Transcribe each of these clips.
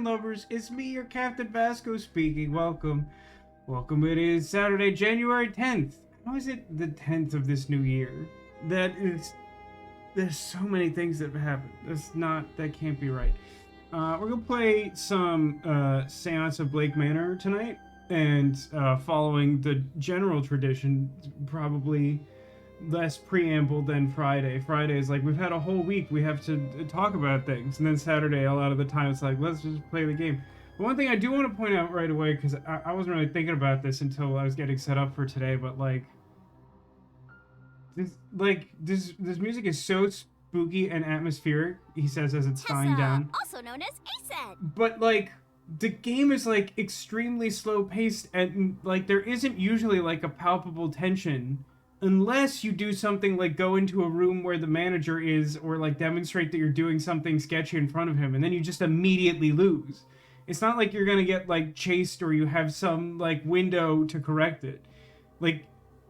lovers. It's me, your Captain Vasco speaking. Welcome. Welcome. It is Saturday, January 10th. How is it the 10th of this new year? There's so many things that have happened. That can't be right. We're gonna play some Séance of Blake Manor tonight, and following the general tradition, probably less preamble than Friday. Friday is like, we've had a whole week, we have to talk about things, and then Saturday, a lot of the time, it's like, let's just play the game. But one thing I do want to point out right away, because I wasn't really thinking about this until I was getting set up for today, but this music is so spooky and atmospheric, he says as it's dying down. Also known as ASAD. But the game is extremely slow paced, and there isn't usually a palpable tension unless you do something like go into a room where the manager is, or demonstrate that you're doing something sketchy in front of him, and then you just immediately lose. It's not like you're gonna get chased, or you have some window to correct it.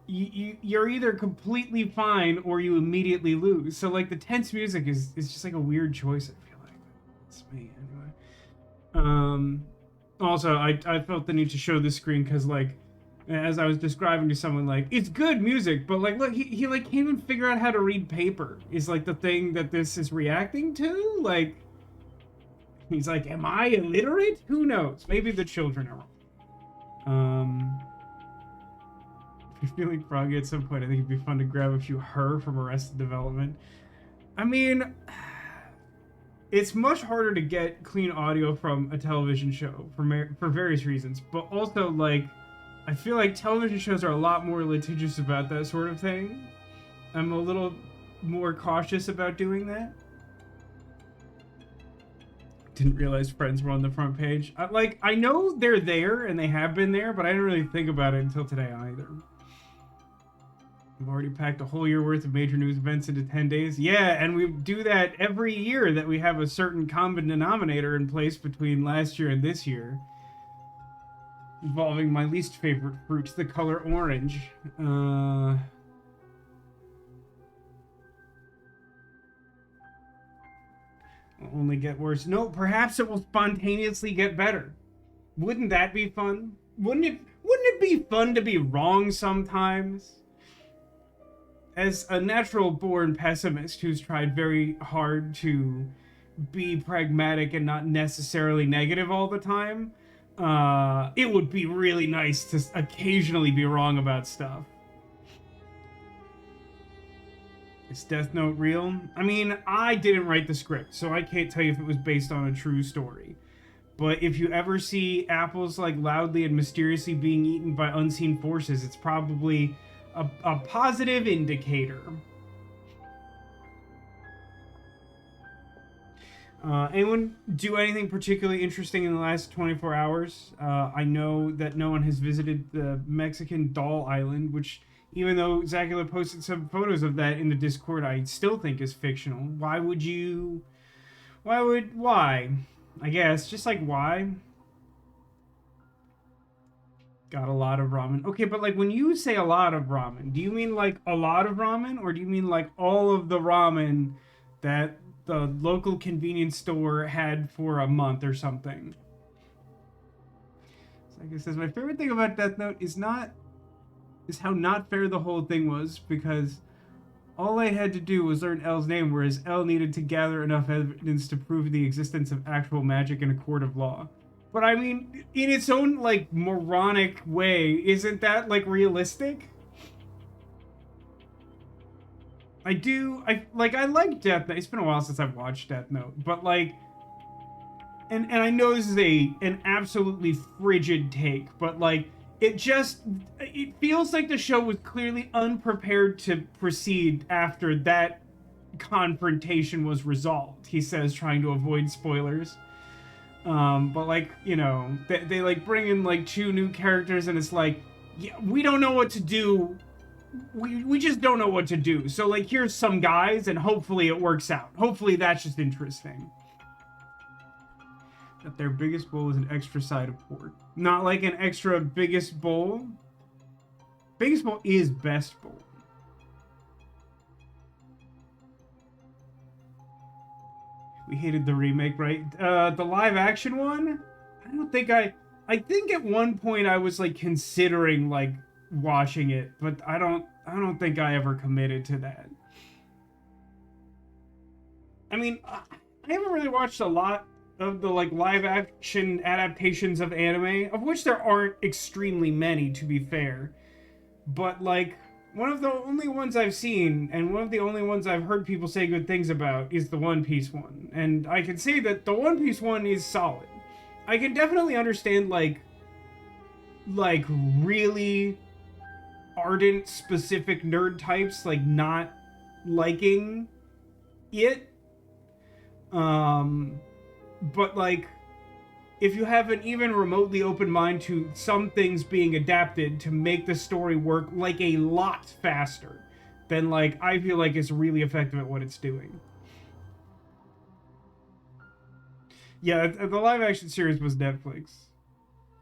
You're either completely fine or you immediately lose. So the tense music is just a weird choice, I feel like. It's me anyway. Also, I felt the need to show this screen because as I was describing to someone, it's good music, but look, he can't even figure out how to read paper is the thing that this is reacting to. He's like, am I illiterate? Who knows? Maybe the children are wrong. I feel like Froggy at some point, I think it'd be fun to grab a few her from Arrested Development. I mean, it's much harder to get clean audio from a television show for various reasons, but also I feel like television shows are a lot more litigious about that sort of thing. I'm a little more cautious about doing that. Didn't realize Friends were on the front page. I know they're there and they have been there, but I didn't really think about it until today either. We've already packed a whole year worth of major news events into 10 days. Yeah, and we do that every year that we have a certain common denominator in place between last year and this year. Involving my least favorite fruit, the color orange. Will only get worse. No, perhaps it will spontaneously get better. Wouldn't that be fun? Wouldn't it be fun to be wrong sometimes? As a natural-born pessimist who's tried very hard to be pragmatic and not necessarily negative all the time, it would be really nice to occasionally be wrong about stuff. Is Death Note real? I mean, I didn't write the script, so I can't tell you if it was based on a true story. But if you ever see apples loudly and mysteriously being eaten by unseen forces, it's probably a positive indicator. Anyone do anything particularly interesting in the last 24 hours? I know that no one has visited the Mexican doll island, which, even though Zacula posted some photos of that in the Discord, I still think is fictional. Why? I guess, just why? Got a lot of ramen. Okay, but when you say a lot of ramen, do you mean a lot of ramen, or do you mean all of the ramen that the local convenience store had for a month or something? So it says, my favorite thing about Death Note is how not fair the whole thing was, because all I had to do was learn L's name, whereas L needed to gather enough evidence to prove the existence of actual magic in a court of law. But I mean, in its own moronic way, isn't that realistic? I like Death Note. It's been a while since I've watched Death Note, but and I know this is an absolutely frigid take, but it feels like the show was clearly unprepared to proceed after that confrontation was resolved, he says, trying to avoid spoilers. But they bring in two new characters, and it's yeah, we don't know what to do. We just don't know what to do. So here's some guys, and hopefully it works out. Hopefully that's just interesting. That their biggest bowl is an extra side of pork. Not an extra biggest bowl. Biggest bowl is best bowl. We hated the remake, right? The live action one? I don't think I think at one point I was like considering like watching it, but I don't think I ever committed to that. I mean, I haven't really watched a lot of the like live action adaptations of anime, of which there aren't extremely many to be fair. But like one of the only ones I've seen and one of the only ones I've heard people say good things about is the One Piece one. And I can say that the One Piece one is solid. I can definitely understand like really ardent specific nerd types like not liking it. Um but like if you have an even remotely open mind to some things being adapted to make the story work like a lot faster, then like I feel like it's really effective at what it's doing. Yeah, the live action series was Netflix,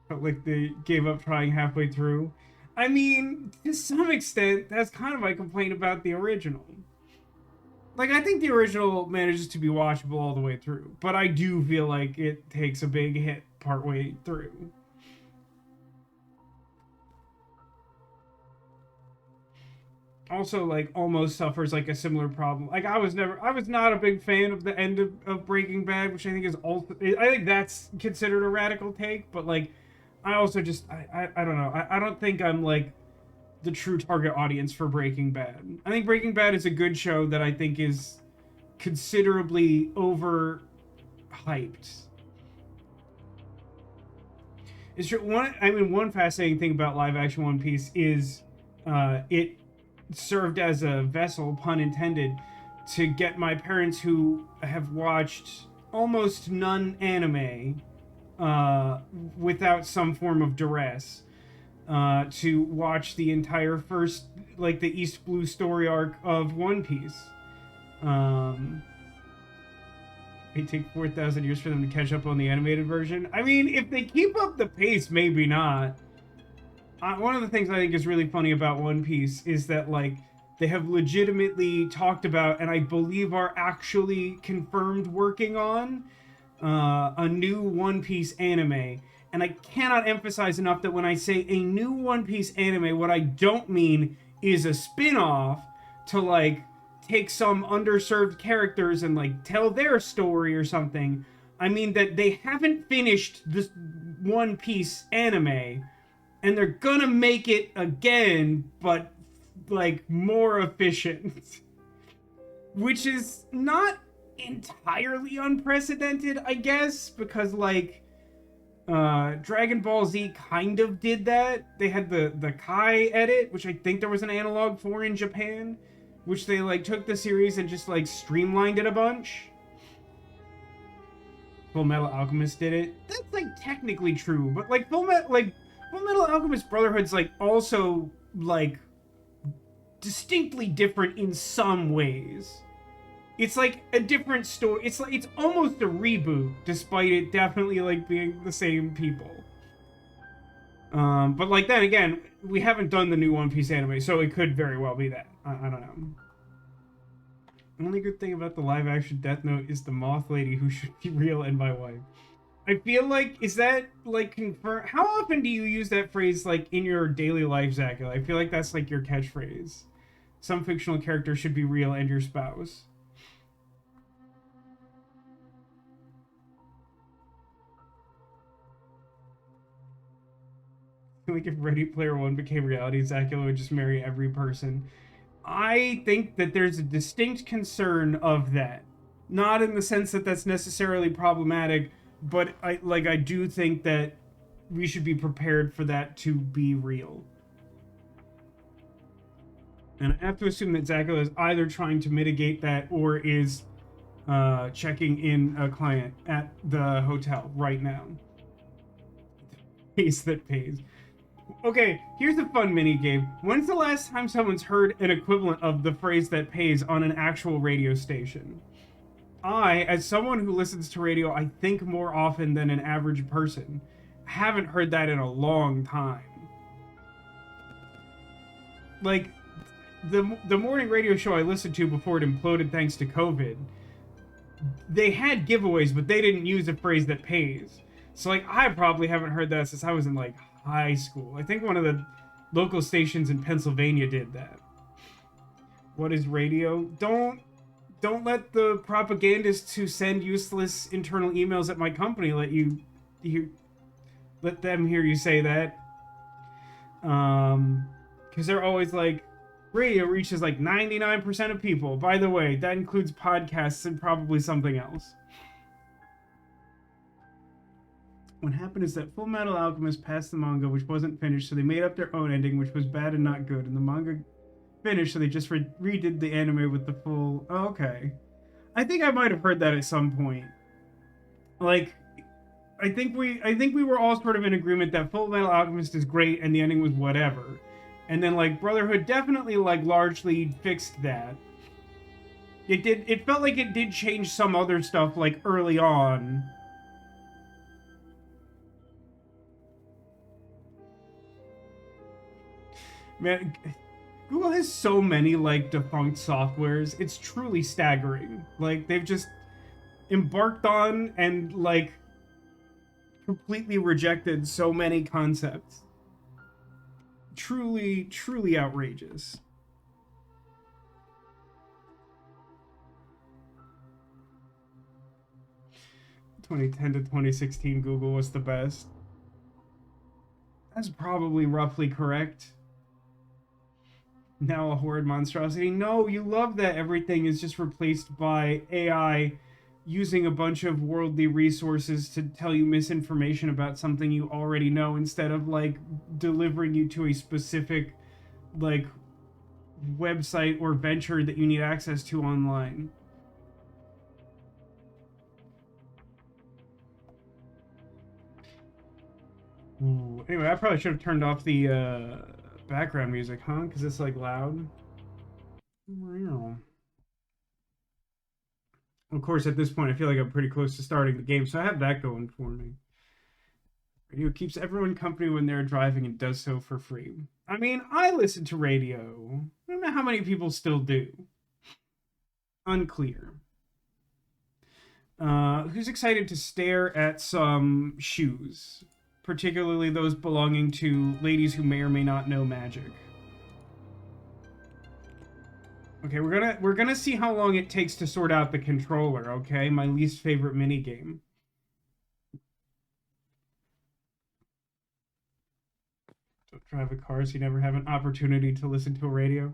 but like they gave up trying halfway through. I mean, to some extent, that's kind of my complaint about the original. Like I think the original manages to be watchable all the way through, but I do feel like it takes a big hit partway through. Also, like almost suffers like a similar problem. Like I was not a big fan of the end of Breaking Bad, which I think is also, I think that's considered a radical take, but like I also just I don't know. I don't think I'm like the true target audience for Breaking Bad. I think Breaking Bad is a good show that I think is considerably over hyped. It's true. One fascinating thing about live action One Piece is it served as a vessel, pun intended, to get my parents who have watched almost none anime without some form of duress to watch the entire first, like the East Blue story arc of One Piece. Um, it take 4,000 years for them to catch up on the animated version. I mean, if they keep up the pace, maybe not. One of the things I think is really funny about One Piece is that like they have legitimately talked about, and I believe are actually confirmed working on a new One Piece anime. And I cannot emphasize enough that when I say a new One Piece anime, what I don't mean is a spin-off to like take some underserved characters and like tell their story or something. I mean that they haven't finished this One Piece anime and they're gonna make it again, but like more efficient. Which is not entirely unprecedented, I guess, because like Dragon Ball Z kind of did that. They had the Kai edit, which I think there was an analog for in Japan, which they like took the series and just like streamlined it a bunch. Full Metal Alchemist did it. That's like technically true, but like Full Metal Alchemist Brotherhood's like also like distinctly different in some ways. It's like a different story. It's like it's almost a reboot, despite it definitely like being the same people. But like then again, we haven't done the new One Piece anime, so it could very well be that. I don't know. The only good thing about the live action Death Note is the Moth Lady who should be real and my wife. I feel like, is that like confirmed? How often do you use that phrase like in your daily life, Zach? I feel like that's like your catchphrase. Some fictional character should be real and your spouse. Like if Ready Player One became reality, Zacula would just marry every person. I think that there's a distinct concern of that. Not in the sense that that's necessarily problematic, but I do think that we should be prepared for that to be real. And I have to assume that Zacula is either trying to mitigate that or is checking in a client at the hotel right now. Pays that pays. Okay, here's a fun mini game. When's the last time someone's heard an equivalent of the phrase that pays on an actual radio station? I, as someone who listens to radio, I think more often than an average person, haven't heard that in a long time. Like, the morning radio show I listened to before it imploded thanks to COVID, they had giveaways, but they didn't use a phrase that pays. So like I probably haven't heard that since I was in like high school. I think one of the local stations in Pennsylvania did that. What is radio? Don't let the propagandists who send useless internal emails at my company let them hear you say that. Because they're always like, radio reaches like 99% of people. By the way, that includes podcasts and probably something else. What happened is that Full Metal Alchemist passed the manga, which wasn't finished, so they made up their own ending, which was bad and not good. And the manga finished, so they just redid the anime with the full. Oh, okay. I think I might have heard that at some point. Like, I think we were all sort of in agreement that Full Metal Alchemist is great and the ending was whatever. And then like Brotherhood definitely like largely fixed that. It felt like it did change some other stuff like early on. Man, Google has so many like defunct softwares. It's truly staggering. Like they've just embarked on and like completely rejected so many concepts. Truly outrageous. (2010 to 2016) Google was the best. That's probably roughly correct. Now a horrid monstrosity. No, you love that everything is just replaced by AI using a bunch of worldly resources to tell you misinformation about something you already know instead of like delivering you to a specific like website or venture that you need access to online. Ooh. Anyway, I probably should have turned off the background music, huh? Because it's like loud. Of course, at this point, I feel like I'm pretty close to starting the game, so I have that going for me. Radio keeps everyone company when they're driving and does so for free. I mean, I listen to radio. I don't know how many people still do. Unclear. Who's excited to stare at some shoes? Particularly those belonging to ladies who may or may not know magic. Okay, we're gonna see how long it takes to sort out the controller, okay? My least favorite minigame. Don't drive a car so you never have an opportunity to listen to a radio.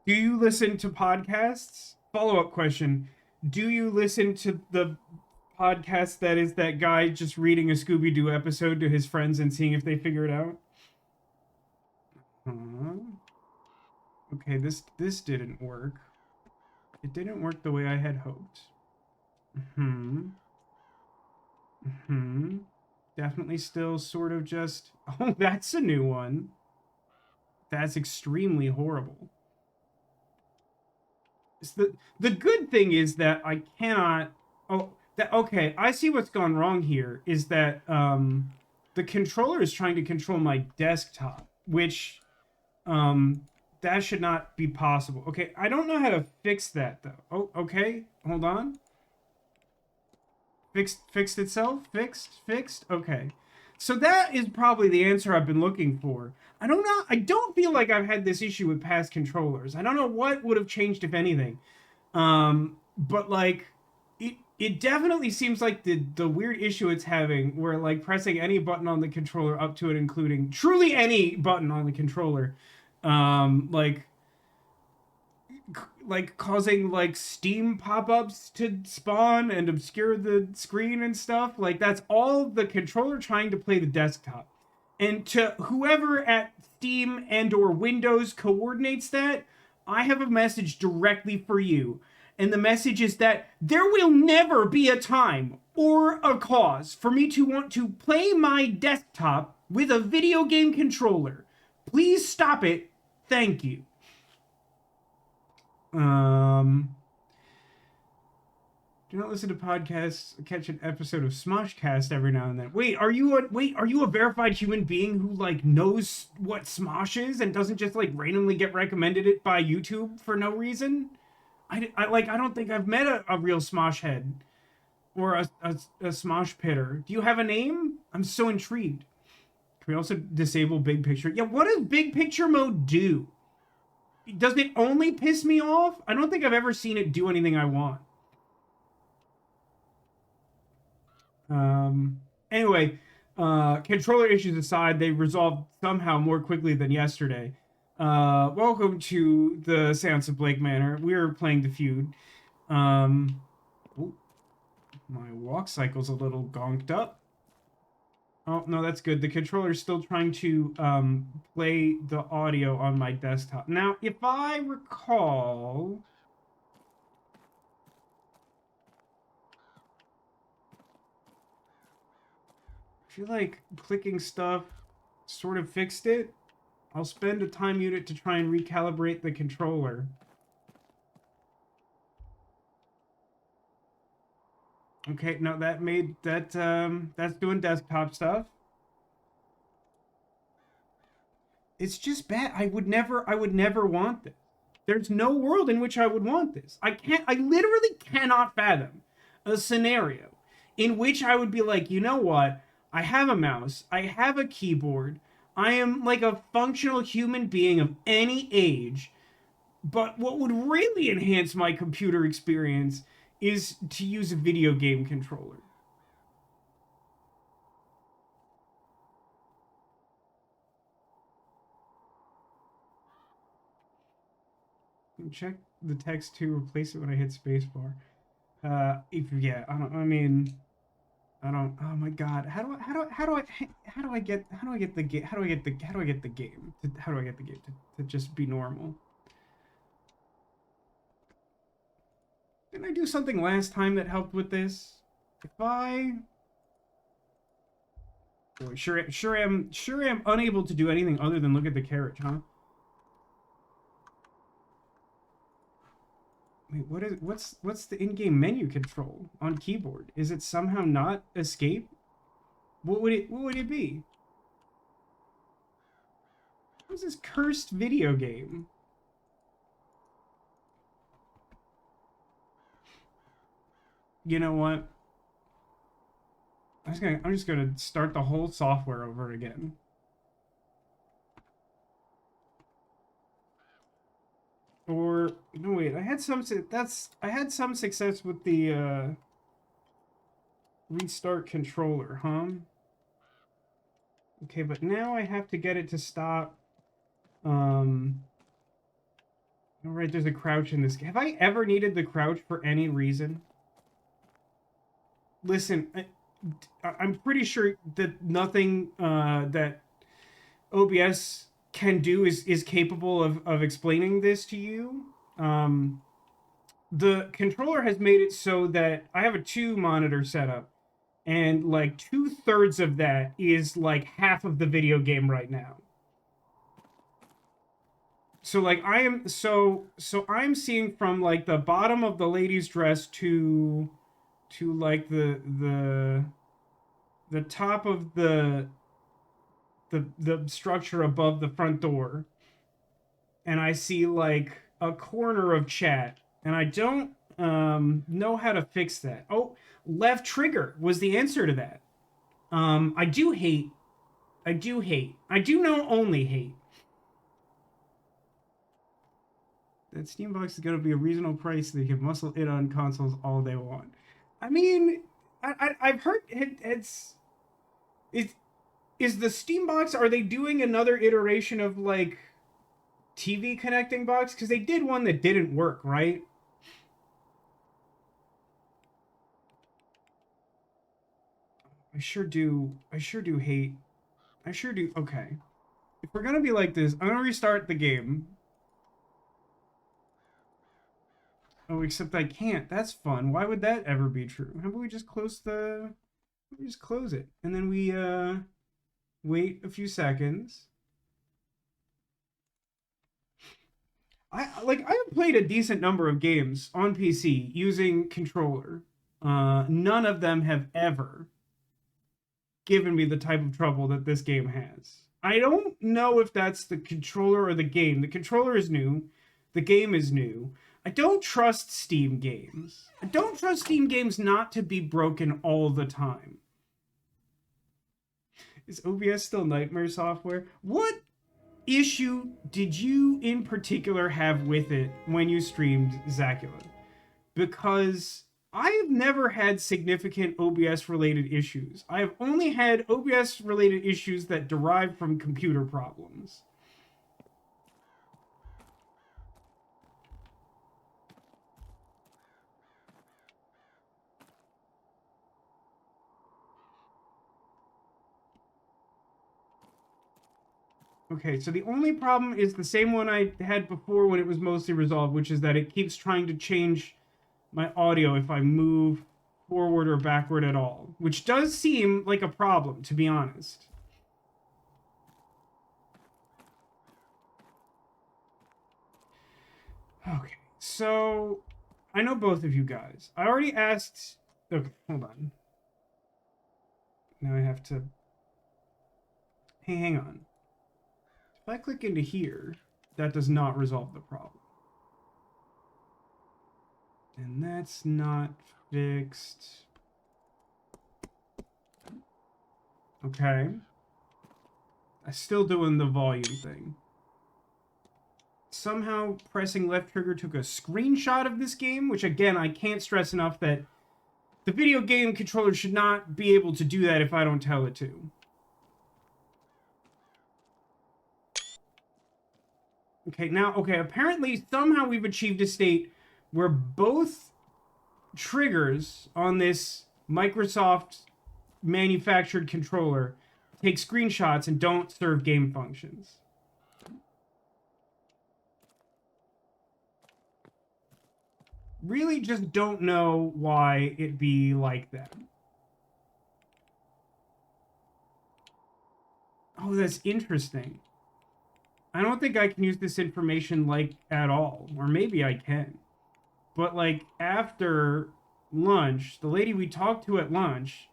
Do you listen to podcasts? Follow-up question. Do you listen to the podcast that is that guy just reading a Scooby-Doo episode to his friends and seeing if they figure it out? Okay, this didn't work. It didn't work the way I had hoped. Definitely still sort of just... Oh, that's a new one. That's extremely horrible. It's the good thing is that I cannot... Oh, okay, I see what's gone wrong here, is that the controller is trying to control my desktop, which that should not be possible. Okay, I don't know how to fix that, though. Oh, okay, hold on. Fixed itself? Fixed? Okay. So that is probably the answer I've been looking for. I don't know. I don't feel like I've had this issue with past controllers. I don't know what would have changed, if anything. But like... It definitely seems like the weird issue it's having where like pressing any button on the controller up to it, including truly any button on the controller, like causing like Steam pop-ups to spawn and obscure the screen and stuff. Like that's all the controller trying to play the desktop. And to whoever at Steam and or Windows coordinates that, I have a message directly for you. And the message is that there will never be a time or a cause for me to want to play my desktop with a video game controller. Please stop it. Thank you. Do not listen to podcasts. Catch an episode of Smoshcast every now and then. Wait, are you a verified human being who like knows what Smosh is and doesn't just like randomly get recommended it by YouTube for no reason? I don't think I've met a real Smosh head. or a smosh pitter. Do you have a name? I'm so intrigued. Can we also disable big picture? Yeah, what does big picture mode do? Does it only piss me off? I don't think I've ever seen it do anything I want. Anyway, controller issues aside, they resolved somehow more quickly than yesterday. Welcome to the Séance of Blake Manor. We're playing the feud. Um, oh, my walk cycle's a little gonked up. Oh, no, that's good. The controller's still trying to play the audio on my desktop. Now, if I recall... I feel like clicking stuff sort of fixed it. I'll spend a time unit to try and recalibrate the controller. Okay, no, that made that that's doing desktop stuff. It's just bad. I would never want this. There's no world in which I would want this. I literally cannot fathom a scenario in which I would be like, you know what? I have a mouse, I have a keyboard, I am like a functional human being of any age, but what would really enhance my computer experience is to use a video game controller. Check the text to replace it when I hit spacebar. If yeah, I mean, I don't. Oh my god, how do I get the game? How do I get the game? How do I get the game to just be normal? Didn't I do something last time that helped with this? If I boy, sure am unable to do anything other than look at the carriage, huh? Wait, what's the in-game menu control on keyboard? Is it somehow not escape? What would it be? What's this cursed video game? You know what? I'm just gonna start the whole software over again. Or no, wait, I had some success with the restart controller, huh? Okay, but now I have to get it to stop. All right, there's a crouch in this game. Have I ever needed the crouch for any reason? Listen, I'm pretty sure that nothing that OBS can do is capable of explaining this to you. The controller has made it so that I have a 2-monitor setup, and like 2/3 of that is like half of the video game right now. So like I'm seeing from like the bottom of the lady's dress to like the top of the structure above the front door, and I see like a corner of chat, and I don't know how to fix that. Oh, left trigger was the answer to that. I do hate. I do hate. I do know only hate. That Steam box is gonna be a reasonable price. They can muscle it on consoles all they want. I mean, I've heard it's is the Steam box. Are they doing another iteration of like TV connecting box? Because they did one that didn't work, right? I sure do. I sure do hate. I sure do. Okay. If we're gonna be like this, I'm gonna restart the game. Oh, except I can't. That's fun. Why would that ever be true? How about we just close the... We just close it. And then we, wait a few seconds. I have played a decent number of games on PC using controller. None of them have ever given me the type of trouble that this game has. I don't know if that's the controller or the game. The controller is new. The game is new. I don't trust Steam games. I don't trust Steam games not to be broken all the time. Is OBS still nightmare software? What issue did you in particular have with it when you streamed Zacula? Because I have never had significant OBS related issues. I have only had OBS related issues that derive from computer problems. Okay, so the only problem is the same one I had before when it was mostly resolved, which is that it keeps trying to change my audio if I move forward or backward at all, which does seem like a problem, to be honest. Okay, so I know both of you guys. I already asked... Okay, hold on. Now I have to... Hey, hang on. If I click into here, that does not resolve the problem. And that's not fixed. Okay. I'm still doing the volume thing. Somehow pressing left trigger took a screenshot of this game, which again, I can't stress enough that the video game controller should not be able to do that if I don't tell it to. Okay, now, apparently somehow we've achieved a state where both triggers on this Microsoft manufactured controller take screenshots and don't serve game functions. Really just don't know why it'd be like that. Oh, that's interesting. I don't think I can use this information, like, at all. Or maybe I can. But, like, after lunch, the lady we talked to at lunch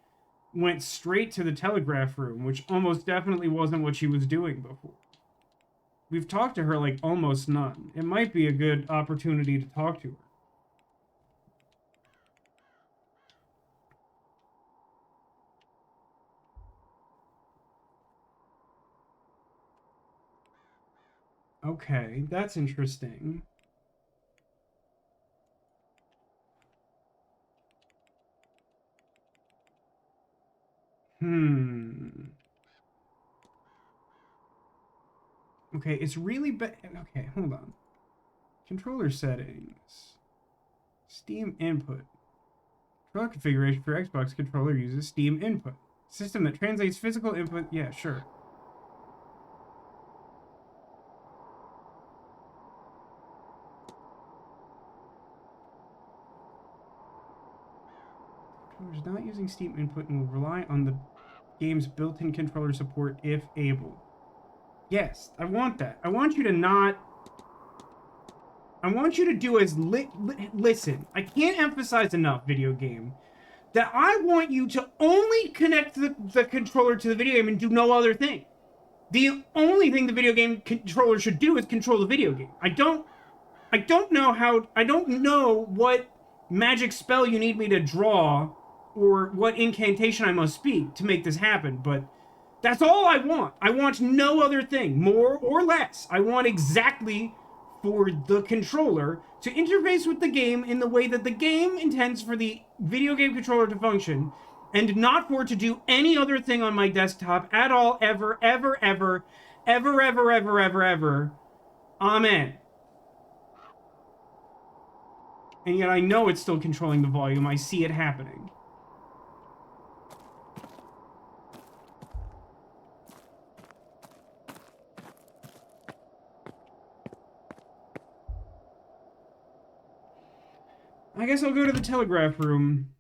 went straight to the telegraph room, which almost definitely wasn't what she was doing before. We've talked to her, like, almost none. It might be a good opportunity to talk to her. Okay, that's interesting. Okay, it's really bad. Okay, hold on. Controller settings. Steam input. Controller configuration for Xbox controller uses Steam input. System that translates physical input. Yeah, sure. Controllers not using Steam input and will rely on the game's built-in controller support if able. Yes, I want that. I want you to not... I want you to do as... Listen, I can't emphasize enough, video game, that I want you to only connect the controller to the video game and do no other thing. The only thing the video game controller should do is control the video game. I don't know what magic spell you need me to draw or what incantation I must speak to make this happen, but that's all I want. I want no other thing, more or less. I want exactly for the controller to interface with the game in the way that the game intends for the video game controller to function, and not for it to do any other thing on my desktop at all, ever, ever, ever, ever, ever, ever, ever, ever. Amen. And yet I know it's still controlling the volume. I see it happening. I guess I'll go to the telegraph room.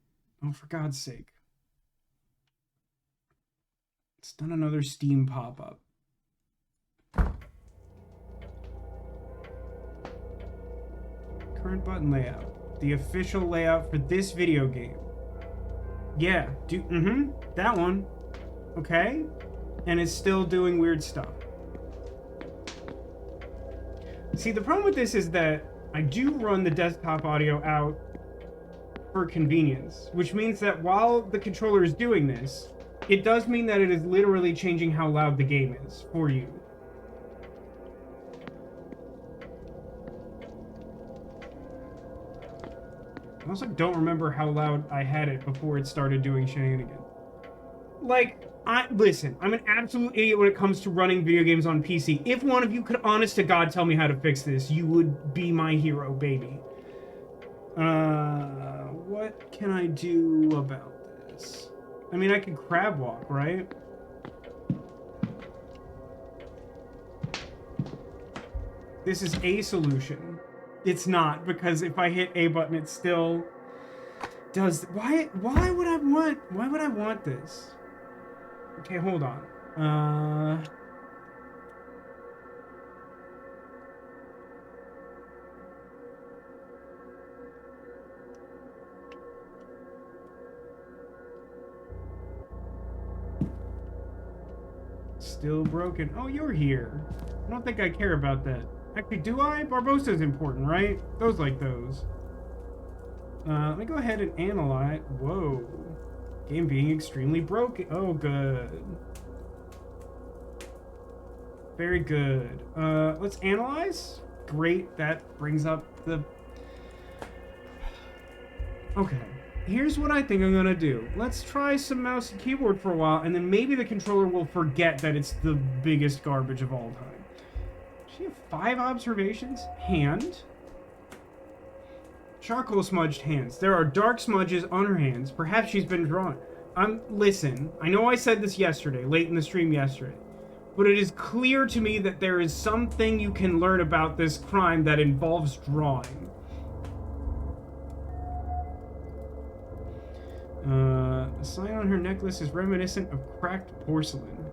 Oh, for God's sake. It's done another Steam pop-up. Current button layout. The official layout for this video game. Yeah, that one. Okay. And it's still doing weird stuff. See, the problem with this is that I do run the desktop audio out for convenience, which means that while the controller is doing this, it does mean that it is literally changing how loud the game is for you. I also don't remember how loud I had it before it started doing shenanigans. Like, listen, I'm an absolute idiot when it comes to running video games on PC. If one of you could, honest to God, tell me how to fix this, you would be my hero, baby. What can I do about this? I mean, I can crab walk, right? This is a solution. It's not, because if I hit A button, it still does. Why would I want this? Okay, hold on. Still broken. Oh, you're here. I don't think I care about that. Actually, do I? Barbosa's important, right? Those like those. Let me go ahead and analyze. Whoa. Game being extremely broken. Oh, good. Very good. Let's analyze. Great. That brings up the... Okay. Here's what I think I'm gonna do. Let's try some mouse and keyboard for a while, and then maybe the controller will forget that it's the biggest garbage of all time. She have 5 observations. Hand. Charcoal smudged hands. There are dark smudges on her hands. Perhaps she's been drawn. Listen, I know I said this yesterday, late in the stream yesterday, but it is clear to me that there is something you can learn about this crime that involves drawing. The sign on her necklace is reminiscent of cracked porcelain.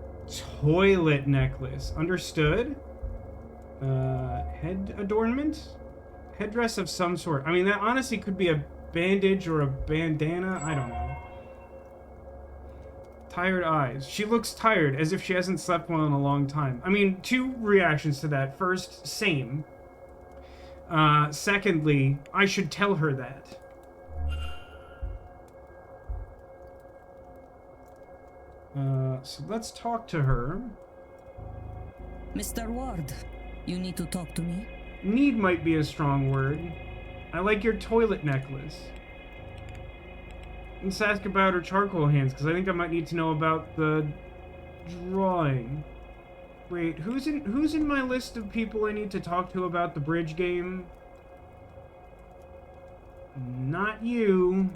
Toilet necklace. Understood? Head adornment? Headdress of some sort. I mean, that honestly could be a bandage or a bandana. I don't know. Tired eyes. She looks tired, as if she hasn't slept well in a long time. I mean, 2 reactions to that. First, same. Secondly, I should tell her that. So let's talk to her. Mr. Ward, you need to talk to me? Need might be a strong word. I like your toilet necklace. Let's ask about her charcoal hands, because I think I might need to know about the drawing. Wait, who's in my list of people I need to talk to about the bridge game? Not you.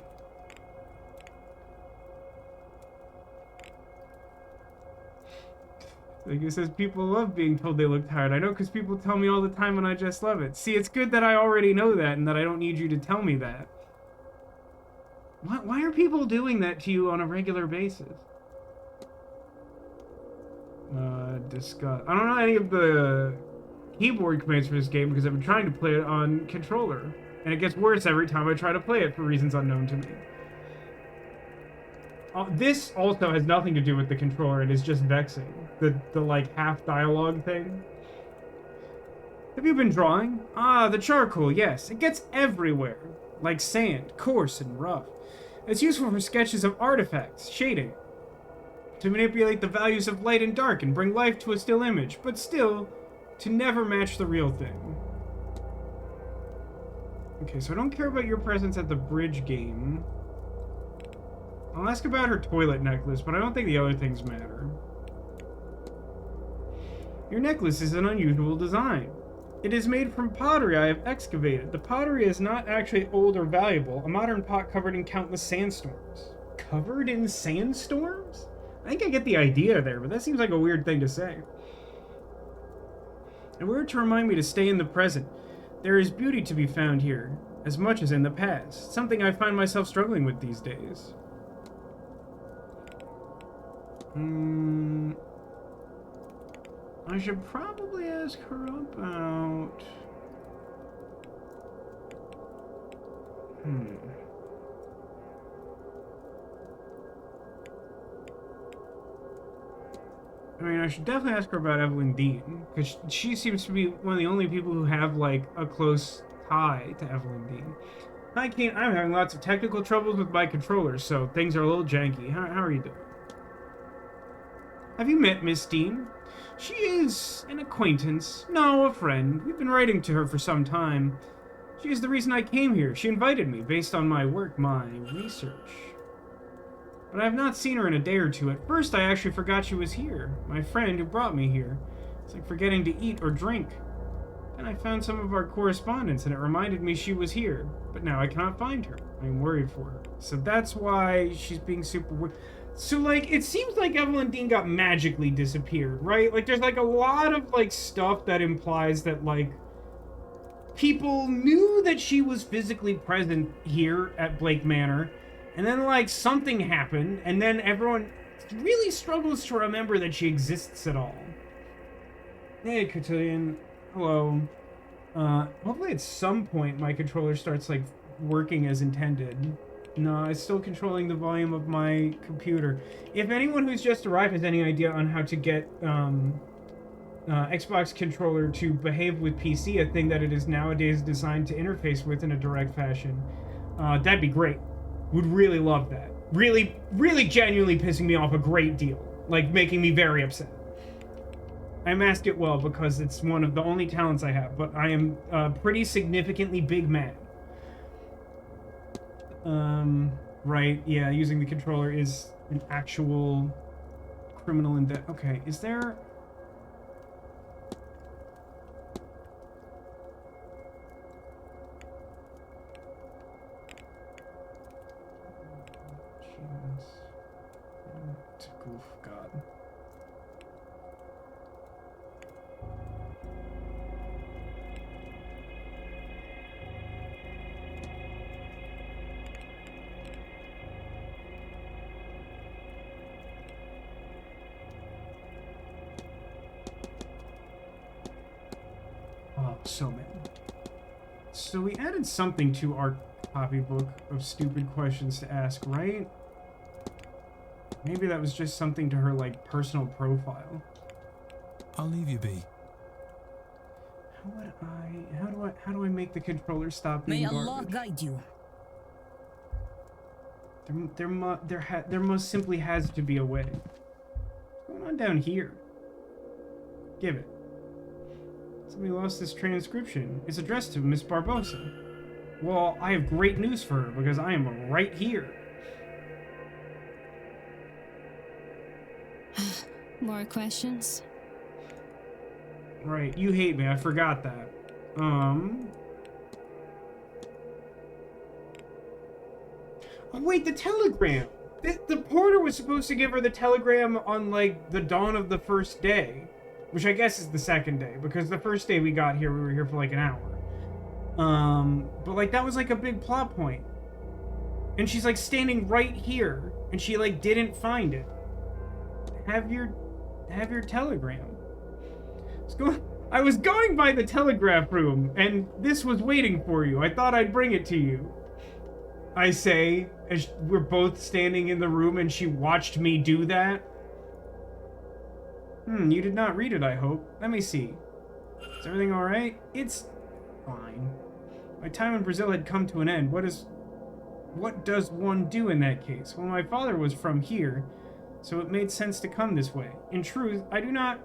Like it says, people love being told they look tired. I know, because people tell me all the time and I just love it. See, it's good that I already know that and that I don't need you to tell me that. Why are people doing that to you on a regular basis? Discuss. I don't know any of the keyboard commands for this game because I've been trying to play it on controller. And it gets worse every time I try to play it for reasons unknown to me. This also has nothing to do with the controller. It is just vexing. The like half dialogue thing. Have you been drawing? Ah, the charcoal, yes. It gets everywhere. Like sand, coarse and rough. It's useful for sketches of artifacts, shading. To manipulate the values of light and dark and bring life to a still image. But still, to never match the real thing. Okay, so I don't care about your presence at the bridge game. I'll ask about her toilet necklace, but I don't think the other things matter. Your necklace is an unusual design. It is made from pottery I have excavated. The pottery is not actually old or valuable. A modern pot covered in countless sandstorms. Covered in sandstorms? I think I get the idea there, but that seems like a weird thing to say. A word to remind me to stay in the present. There is beauty to be found here, as much as in the past. Something I find myself struggling with these days. I should probably ask her about... I mean, I should definitely ask her about Evelyn Dean, because she seems to be one of the only people who have, like, a close hi to Evelyn Dean. Hi, Kane. I'm having lots of technical troubles with my controller, so things are a little janky. How are you doing? Have you met Miss Dean? She is an acquaintance. No, a friend. We've been writing to her for some time. She is the reason I came here. She invited me based on my work, my research. But I have not seen her in a day or two. At first, I actually forgot she was here. My friend who brought me here. It's like forgetting to eat or drink. And I found some of our correspondence, and it reminded me she was here. But now I cannot find her. I'm worried for her. So that's why she's being super weird. So, like, it seems like Evelyn Dean got magically disappeared, right? Like, there's, like, a lot of, like, stuff that implies that, like, people knew that she was physically present here at Blake Manor, and then, like, something happened, and then everyone really struggles to remember that she exists at all. Hey, Cotillion. Hello. Hopefully at some point my controller starts, like, working as intended. No, it's still controlling the volume of my computer. If anyone who's just arrived has any idea on how to get, Xbox controller to behave with PC, a thing that it is nowadays designed to interface with in a direct fashion, that'd be great. Would really love that. Really, really genuinely pissing me off a great deal. Like, making me very upset. I mask it well because it's one of the only talents I have, but I am pretty significantly big mad. Right, yeah, using the controller is an actual criminal endeavor. Okay, is there... Goof, God. Oh, so many. So we added something to our copybook of stupid questions to ask, right? Maybe that was just something to her, like, personal profile. I'll leave you be. How do I make the controller stop being May garbage? Allah guide you. There must simply has to be a way. What's going on down here? Give it. Somebody lost this transcription. It's addressed to Miss Barbosa. Well, I have great news for her because I am right here. More questions? Right, you hate me. I forgot that. Oh, wait, the telegram. The porter was supposed to give her the telegram on, like, the dawn of the first day. Which I guess is the second day. Because the first day we got here, we were here for, like, an hour. But, like, that was, like, a big plot point. And she's, like, standing right here. And she, like, didn't find it. Have your telegram. I was going by the telegraph room, and this was waiting for you. I thought I'd bring it to you. I say, as we're both standing in the room, and she watched me do that. You did not read it, I hope. Let me see. Is everything alright? It's fine. My time in Brazil had come to an end. What does one do in that case? Well, my father was from here, so it made sense to come this way. In truth, I do not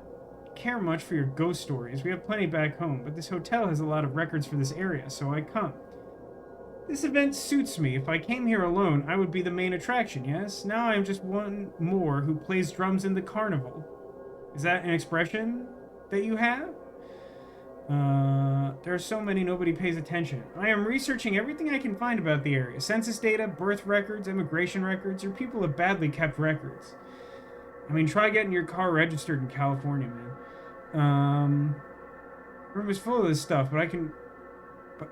care much for your ghost stories. We have plenty back home, but this hotel has a lot of records for this area, so I come. This event suits me. If I came here alone, I would be the main attraction, yes? Now I am just one more who plays drums in the carnival. Is that an expression that you have? There are so many, nobody pays attention. I am researching everything I can find about the area. Census data, birth records, immigration records. Your people have badly kept records. I mean, try getting your car registered in California, man. Room is full of this stuff, but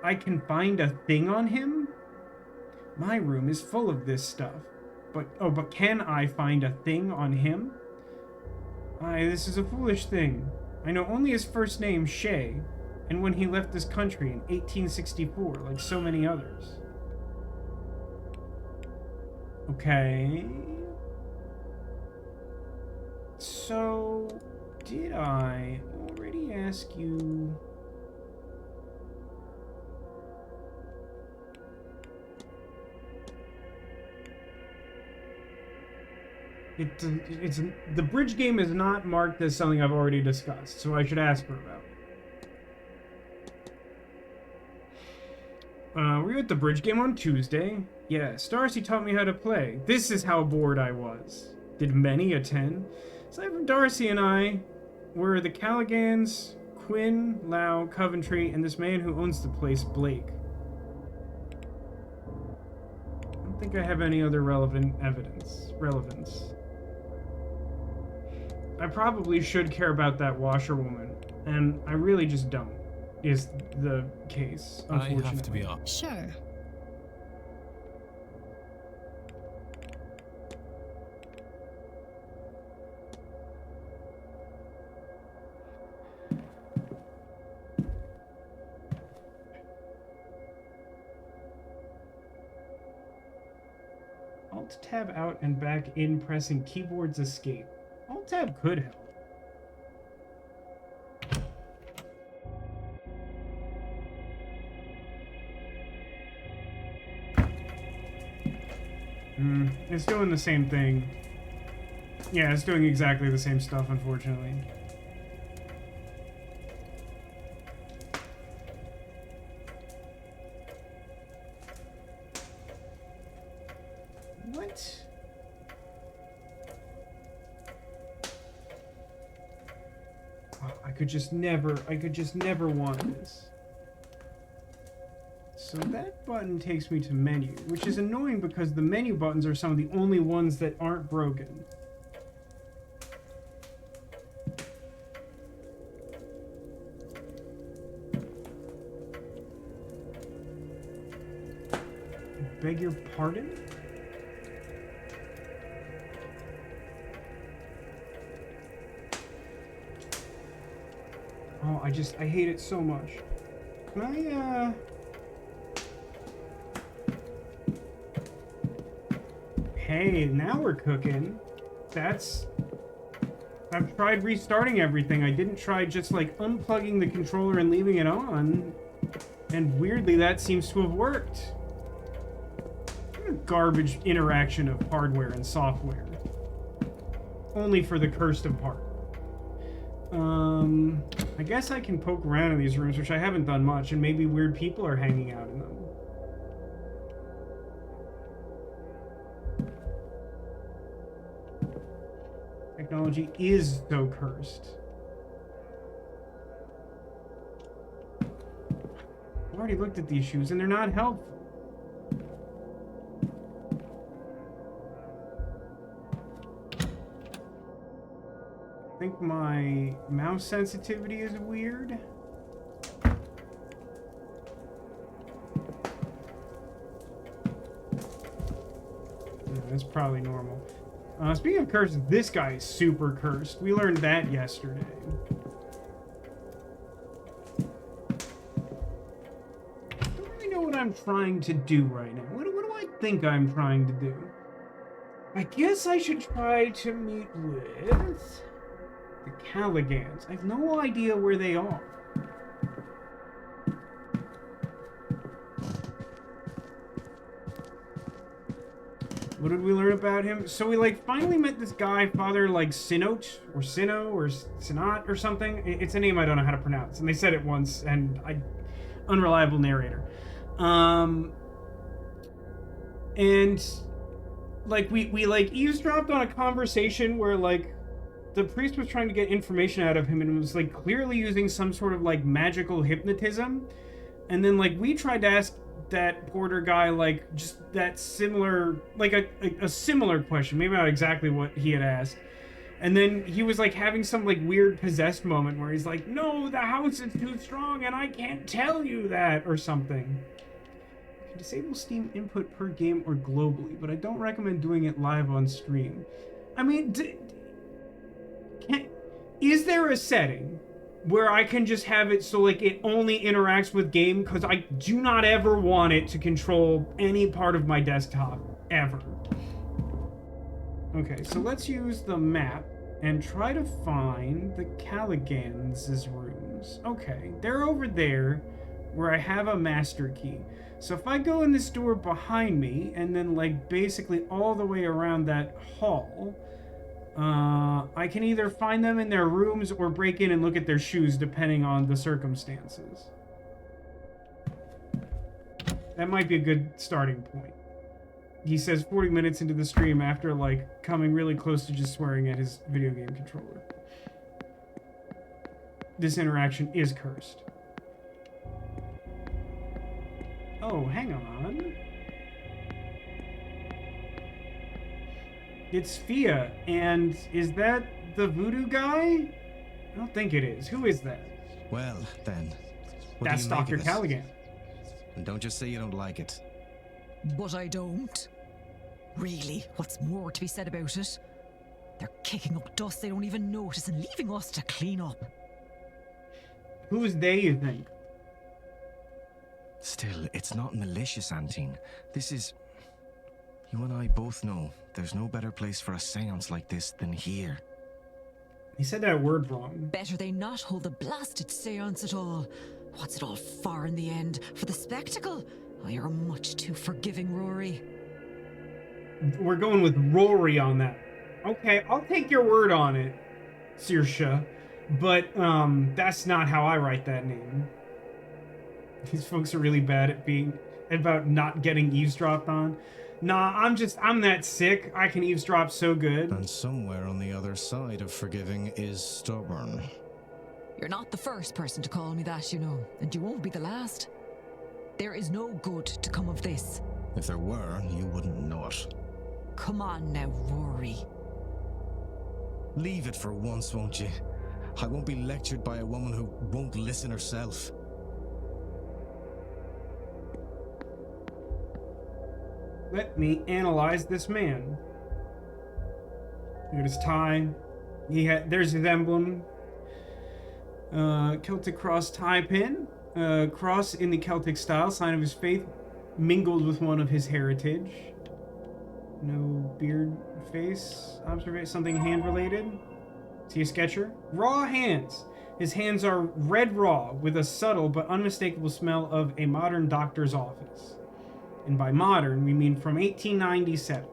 I can find a thing on him? My room is full of this stuff. But can I find a thing on him? This is a foolish thing. I know only his first name, Shay, and when he left this country in 1864, like so many others. Okay. So, did I already ask you... It's the bridge game is not marked as something I've already discussed, so I should ask her about it. Were you at the bridge game on Tuesday? Yes, Darcy taught me how to play. This is how bored I was. Did many attend? Aside from Darcy and I, were the Calligans, Quinn, Lau, Coventry, and this man who owns the place, Blake. I don't think I have any other relevance. I probably should care about that washerwoman, and I really just don't, is the case, I unfortunately. have to be off. Sure. Alt-tab out and back in pressing keyboard's escape. Alt-tab could help. It's doing the same thing. Yeah, it's doing exactly the same stuff, unfortunately. What? Oh, I could just never want this. So that button takes me to menu, which is annoying because the menu buttons are some of the only ones that aren't broken. Beg your pardon? Oh, I hate it so much. Can I, Hey, now we're cooking. I've tried restarting everything. I didn't try just, like, unplugging the controller and leaving it on. And weirdly, that seems to have worked. What a garbage interaction of hardware and software. Only for the cursed of heart. I guess I can poke around in these rooms, which I haven't done much, and maybe weird people are hanging out in them. Technology is so cursed. I've already looked at these shoes, and they're not helpful. I think my mouse sensitivity is weird. That's probably normal. Speaking of cursed, this guy is super cursed. We learned that yesterday. I don't really know what I'm trying to do right now. What do I think I'm trying to do? I guess I should try to meet with the Calligans. I have no idea where they are. What did we learn about him? So we, like, finally met this guy, Father, like, Sinot, or Sino, or Sinot, or something. It's a name I don't know how to pronounce. And they said it once, and unreliable narrator. And, like, we like, eavesdropped on a conversation where, like, the priest was trying to get information out of him and was, like, clearly using some sort of, like, magical hypnotism. And then, like, we tried to ask that Porter guy, like, just that similar, like, a similar question, maybe not exactly what he had asked, and then he was, like, having some, like, weird possessed moment where he's like, no, the house is too strong and I can't tell you that, or something. You can disable Steam input per game or globally, but I don't recommend doing it live on stream. I mean, is there a setting where I can just have it so, like, it only interacts with game? Because I do not ever want it to control any part of my desktop, ever. Okay, so let's use the map and try to find the Calligans' rooms. Okay, they're over there where I have a master key. So if I go in this door behind me and then, like, basically all the way around that hall, I can either find them in their rooms or break in and look at their shoes, depending on the circumstances. That might be a good starting point. He says 40 minutes into the stream after, like, coming really close to just swearing at his video game controller. This interaction is cursed. Oh, hang on. It's Fia, and is that the voodoo guy? I don't think it is. Who is that? Well, then. What That's do you make Dr. of it? Callaghan. And don't just say you don't like it. But I don't. Really, what's more to be said about it? They're kicking up dust they don't even notice and leaving us to clean up. Who is they, you think? Still, it's not malicious, Antine. This is... You and I both know there's no better place for a seance like this than here. He said that word wrong. Better they not hold the blasted seance at all. What's it all for in the end? For the spectacle? Oh, you're much too forgiving, Rory. We're going with Rory on that. Okay, I'll take your word on it, Saoirse. But, that's not how I write that name. These folks are really bad at about not getting eavesdropped on. Nah, I'm that sick. I can eavesdrop so good. And somewhere on the other side of forgiving is stubborn. You're not the first person to call me that, you know, and you won't be the last. There is no good to come of this. If there were, you wouldn't know it. Come on now, Rory. Leave it for once, won't you? I won't be lectured by a woman who won't listen herself. Let me analyze this man. Look at his tie. There's his emblem. Celtic cross tie pin. Cross in the Celtic style, sign of his faith, mingled with one of his heritage. No beard face. Observation, something hand related. Is he a sketcher? Raw hands. His hands are red raw, with a subtle but unmistakable smell of a modern doctor's office. And by modern, we mean from 1897.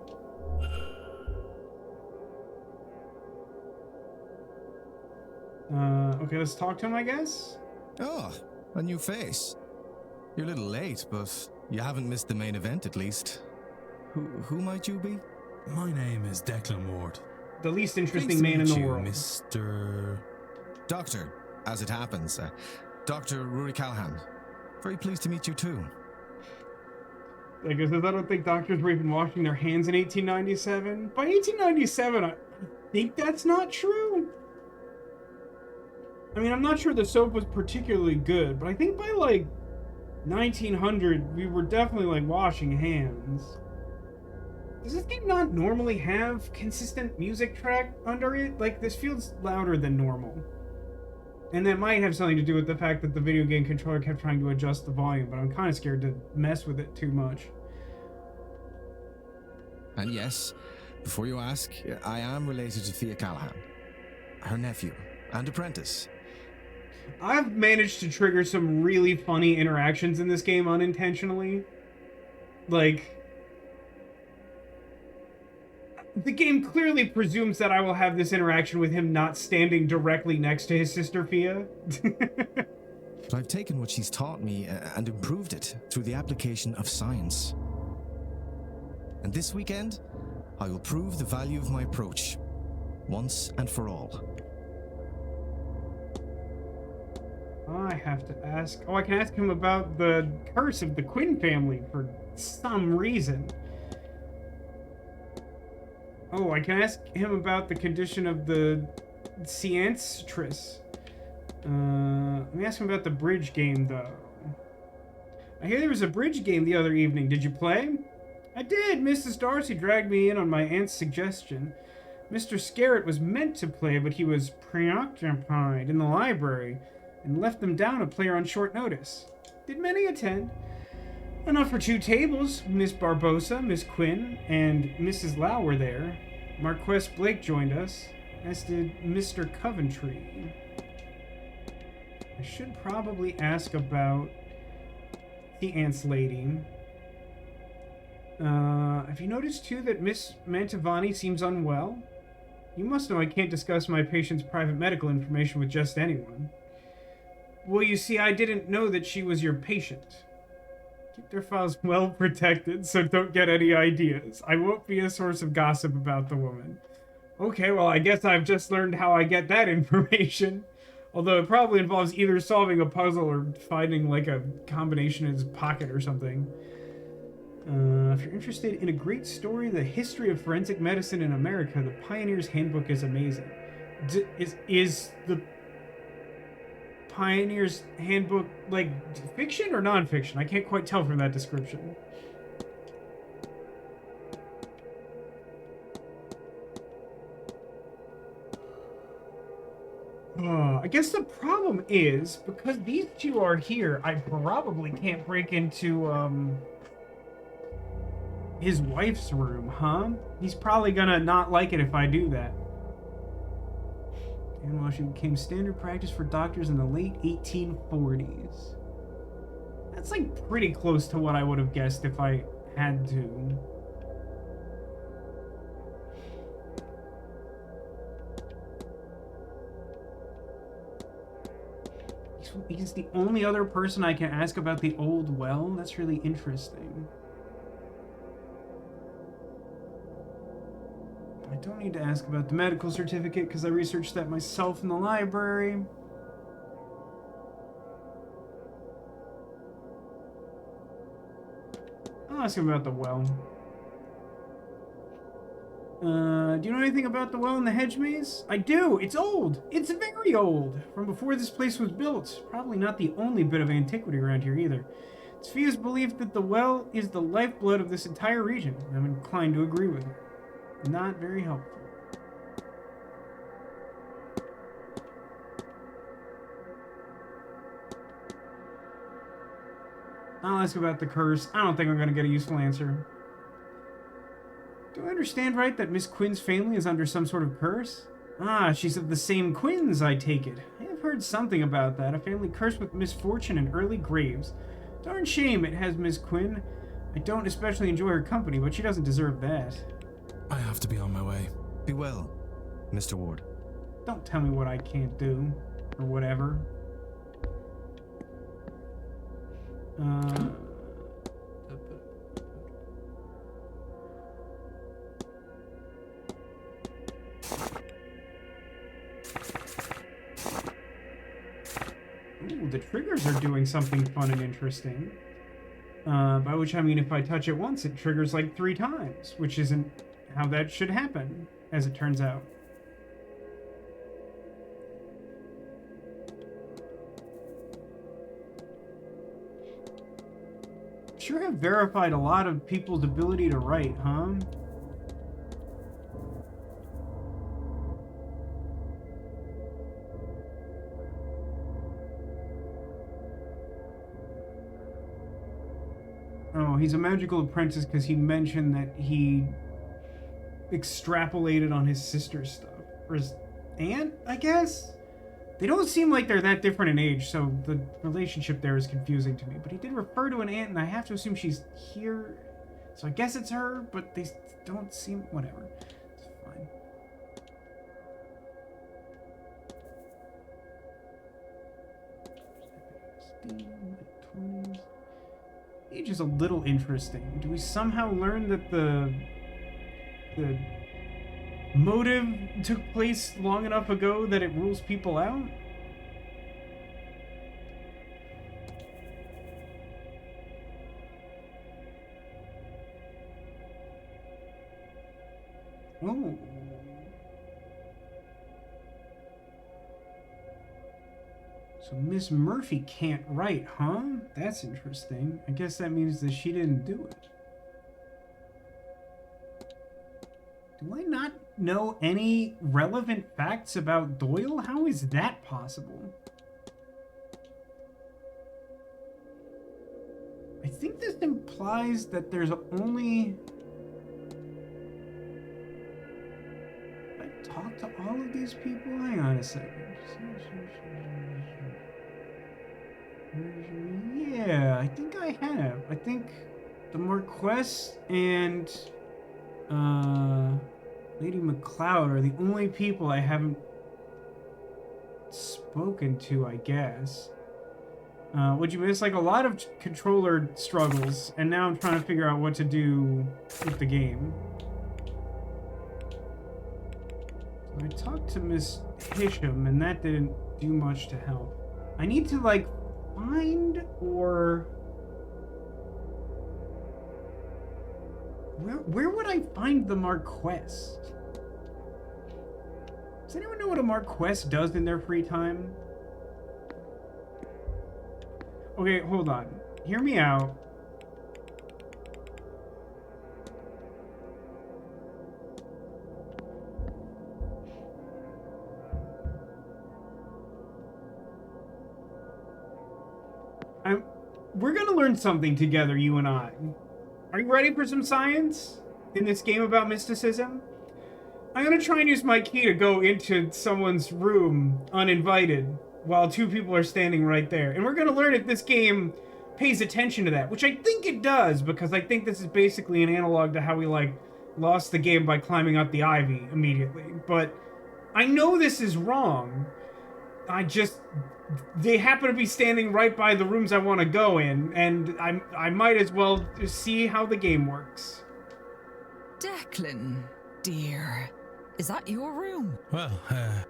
Okay, let's talk to him, I guess. Oh, a new face. You're a little late, but you haven't missed the main event at least. Who might you be? My name is Declan Ward. The least interesting Pleased to man in meet the you, world. Mr. Doctor, as it happens. Dr. Rory Callaghan. Very pleased to meet you too. Like I said, I don't think doctors were even washing their hands in 1897. By 1897, I think that's not true. I mean, I'm not sure the soap was particularly good, but I think by, like, 1900, we were definitely, like, washing hands. Does this game not normally have consistent music track under it? Like, this feels louder than normal. And that might have something to do with the fact that the video game controller kept trying to adjust the volume, but I'm kind of scared to mess with it too much. And yes, before you ask, I am related to Thea Callaghan, her nephew and apprentice. I've managed to trigger some really funny interactions in this game unintentionally. Like, the game clearly presumes that I will have this interaction with him not standing directly next to his sister Fia. But I've taken what she's taught me and improved it through the application of science. And this weekend, I will prove the value of my approach, once and for all. I have to ask... Oh, I can ask him about the curse of the Quinn family for some reason. Oh, I can ask him about the condition of the Seanstress. Let me ask him about the bridge game, though. I hear there was a bridge game the other evening. Did you play? I did. Mrs. Darcy dragged me in on my aunt's suggestion. Mr. Scarrett was meant to play, but he was preoccupied in the library and left them down to play on short notice. Did many attend? Enough for 2 tables. Miss Barbosa, Miss Quinn, and Mrs. Lau were there. Marquess Blake joined us, as did Mr. Coventry. I should probably ask about the Aunt's Lady. Have you noticed, too, that Miss Mantovani seems unwell? You must know I can't discuss my patient's private medical information with just anyone. Well, you see, I didn't know that she was your patient. Keep their files well protected, so don't get any ideas. I won't be a source of gossip about the woman. Okay, well, I guess I've just learned how I get that information. Although it probably involves either solving a puzzle or finding, like, a combination in his pocket or something. If you're interested in a great story, the history of forensic medicine in America, the Pioneer's Handbook is amazing. Is the Pioneer's Handbook, like, fiction or non-fiction? I can't quite tell from that description. I guess the problem is, because these two are here, I probably can't break into, his wife's room, huh? He's probably gonna not like it if I do that. Hand washing became standard practice for doctors in the late 1840s. That's like pretty close to what I would have guessed if I had to. He's the only other person I can ask about the old well. That's really interesting. I don't need to ask about the medical certificate because I researched that myself in the library. I'll ask him about the well. Do you know anything about the well in the hedge maze? I do! It's old! It's very old! From before this place was built. Probably not the only bit of antiquity around here either. It's Fia's belief that the well is the lifeblood of this entire region. I'm inclined to agree with her. Not very helpful. I'll ask about the curse. I don't think I'm going to get a useful answer. Do I understand right that Miss Quinn's family is under some sort of curse? Ah, she's of the same Quinns, I take it. I have heard something about that. A family cursed with misfortune and early graves. Darn shame it has Miss Quinn. I don't especially enjoy her company, but she doesn't deserve that. I have to be on my way. Be well, Mr. Ward. Don't tell me what I can't do. Or whatever. Ooh, the triggers are doing something fun and interesting. By which I mean if I touch it once, it triggers like 3 times, which isn't how that should happen, as it turns out. Sure have verified a lot of people's ability to write, huh? Oh, he's a magical apprentice because he mentioned that he extrapolated on his sister's stuff. Or his aunt, I guess? They don't seem like they're that different in age, so the relationship there is confusing to me. But he did refer to an aunt, and I have to assume she's here. So I guess it's her, but they don't seem... Whatever. It's fine. Age is a little interesting. Do we somehow learn that the motive took place long enough ago that it rules people out? Oh. So Miss Murphy can't write, huh? That's interesting. I guess that means that she didn't do it. Do I not know any relevant facts about Doyle? How is that possible? I think this implies that there's only... I talked to all of these people? Hang on a second. Yeah, I think I have. I think the Marquess and Lady McLeod are the only people I haven't spoken to, I guess. What'd you miss? Like a lot of controller struggles, and now I'm trying to figure out what to do with the game. I talked to Miss Hisham, and that didn't do much to help. I need to, like, find or... Where would I find the Marquess? Does anyone know what a Marquess does in their free time? Okay, hold on. Hear me out. We're gonna learn something together, you and I. Are you ready for some science in this game about mysticism? I'm gonna try and use my key to go into someone's room uninvited while two people are standing right there. And we're gonna learn if this game pays attention to that, which I think it does, because I think this is basically an analog to how we, like, lost the game by climbing up the ivy immediately. But I know this is wrong. They happen to be standing right by the rooms I want to go in, and I might as well see how the game works. Declan, dear, is that your room? Well,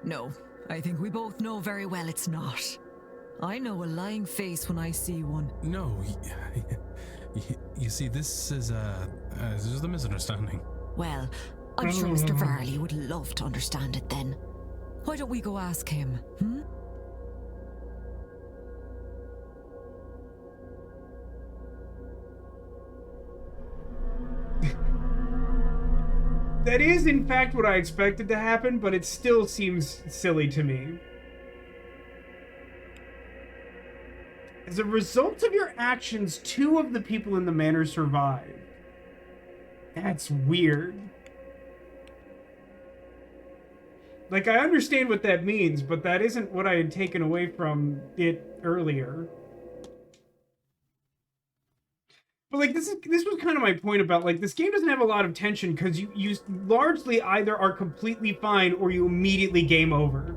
No, I think we both know very well it's not. I know a lying face when I see one. no. You see, this is a misunderstanding. Well, I'm sure Mr. Varley would love to understand it then. Why don't we go ask him, hmm? That is, in fact, what I expected to happen, but it still seems silly to me. As a result of your actions, 2 of the people in the manor survive. That's weird. Like, I understand what that means, but that isn't what I had taken away from it earlier. But, like, this was kind of my point about, like, this game doesn't have a lot of tension because you largely either are completely fine or you immediately game over.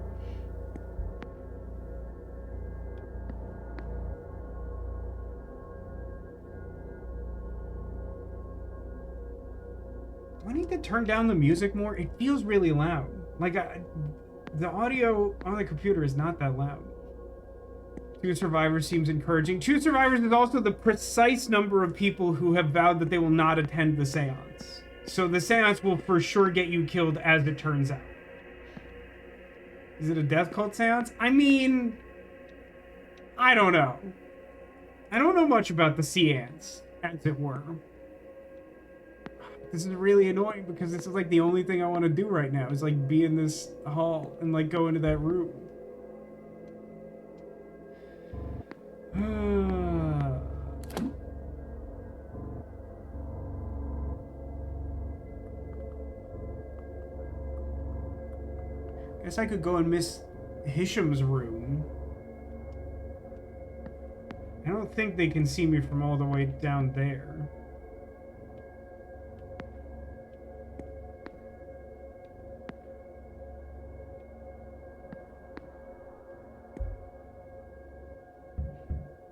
Do I need to turn down the music more? It feels really loud. Like, the audio on the computer is not that loud. 2 survivors seems encouraging. 2 survivors is also the precise number of people who have vowed that they will not attend the seance. So the seance will for sure get you killed, as it turns out. Is it a death cult seance? I mean, I don't know. I don't know much about the seance, as it were. This is really annoying because this is like the only thing I want to do right now is like be in this hall and like go into that room. Guess I could go in Miss Hisham's room. I don't think they can see me from all the way down there.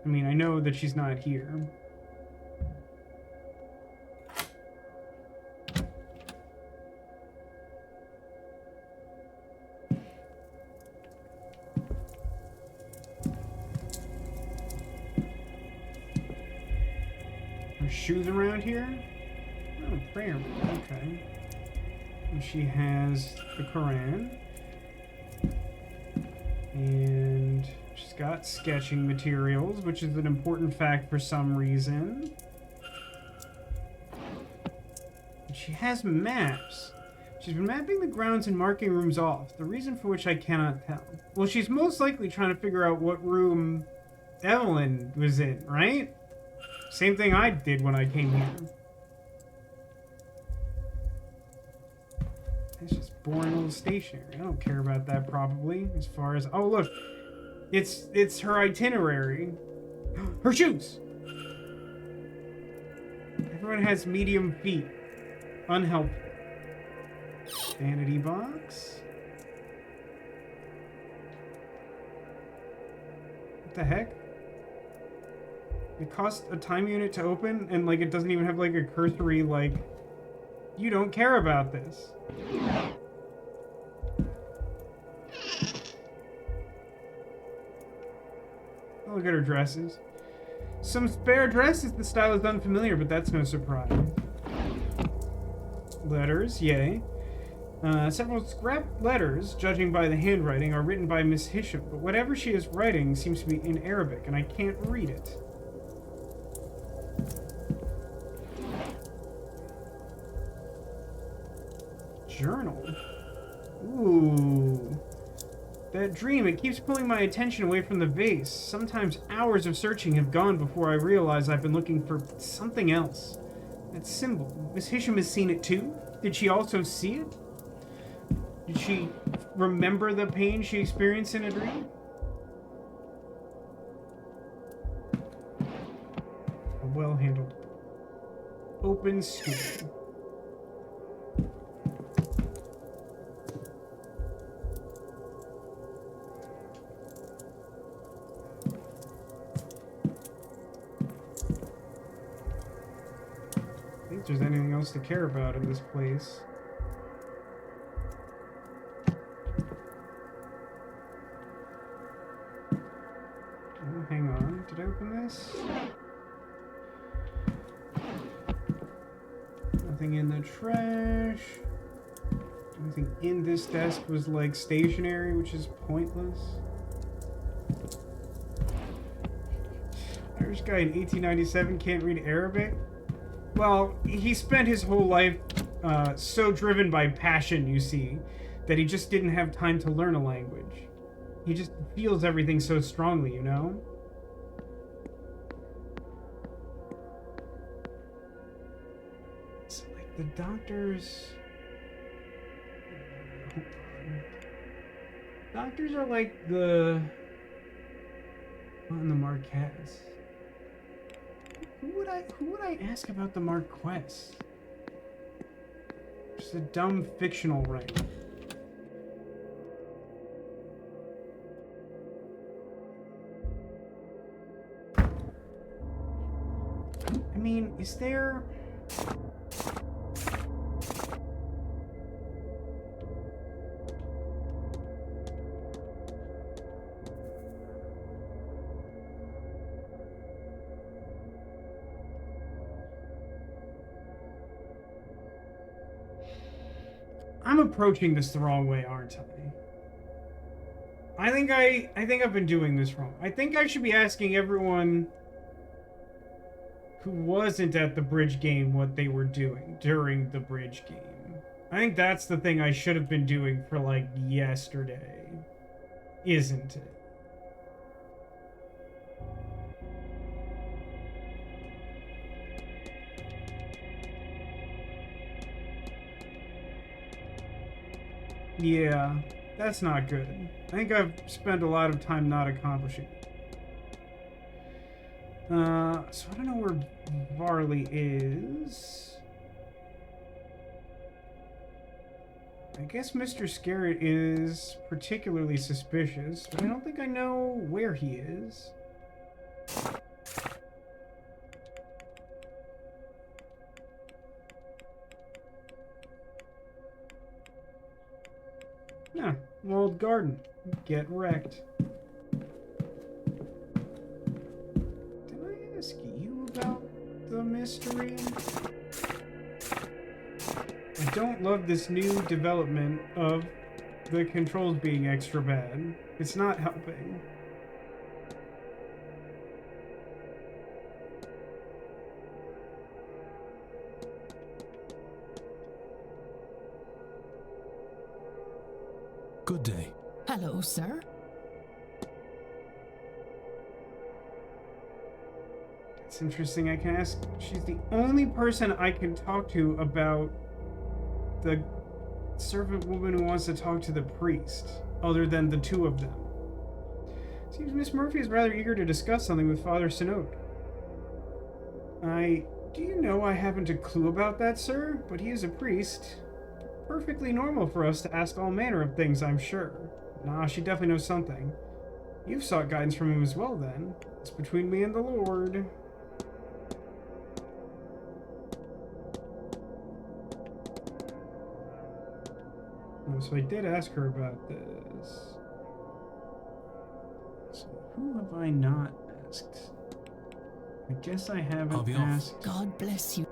I mean, I know that she's not here. Her shoes around here? Oh, prayer. Okay. And she has the Quran. And she's got sketching materials, which is an important fact for some reason. And she has maps. She's been mapping the grounds and marking rooms off, the reason for which I cannot tell. Well, she's most likely trying to figure out what room Evelyn was in, right? Same thing I did when I came here. It's just boring little stationery. I don't care about that probably, as far as... Oh, look. It's her itinerary. Her shoes! Everyone has medium feet. Unhelpful. Vanity box. What the heck? It costs a time unit to open, and like it doesn't even have like a cursory like, you don't care about this. Oh, look at her dresses. Some spare dresses. The style is unfamiliar, but that's no surprise. Letters, yay. Several scrap letters, judging by the handwriting, are written by Miss Hisham, but whatever she is writing seems to be in Arabic, and I can't read it. Journal. Ooh. That dream, it keeps pulling my attention away from the vase. Sometimes hours of searching have gone before I realize I've been looking for something else. That symbol. Miss Hisham has seen it too? Did she also see it? Did she remember the pain she experienced in a dream? A well-handled. Open school. I think there's anything else to care about in this place. Oh, hang on. Did I open this? Nothing in the trash. Anything in this desk was like stationary, which is pointless. Irish guy in 1897 can't read Arabic? Well, he spent his whole life so driven by passion, you see, that he just didn't have time to learn a language. He just feels everything so strongly, you know? So, like, the doctors... Doctors are like the... on the Marquess. Who would I ask about the Marquess? Just a dumb fictional rank. I mean, is there... I'm approaching this the wrong way, aren't I? I think I've been doing this wrong. I think I should be asking everyone who wasn't at the bridge game what they were doing during the bridge game. I think that's the thing I should have been doing for like yesterday. Isn't it? Yeah, that's not good. I think I've spent a lot of time not accomplishing it. So I don't know where Varley is. I guess Mr. Scarrett is particularly suspicious, but I don't think I know where he is. Yeah, walled garden. Get wrecked. Did I ask you about the mystery? I don't love this new development of the controls being extra bad. It's not helping. Good day. Hello, sir. It's interesting. I can ask. She's the only person I can talk to about the servant woman who wants to talk to the priest, other than the two of them. Seems Miss Murphy is rather eager to discuss something with Father Synod. Do you know I haven't a clue about that, sir? But he is a priest. Perfectly normal for us to ask all manner of things, I'm sure. Nah, she definitely knows something. You've sought guidance from him as well, then. It's between me and the Lord. Oh, so I did ask her about this. So who have I not asked? I guess I haven't I'll be asked. God bless you.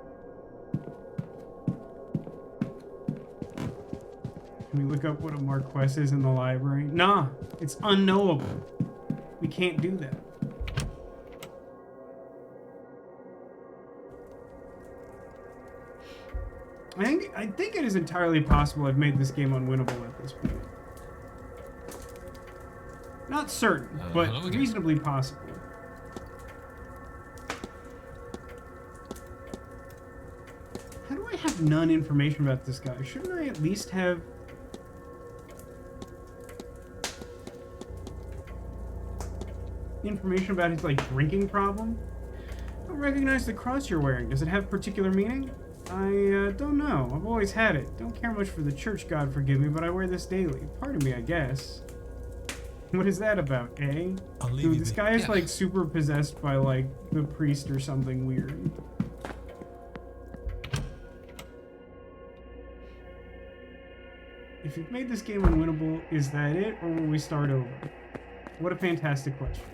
Can we look up what a Marquess is in the library? Nah, it's unknowable. We can't do that. I think it is entirely possible I've made this game unwinnable at this point. Not certain, but hello again. reasonably possible. How do I have none information about this guy? Shouldn't I at least have... information about his, like, drinking problem? I don't recognize the cross you're wearing. Does it have particular meaning? I don't know. I've always had it. Don't care much for the church, God forgive me, but I wear this daily. Pardon me, I guess. What is that about, eh? I'll leave Dude, you this be. guy is, Yeah. like, super possessed by, like, the priest or something weird. If you've made this game unwinnable, is that it, or will we start over? What a fantastic question.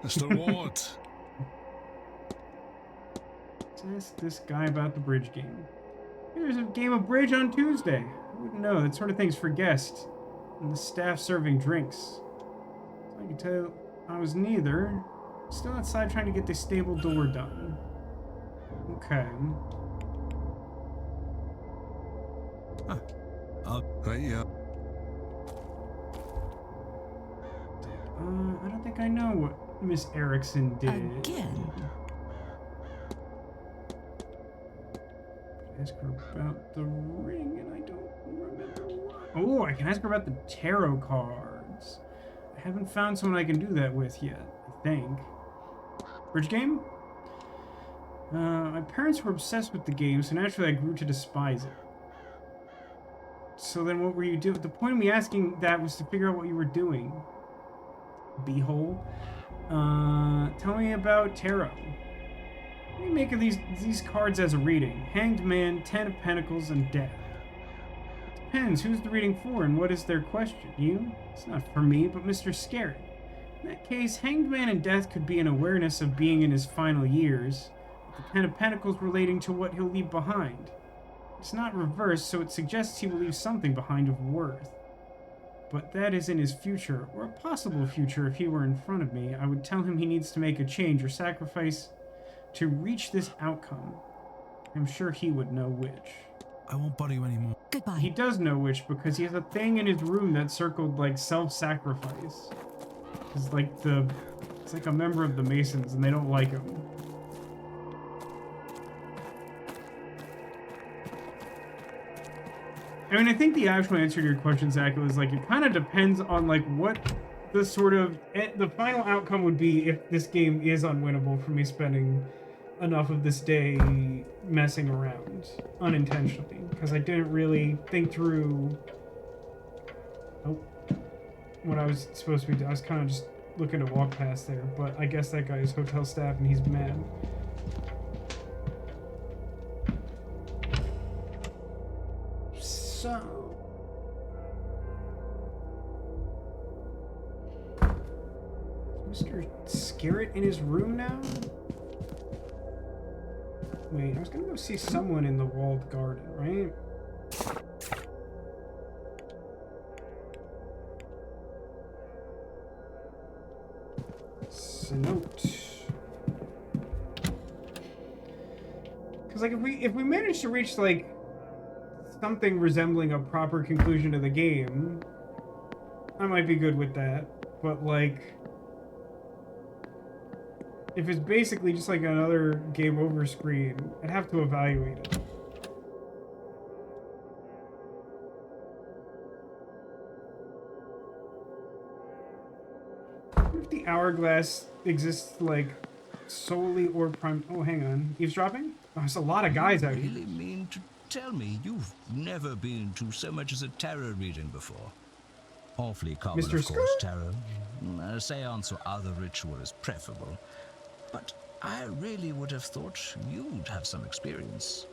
Mr. Ward. Let's ask this guy about the bridge game. There's a game of bridge on Tuesday. I wouldn't know. That sort of thing's for guests. And the staff serving drinks. I can tell I was neither. Still outside trying to get the stable door done. Okay. Right, yeah. I don't think I know what Miss Erickson did. Again? Ask her about the ring, and I don't remember what. Oh, I can ask her about the tarot cards. I haven't found someone I can do that with yet, I think. Bridge game? My parents were obsessed with the game, so naturally I grew to despise it. So then what were you doing? The point of me asking that was to figure out what you were doing. Beehole. Tell me about tarot. What do you make of these cards as a reading? Hanged Man, Ten of Pentacles, and Death. It depends. Who's the reading for, and what is their question? You? It's not for me, but Mr. Scary. In that case, Hanged Man and Death could be an awareness of being in his final years. The Ten of Pentacles relating to what he'll leave behind. It's not reversed, so it suggests he will leave something behind of worth. But that is in his future, or a possible future if he were in front of me. I would tell him he needs to make a change or sacrifice to reach this outcome. I'm sure he would know which. I won't bother you anymore. Goodbye. He does know which because he has a thing in his room that's circled like self-sacrifice. It's like a member of the Masons and they don't like him. I mean, I think the actual answer to your question, Zach, is like it kind of depends on like what the sort of the final outcome would be if this game is unwinnable for me spending enough of this day messing around unintentionally because I didn't really think through what I was supposed to be doing. I was kind of just looking to walk past there, but I guess that guy is hotel staff and he's mad. So Mr. Scarrett in his room now? Wait, I was gonna go see someone in the walled garden, right? It's a note. Cause like if we manage to reach like something resembling a proper conclusion to the game, I might be good with that. But like if it's basically just like another game over screen, I'd have to evaluate it. What if the hourglass exists like solely or oh, hang on. Eavesdropping? there's a lot of guys out You here. really mean to tell me you've never been to so much as a tarot reading before? Awfully common, Mr. of course, Skirt? tarot. A seance or other ritual is preferable. But I really would have thought you'd have some experience.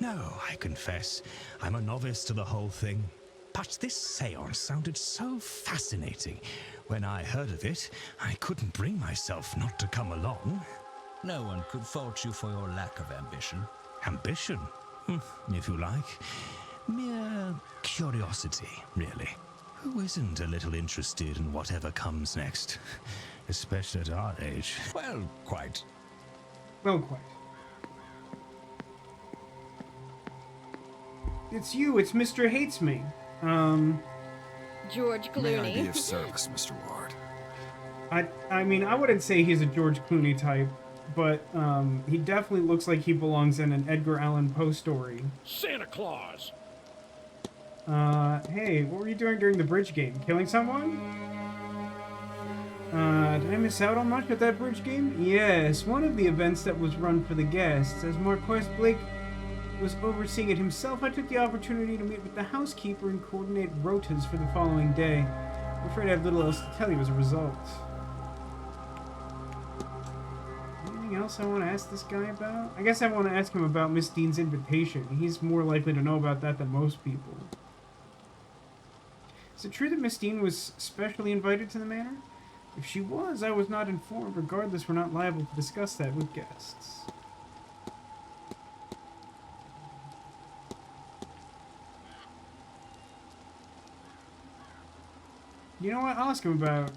No, I confess, I'm a novice to the whole thing. But this seance sounded so fascinating. When I heard of it, I couldn't bring myself not to come along. No one could fault you for your lack of ambition. Ambition? If you like. Mere curiosity, really. Who isn't a little interested in whatever comes next? Especially at our age. Well, quite. Well, quite. It's you. It's Mr. Hates Me. George May I be Clooney. of service, Mr. Ward? I mean, I wouldn't say he's a George Clooney type, but he definitely looks like he belongs in an Edgar Allan Poe story. Santa Claus. Hey, what were you doing during the bridge game? Killing someone? Did I miss out on much at that bridge game? Yes, one of the events that was run for the guests. As Marquess Blake was overseeing it himself, I took the opportunity to meet with the housekeeper and coordinate rotas for the following day. I'm afraid I have little else to tell you as a result. Anything else I want to ask this guy about? I guess I want to ask him about Miss Dean's invitation. He's more likely to know about that than most people. Is it true that Miss Dean was specially invited to the manor? If she was, I was not informed. Regardless, we're not liable to discuss that with guests. You know what? I'll ask him about...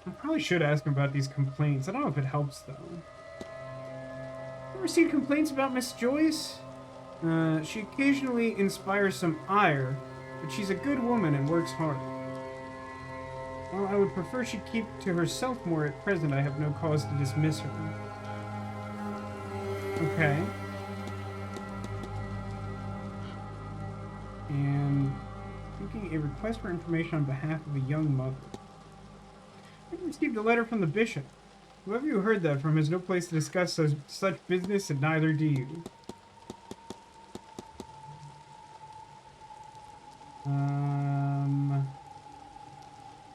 I probably should ask him about these complaints. I don't know if it helps, though. Ever seen complaints about Miss Joyce? She occasionally inspires some ire, but she's a good woman and works hard. While I would prefer she keep to herself more at present, I have no cause to dismiss her. Okay. And making a request for information on behalf of a young mother. I received a letter from the bishop. Whoever you heard that from has no place to discuss such business, and neither do you.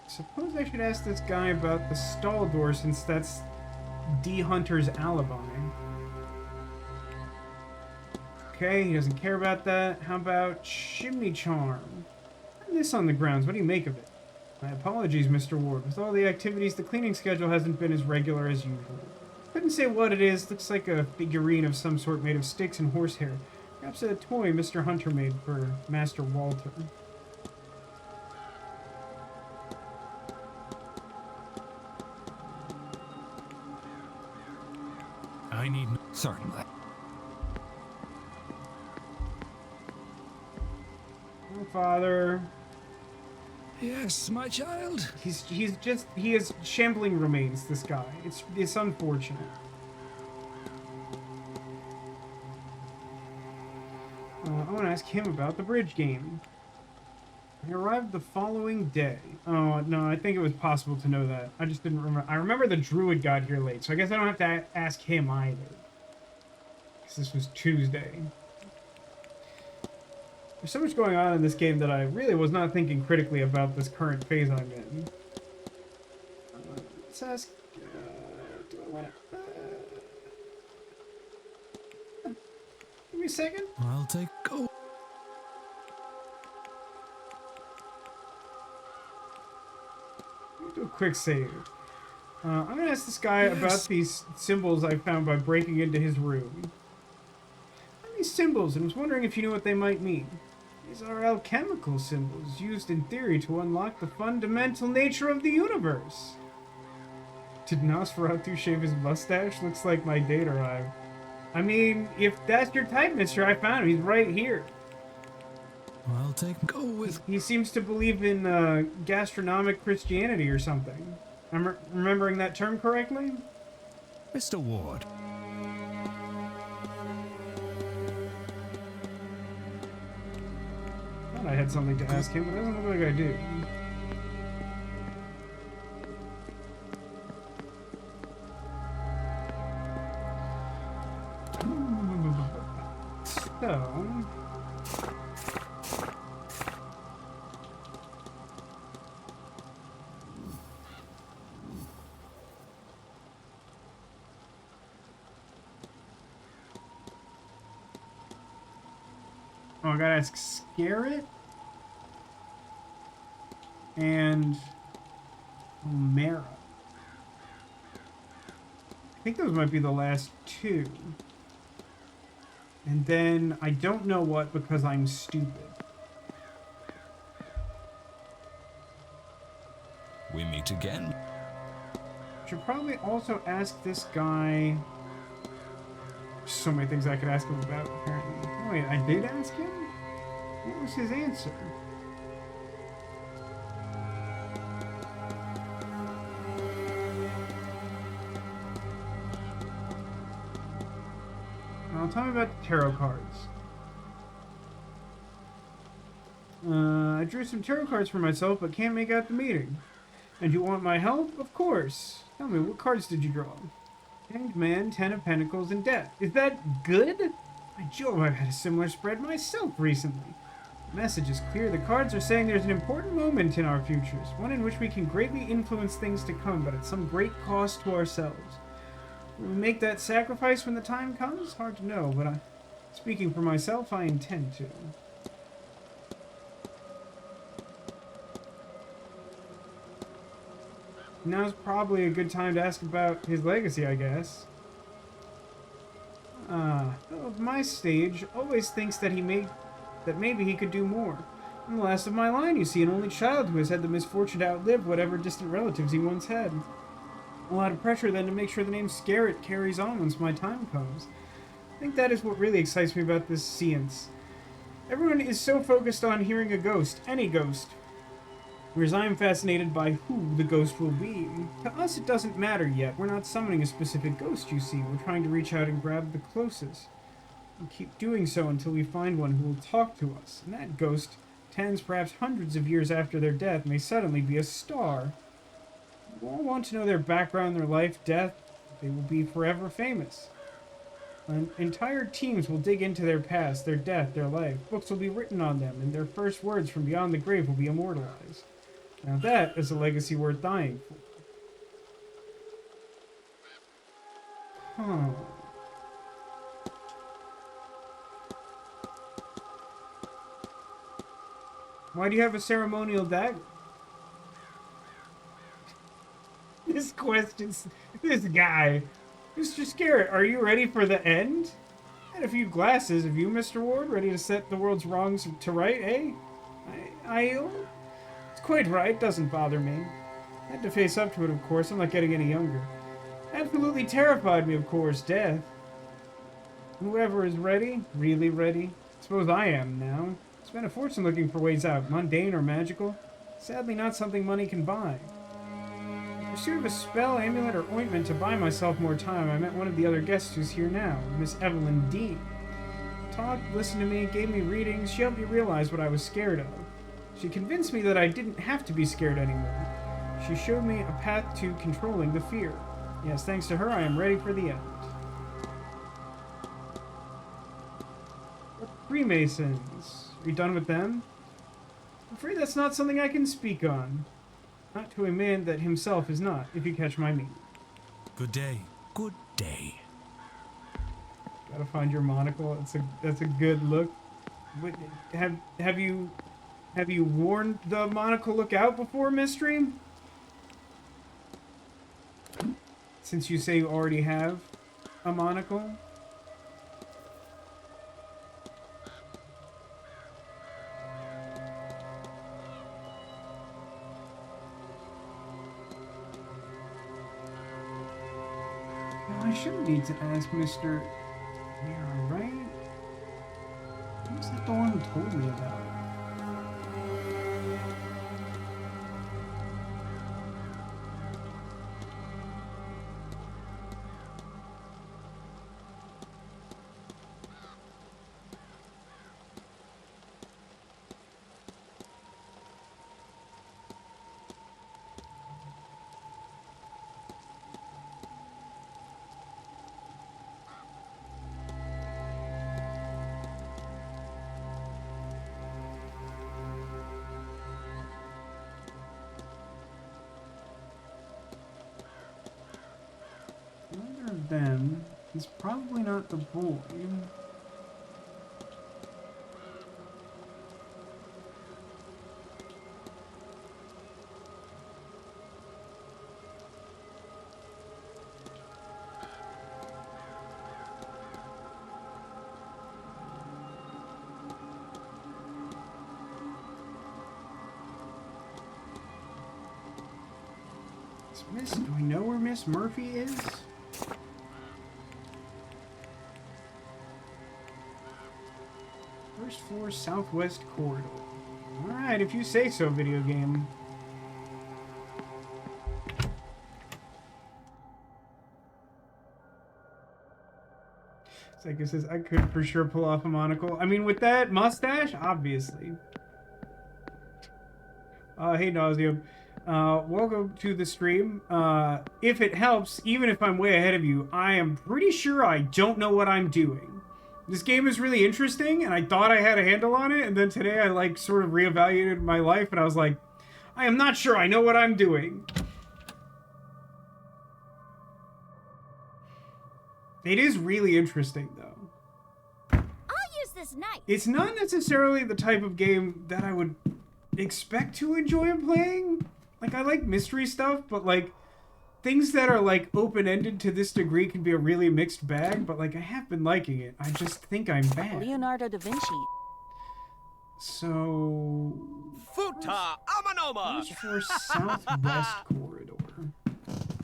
Suppose I should ask this guy about the stall door, since that's D. Hunter's alibi. Okay, he doesn't care about that. How about chimney charm? This on the grounds. What do you make of it? My apologies, Mr. Ward. With all the activities, the cleaning schedule hasn't been as regular as usual. Couldn't say what it is. Looks like a figurine of some sort made of sticks and horsehair. Perhaps a toy Mr. Hunter made for Master Walter. I need... Certainly. Oh, Father. Yes, my child. He has shambling remains, this guy. It's unfortunate. I want to ask him about the bridge game. I arrived the following day. Oh, no, I think it was possible to know that. I just didn't remember. I remember the druid got here late, so I guess I don't have to ask him either. Because this was Tuesday. There's so much going on in this game that I really was not thinking critically about this current phase I'm in. Let's ask... do I want to... give me a second. I'll take... Go. Do a quick save. I'm gonna ask this guy about these symbols I found by breaking into his room. These symbols, and was wondering if you knew what they might mean. These are alchemical symbols used in theory to unlock the fundamental nature of the universe. Did Nosferatu shave his mustache? Looks like my date arrived. I mean, if that's your type, mister, I found him. He's right here. I'll take... Go with... He seems to believe in gastronomic Christianity or something. I'm remembering that term correctly? Mr. Ward. Thought I had something to ask him, but it doesn't look like I do. Oh, I gotta ask Scarret and Mara. I think those might be the last two. And then I don't know what because I'm stupid. We meet again. Should probably also ask this guy. So many things I could ask him about, apparently. Oh, wait, I did ask him? What was his answer? Well, tell me about the tarot cards. I drew some tarot cards for myself, but can't make out the meaning. And you want my help? Of course. Tell me, what cards did you draw? Hanged Man, Ten of Pentacles, and Death. Is that good? By Jove, I've had a similar spread myself recently. The message is clear. The cards are saying there's an important moment in our futures, one in which we can greatly influence things to come, but at some great cost to ourselves. Will we make that sacrifice when the time comes? Hard to know, but speaking for myself, I intend to. Now's probably a good time to ask about his legacy, I guess. Of my stage, always thinks that maybe he could do more. I'm the last of my line, you see, an only child who has had the misfortune to outlive whatever distant relatives he once had. A lot of pressure then to make sure the name Scarret carries on once my time comes. I think that is what really excites me about this seance. Everyone is so focused on hearing a ghost, any ghost. Whereas I am fascinated by who the ghost will be. To us, it doesn't matter yet. We're not summoning a specific ghost, you see. We're trying to reach out and grab the closest. We'll keep doing so until we find one who will talk to us. And that ghost, tens, perhaps hundreds of years after their death, may suddenly be a star. We all want to know their background, their life, death. They will be forever famous. And entire teams will dig into their past, their death, their life. Books will be written on them, and their first words from beyond the grave will be immortalized. Now that is a legacy worth dying for. Huh. Why do you have a ceremonial dagger? This guy. Mr. Scarret, are you ready for the end? And a few glasses of you, Mr. Ward, ready to set the world's wrongs to right, eh? It's quite right, doesn't bother me. I had to face up to it, of course. I'm not getting any younger. Absolutely terrified me, of course, death. Whoever is ready, really ready. Suppose I am now. Spent a fortune looking for ways out, mundane or magical. Sadly, not something money can buy. In pursuit of a spell, amulet, or ointment to buy myself more time, I met one of the other guests who's here now, Miss Evelyn Dean. Talked, listened to me, gave me readings. She helped me realize what I was scared of. She convinced me that I didn't have to be scared anymore. She showed me a path to controlling the fear. Yes, thanks to her, I am ready for the end. Freemasons. Are you done with them? I'm afraid that's not something I can speak on. Not to a man that himself is not, if you catch my meaning. Good day. Good day. Gotta find your monocle. That's a good look. Wait, have you worn the monocle look out before, Mystery? Since you say you already have a monocle. I shouldn't need to ask Mr. Mira, right? Who's that the one who told me about it? Neither of them is probably not the boy. Do I know where Miss Murphy is? First floor, southwest corridor. Alright, if you say so, video game. Psycho says, I could for sure pull off a monocle. I mean, with that mustache, obviously. Hey, Nauseum. Welcome to the stream. If it helps, even if I'm way ahead of you, I am pretty sure I don't know what I'm doing. This game is really interesting, and I thought I had a handle on it, and then today I, like, sort of reevaluated my life, and I was like, I am not sure I know what I'm doing. It is really interesting, though. I'll use this knife. It's not necessarily the type of game that I would expect to enjoy playing. Like, I like mystery stuff, but, like, things that are, like, open-ended to this degree can be a really mixed bag, but, like, I have been liking it. I just think I'm bad. Leonardo da Vinci. So... Futa Amanoma! For southwest corridor.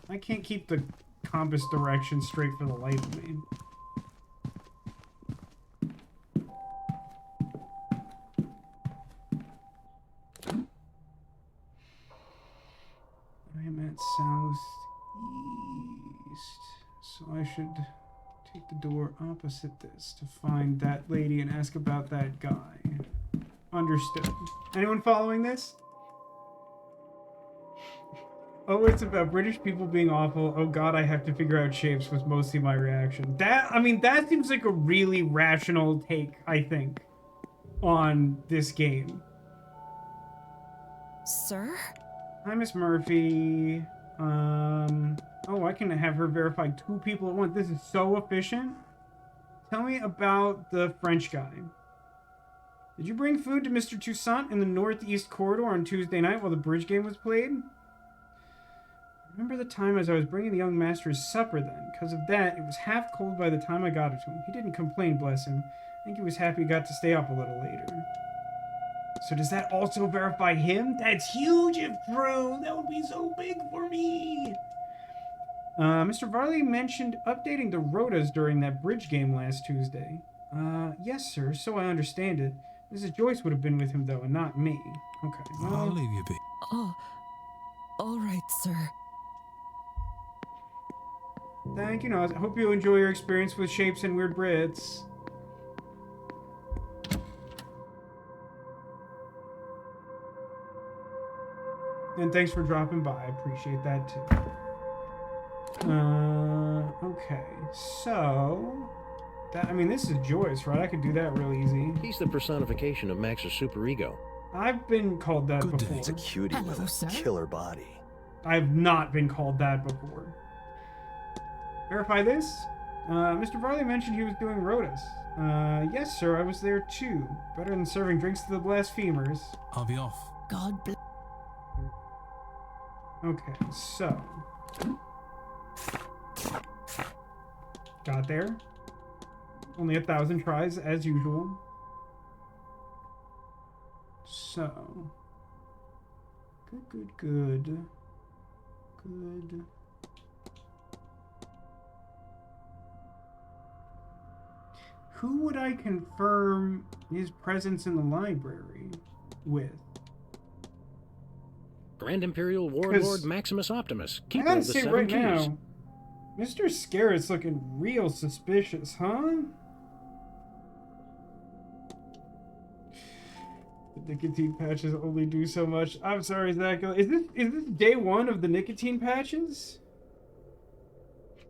I can't keep the compass direction straight for the life of me. I am at southeast, so I should take the door opposite this to find that lady and ask about that guy. Understood. Anyone following this? Oh, it's about British people being awful. Oh god, I have to figure out shapes was mostly my reaction. I mean, that seems like a really rational take, I think, on this game. Sir? Hi, Miss Murphy. Oh, I can have her verify 2 people at once. This is so efficient. Tell me about the French guy. Did you bring food to Mr. Toussaint in the northeast corridor on Tuesday night while the bridge game was played? Remember the time as I was bringing the young master his supper then. Because of that, it was half cold by the time I got it to him. He didn't complain, bless him. I think he was happy he got to stay up a little later. So does that also verify him? That's huge if true. That would be so big for me. Mr. Varley mentioned updating the rotas during that bridge game last Tuesday. Yes, sir, so I understand it. Mrs. Joyce would have been with him, though, and not me. Okay, well... I'll leave you be. Oh, all right, sir. Thank you, Noz. I hope you enjoy your experience with shapes and weird Brits. And thanks for dropping by. I appreciate that, too. Okay, so... I mean, this is Joyce, right? I could do that real easy. He's the personification of Max's superego. I've been called that before. It's a cutie with a killer body. I've not been called that before. Verify this? Mr. Varley mentioned he was doing rotas. Yes, sir, I was there too. Better than serving drinks to the blasphemers. I'll be off. God bless. Okay, so... Got there. Only 1,000 tries, as usual. So... Good. Who would I confirm his presence in the library with? Grand Imperial Warlord Maximus Optimus, I keeper gotta of the say Seven right Keys. now, Mr. Scarrett's looking real suspicious, huh? The nicotine patches only do so much. I'm sorry, Zach. Is this day 1 of the nicotine patches?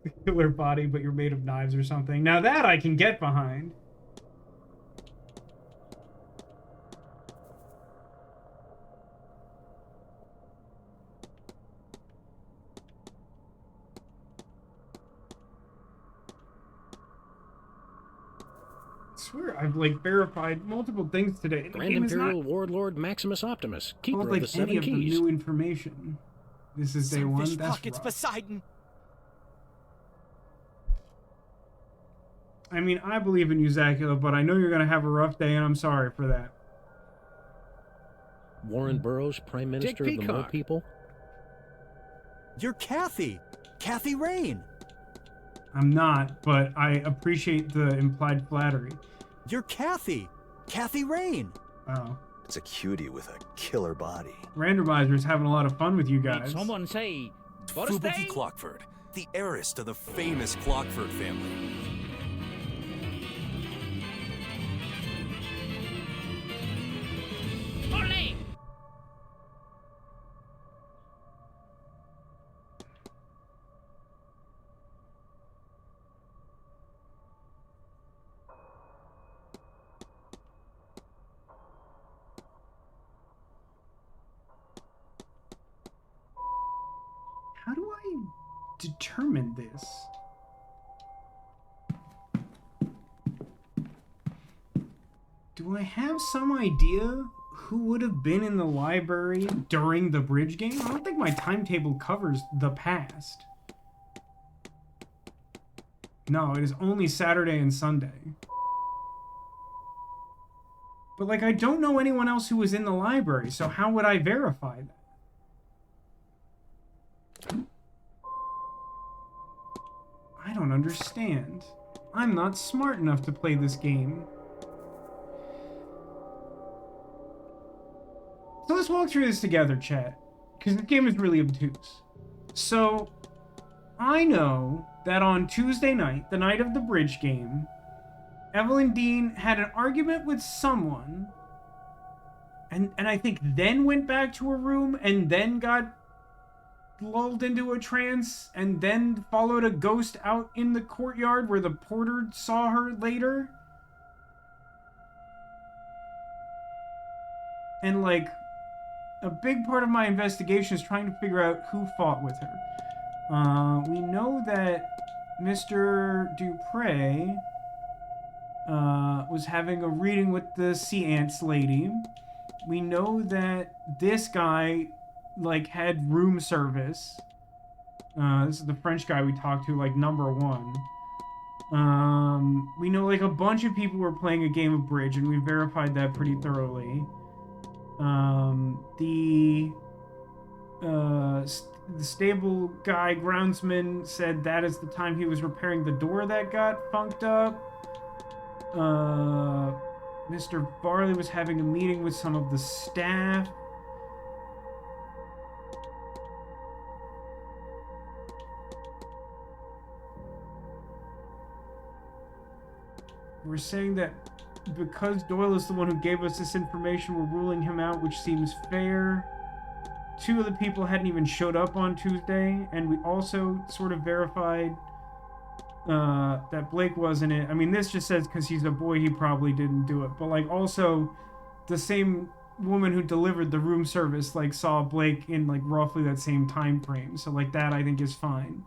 The killer body, but you're made of knives or something. Now that I can get behind. I swear I've like verified multiple things today. The Grand game is Imperial not Warlord Maximus Optimus, keeper called, of like the Seven any of the Keys. new information. This is day 1. Fish That's pockets, rough. Poseidon. I mean, I believe in you, Zacula, but I know you're gonna have a rough day, and I'm sorry for that. Warren Burroughs, Prime Minister of the Mole Peacock. People. You're Kathy. Kathy Rain. I'm not, but I appreciate the implied flattery. You're Kathy. Kathy Rain. Wow. It's a cutie with a killer body. Randomizer's having a lot of fun with you guys. Did someone say, Fubuki Clockford, the heiress to the famous Clockford family. Olé! How do I determine this? Do I have some idea who would have been in the library during the bridge game? I don't think my timetable covers the past. No, it is only Saturday and Sunday. But, like, I don't know anyone else who was in the library, so how would I verify that? I don't understand. I'm not smart enough to play this game. So let's walk through this together, chat. Because the game is really obtuse. So, I know that on Tuesday night, the night of the bridge game, Evelyn Dean had an argument with someone, and I think then went back to her room, and then got lulled into a trance, and then followed a ghost out in the courtyard where the porter saw her later. And, like, a big part of my investigation is trying to figure out who fought with her. We know that Mr. Dupre was having a reading with the Sea Ants lady. We know that this guy, like, had room service. This is the French guy we talked to, like, number one. We know, like, a bunch of people were playing a game of bridge, and we verified that pretty thoroughly. The stable guy, groundsman, said that is the time he was repairing the door that got funked up. Mr. Barley was having a meeting with some of the staff. We're saying that because Doyle is the one who gave us this information, we're ruling him out, which seems fair. 2 of the people hadn't even showed up on Tuesday, and we also sort of verified that Blake wasn't it. I mean, this just says because he's a boy, he probably didn't do it. But, like, also, the same woman who delivered the room service, like, saw Blake in, like, roughly that same time frame. So, like, that I think is fine.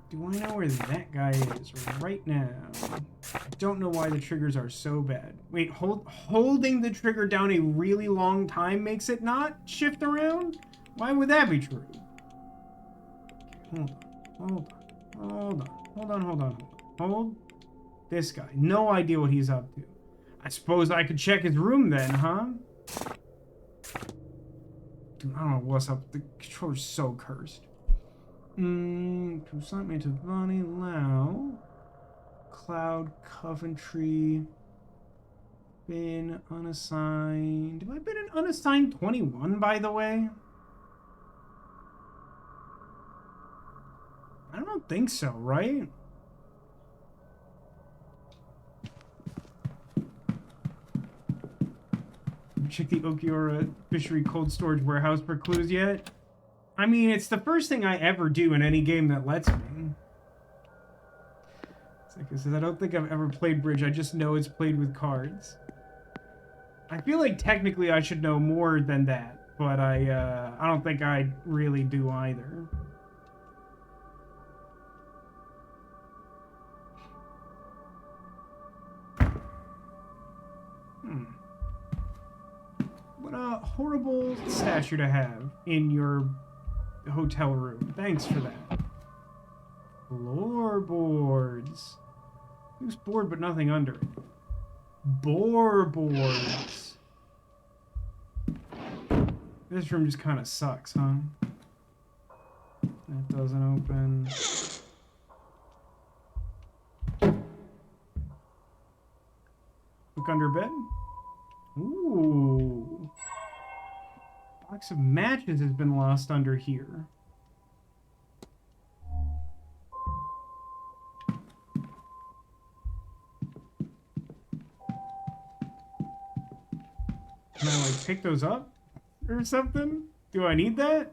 Do I know where that guy is right now? I don't know why the triggers are so bad. Wait, holding the trigger down a really long time makes it not shift around? Why would that be true? Okay, hold on. Hold this guy. No idea what he's up to. I suppose I could check his room then, huh? Dude, I don't know what's up. The controller's so cursed. Toussaint Mantovani, Lau, Cloud, Coventry, been unassigned. Have I been an unassigned 21, by the way? I don't think so, right? Check the Okiura Fishery Cold Storage Warehouse for clues yet? I mean, it's the first thing I ever do in any game that lets me. It's like I said, I don't think I've ever played bridge. I just know it's played with cards. I feel like technically I should know more than that, but I don't think I really do either. What a horrible statue to have in your hotel room. Thanks for that. Floorboards. Loose board, but nothing under it. Boards. This room just kind of sucks, huh? That doesn't open. Look under bed. Ooh. Box of matches has been lost under here. Can I, like, pick those up or something? Do I need that?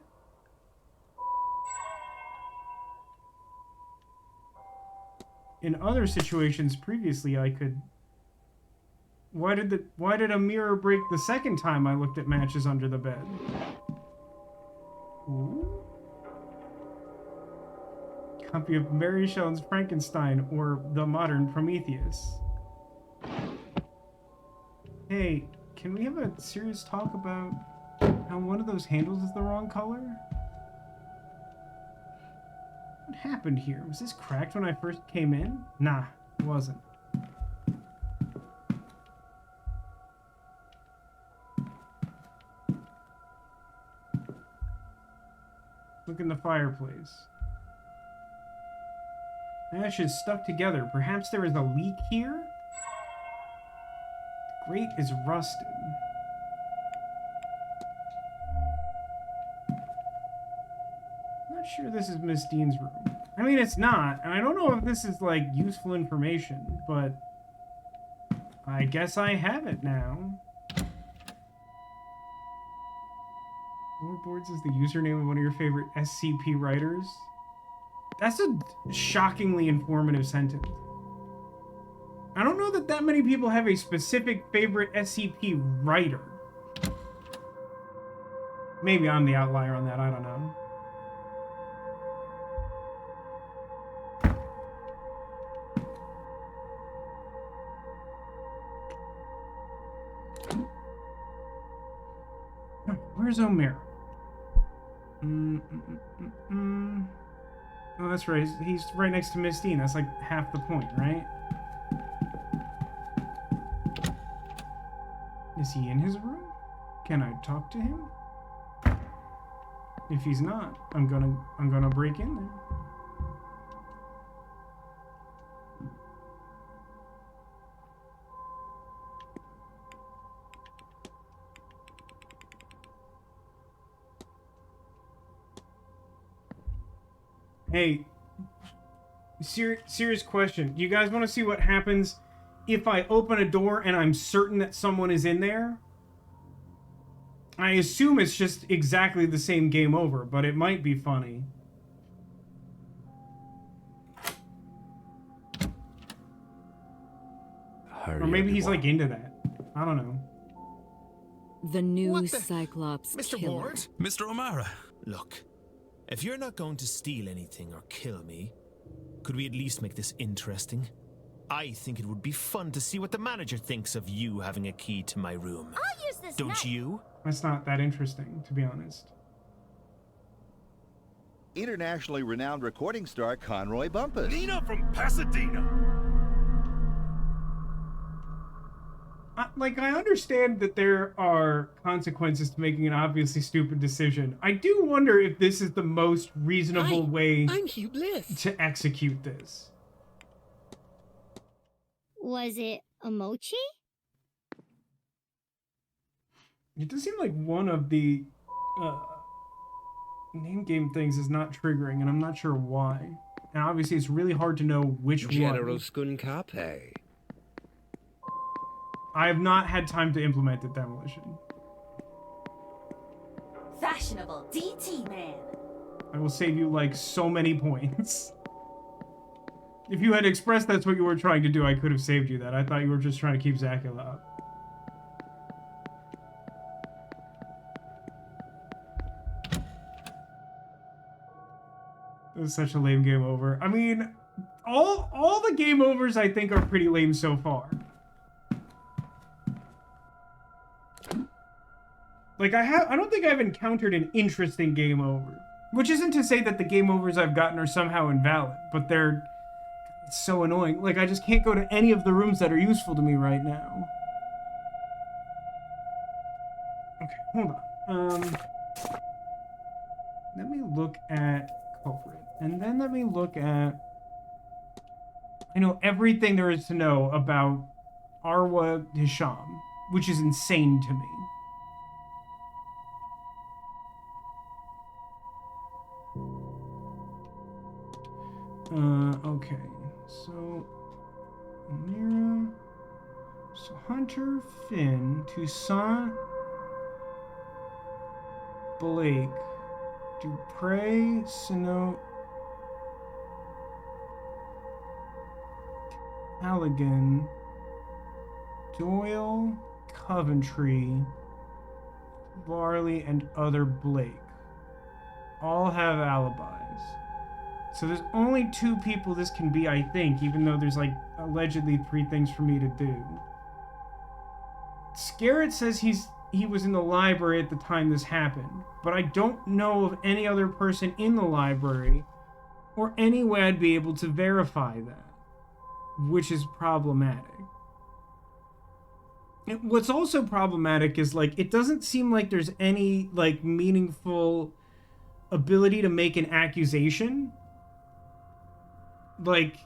In other situations previously, I could... Why did a mirror break the second time I looked at matches under the bed? Ooh. Copy of Mary Shelley's Frankenstein or the modern Prometheus. Hey, can we have a serious talk about how one of those handles is the wrong color? What happened here? Was this cracked when I first came in? Nah, it wasn't. Look in the fireplace. Ashes stuck together. Perhaps there is a leak here? The grate is rusted. I'm not sure this is Miss Dean's room. I mean, it's not, and I don't know if this is, like, useful information, but I guess I have it now. Floorboards is the username of one of your favorite SCP writers. That's a shockingly informative sentence. I don't know that many people have a specific favorite SCP writer. Maybe I'm the outlier on that, I don't know. Where's O'Mara? Oh, that's right. He's right next to Miss Dean. That's like half the point, right? Is he in his room? Can I talk to him? If he's not, I'm gonna break in there. Hey, serious question. You guys want to see what happens if I open a door and I'm certain that someone is in there? I assume it's just exactly the same game over, but it might be funny. Or maybe he's like into that. I don't know. The new Cyclops Mr. killer. Ward? Mr. O'Mara. Look, if you're not going to steal anything or kill me, could we at least make this interesting? I think it would be fun to see what the manager thinks of you having a key to my room. I'll use this Don't knife. you? That's not that interesting, to be honest. Internationally renowned recording star Conroy Bumpus. Nina from Pasadena. I understand that there are consequences to making an obviously stupid decision. I do wonder if this is the most reasonable way to execute this. Was it a mochi? It does seem like one of the name game things is not triggering, and I'm not sure why. And obviously it's really hard to know which one. General Skunkape. I have not had time to implement the demolition. Fashionable DT man. I will save you, like, so many points. If you had expressed that's what you were trying to do, I could have saved you that. I thought you were just trying to keep Zacula up. It was such a lame game over. I mean, all the game overs I think are pretty lame so far. Like, I don't think I've encountered an interesting game over. Which isn't to say that the game overs I've gotten are somehow invalid, but it's so annoying. Like, I just can't go to any of the rooms that are useful to me right now. Okay, hold on. Let me look at culprit, and then let me look at... I know everything there is to know about Arwa Hisham, which is insane to me. Okay, so Mira, so Hunter, Finn, Toussaint, Blake, Dupre, Sinote, Halligan, Doyle, Coventry, Varley, and other Blake all have alibis. So there's only 2 people this can be, I think, even though there's, like, allegedly 3 things for me to do. Scarrett says he was in the library at the time this happened, but I don't know of any other person in the library or any way I'd be able to verify that, which is problematic. What's also problematic is, like, it doesn't seem like there's any, like, meaningful ability to make an accusation. Like,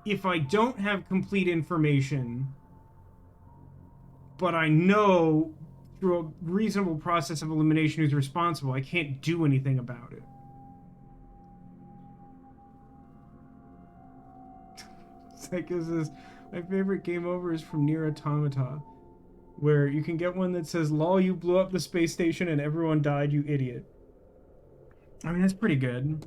if I don't have complete information, but I know through a reasonable process of elimination who's responsible, I can't do anything about it. It's like, my favorite game over is from Nier Automata, where you can get one that says, "Lol, you blew up the space station and everyone died, you idiot." I mean, that's pretty good.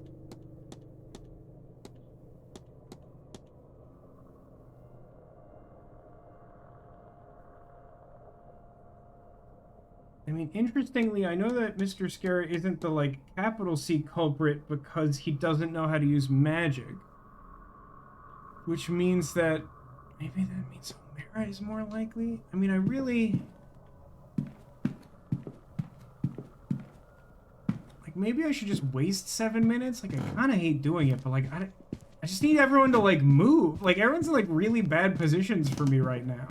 I mean, interestingly, I know that Mr. Scarrett isn't the, like, capital C culprit because he doesn't know how to use magic. Which means that... maybe that means O'Mara is more likely? I mean, I really... like, maybe I should just waste 7 minutes? Like, I kind of hate doing it, but, like, I just need everyone to, like, move. Like, everyone's in, like, really bad positions for me right now.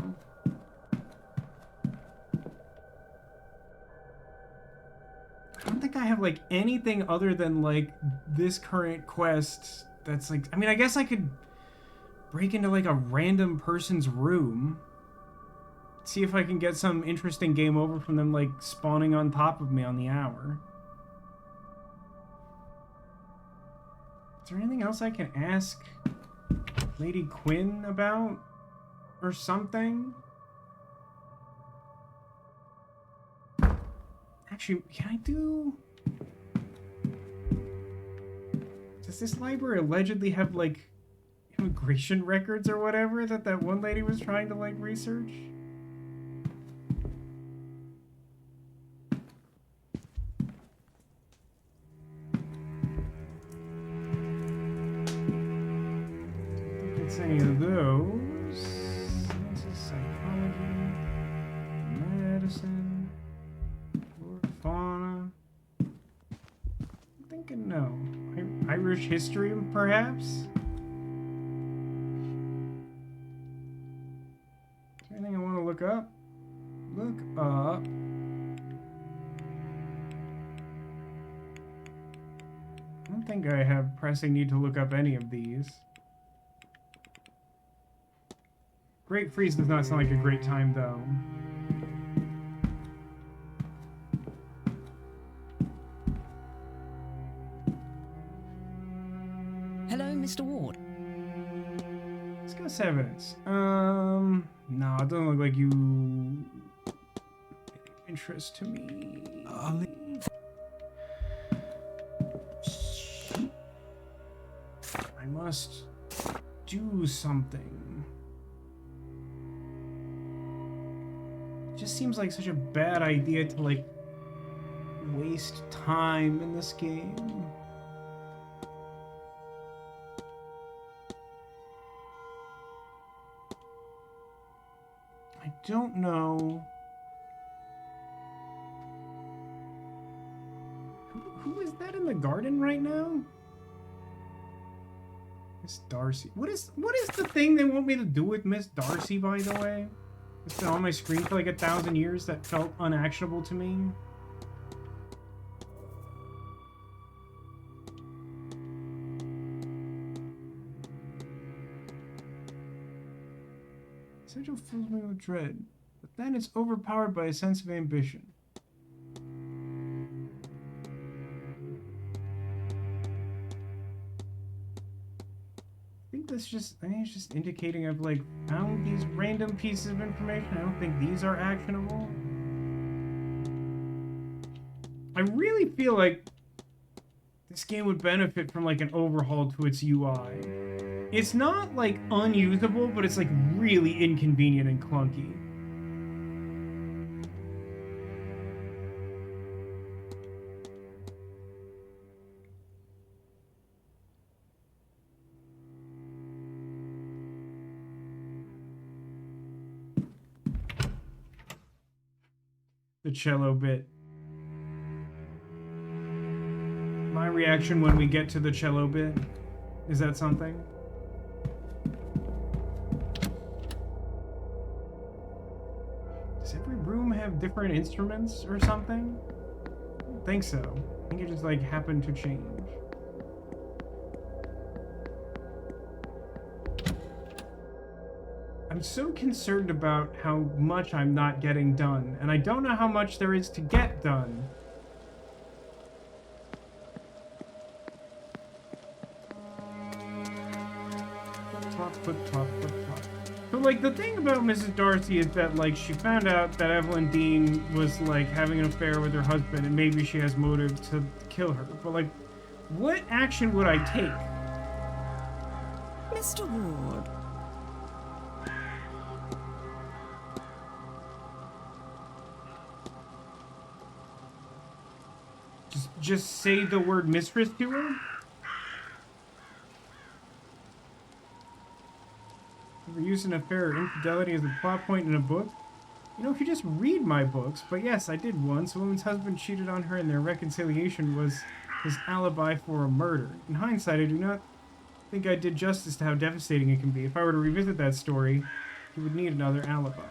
I don't think I have, like, anything other than, like, this current quest that's, like... I mean, I guess I could break into, like, a random person's room. See if I can get some interesting game over from them, like, spawning on top of me on the hour. Is there anything else I can ask Lady Quinn about? Or something? Actually, can I do... does this library allegedly have, like, immigration records or whatever that one lady was trying to, like, research? I don't think it's any of those. This is psychology, medicine, fauna. I'm thinking no. Irish history, perhaps? Is there anything I want to look up? Look up. I don't think I have pressing need to look up any of these. Great Freeze does not sound like a great time, though. Hello, Mr. Ward. Let's go 7 minutes. No, it doesn't look like you... interest to me. I must do something. It just seems like such a bad idea to, like, waste time in this game. I don't know. Who is that in in the garden right now? Miss Darcy. What is the thing they want me to do with Miss Darcy, by the way? It's been on my screen for like 1,000 years that felt unactionable to me. Essential fills me with dread, but then it's overpowered by a sense of ambition. I think it's just indicating I've like found these random pieces of information. I don't think these are actionable. I really feel like this game would benefit from like an overhaul to its UI. It's not like unusable, but it's like really inconvenient and clunky. The cello bit. My reaction when we get to the cello bit. Is that something? Does every room have different instruments or something? I don't think so. I think it just like happened to change. I'm so concerned about how much I'm not getting done, and I don't know how much there is to get done. Flip, flop, flip, flop. So, like, the thing about Mrs. Darcy is that, like, she found out that Evelyn Dean was, like, having an affair with her husband, and maybe she has motive to kill her. But, like, what action would I take? Mr. Ward. Just say the word mistress to her? Ever used an affair or infidelity as a plot point in a book? You know, if you just read my books, but yes, I did once. A woman's husband cheated on her and their reconciliation was his alibi for a murder. In hindsight, I do not think I did justice to how devastating it can be. If I were to revisit that story, he would need another alibi.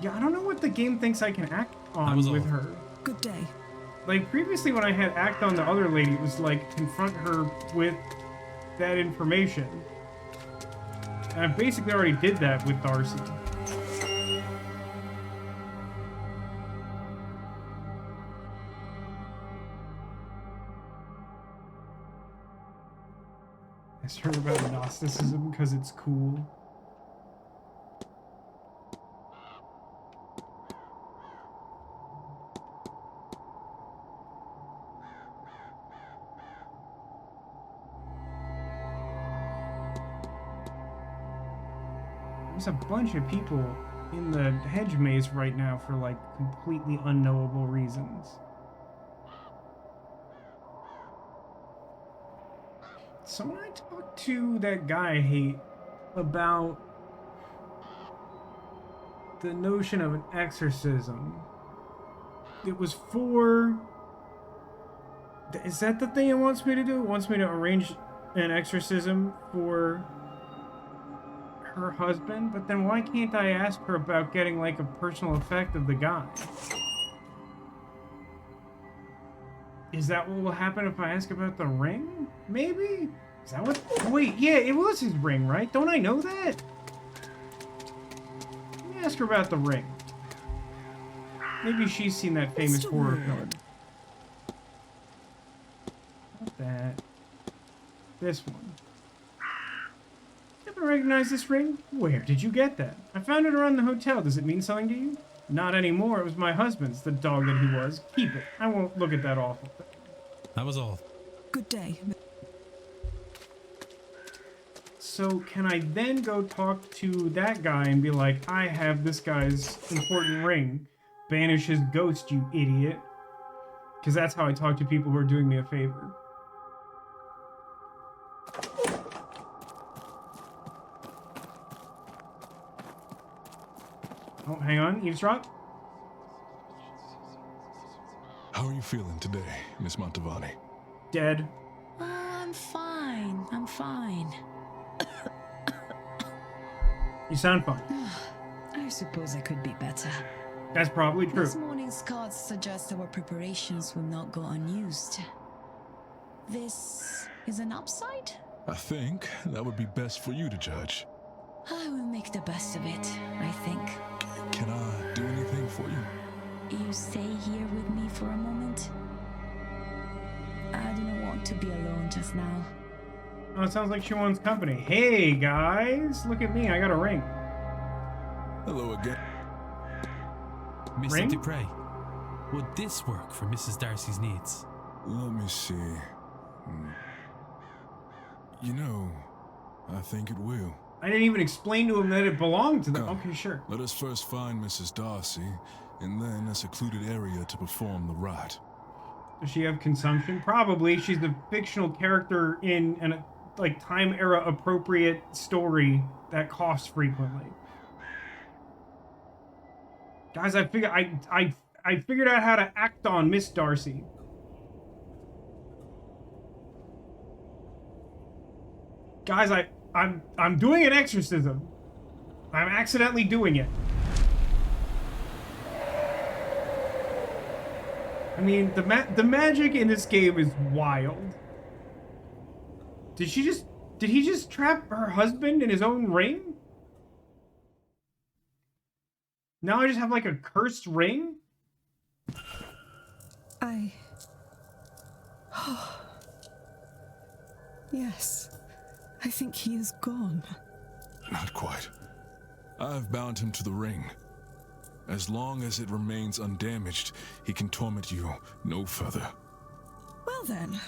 Yeah, I don't know what the game thinks I can act on with her. Good day. Like, previously when I had act on the other lady, it was like, confront her with that information. And I basically already did that with Darcy. Asked her about Gnosticism because it's cool. There's a bunch of people in the hedge maze right now for like completely unknowable reasons. So when I talked to that guy I hate about the notion of an exorcism, it was for... Is that the thing it wants me to do? It wants me to arrange an exorcism for her husband, but then why can't I ask her about getting like a personal effect of the guy? Is that what will happen if I ask about the ring? Maybe? Is that what? Wait, yeah, it was his ring, right? Don't I know that? Let me ask her about the ring. Maybe she's seen that famous horror film. Not that. This one. Recognize this ring? Where did you get that? I found it around the hotel. Does it mean something to you? Not anymore. It was my husband's, the dog that he was. Keep it. I won't look at that awful thing. That was all. Good day. So can I then go talk to that guy and be like, I have this guy's important ring. Banish his ghost, you idiot. Because that's how I talk to people who are doing me a favor. Oh, hang on. Eavesdrop. How are you feeling today, Miss Montavani? Dead. Oh, I'm fine. I'm fine. You sound fine. I suppose I could be better. That's probably true. This morning's cards suggest our preparations will not go unused. This is an upside? I think that would be best for you to judge. I will make the best of it, I think. Can I do anything for you? You stay here with me for a moment? I do not want to be alone just now. Oh, it sounds like she wants company. Hey, guys. Look at me. I got a ring. Hello again. Mr. Dupre, would this work for Mrs. Darcy's needs? Let me see. You know, I think it will. I didn't even explain to him that it belonged to them. Okay, sure. Let us first find Mrs. Darcy, and then a secluded area to perform the rite. Does she have consumption? Probably. She's a fictional character in an like time era appropriate story that coughs frequently. Guys, I figured out how to act on Miss Darcy. Guys, I'm doing an exorcism. I'm accidentally doing it. I mean, the magic in this game is wild. Did he just trap her husband in his own ring? Now I just have like a cursed ring? Yes. I think he is gone. Not quite. I've bound him to the ring. As long as it remains undamaged, he can torment you no further. Well then,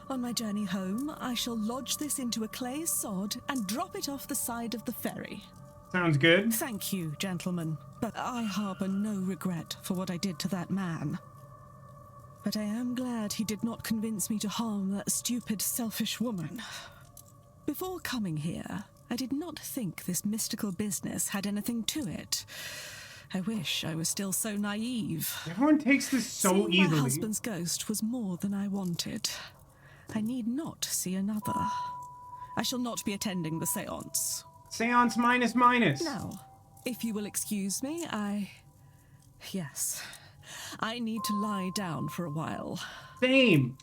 on my journey home, I shall lodge this into a clay sod and drop it off the side of the ferry. Sounds good. Thank you, gentlemen, but I harbor no regret for what I did to that man. But I am glad he did not convince me to harm that stupid, selfish woman. Before coming here, I did not think this mystical business had anything to it. I wish I was still so naive. Everyone takes this so Seeing easily. My husband's ghost was more than I wanted. I need not see another. I shall not be attending the séance. Séance minus. Now, if you will excuse me, Yes. I need to lie down for a while. Same.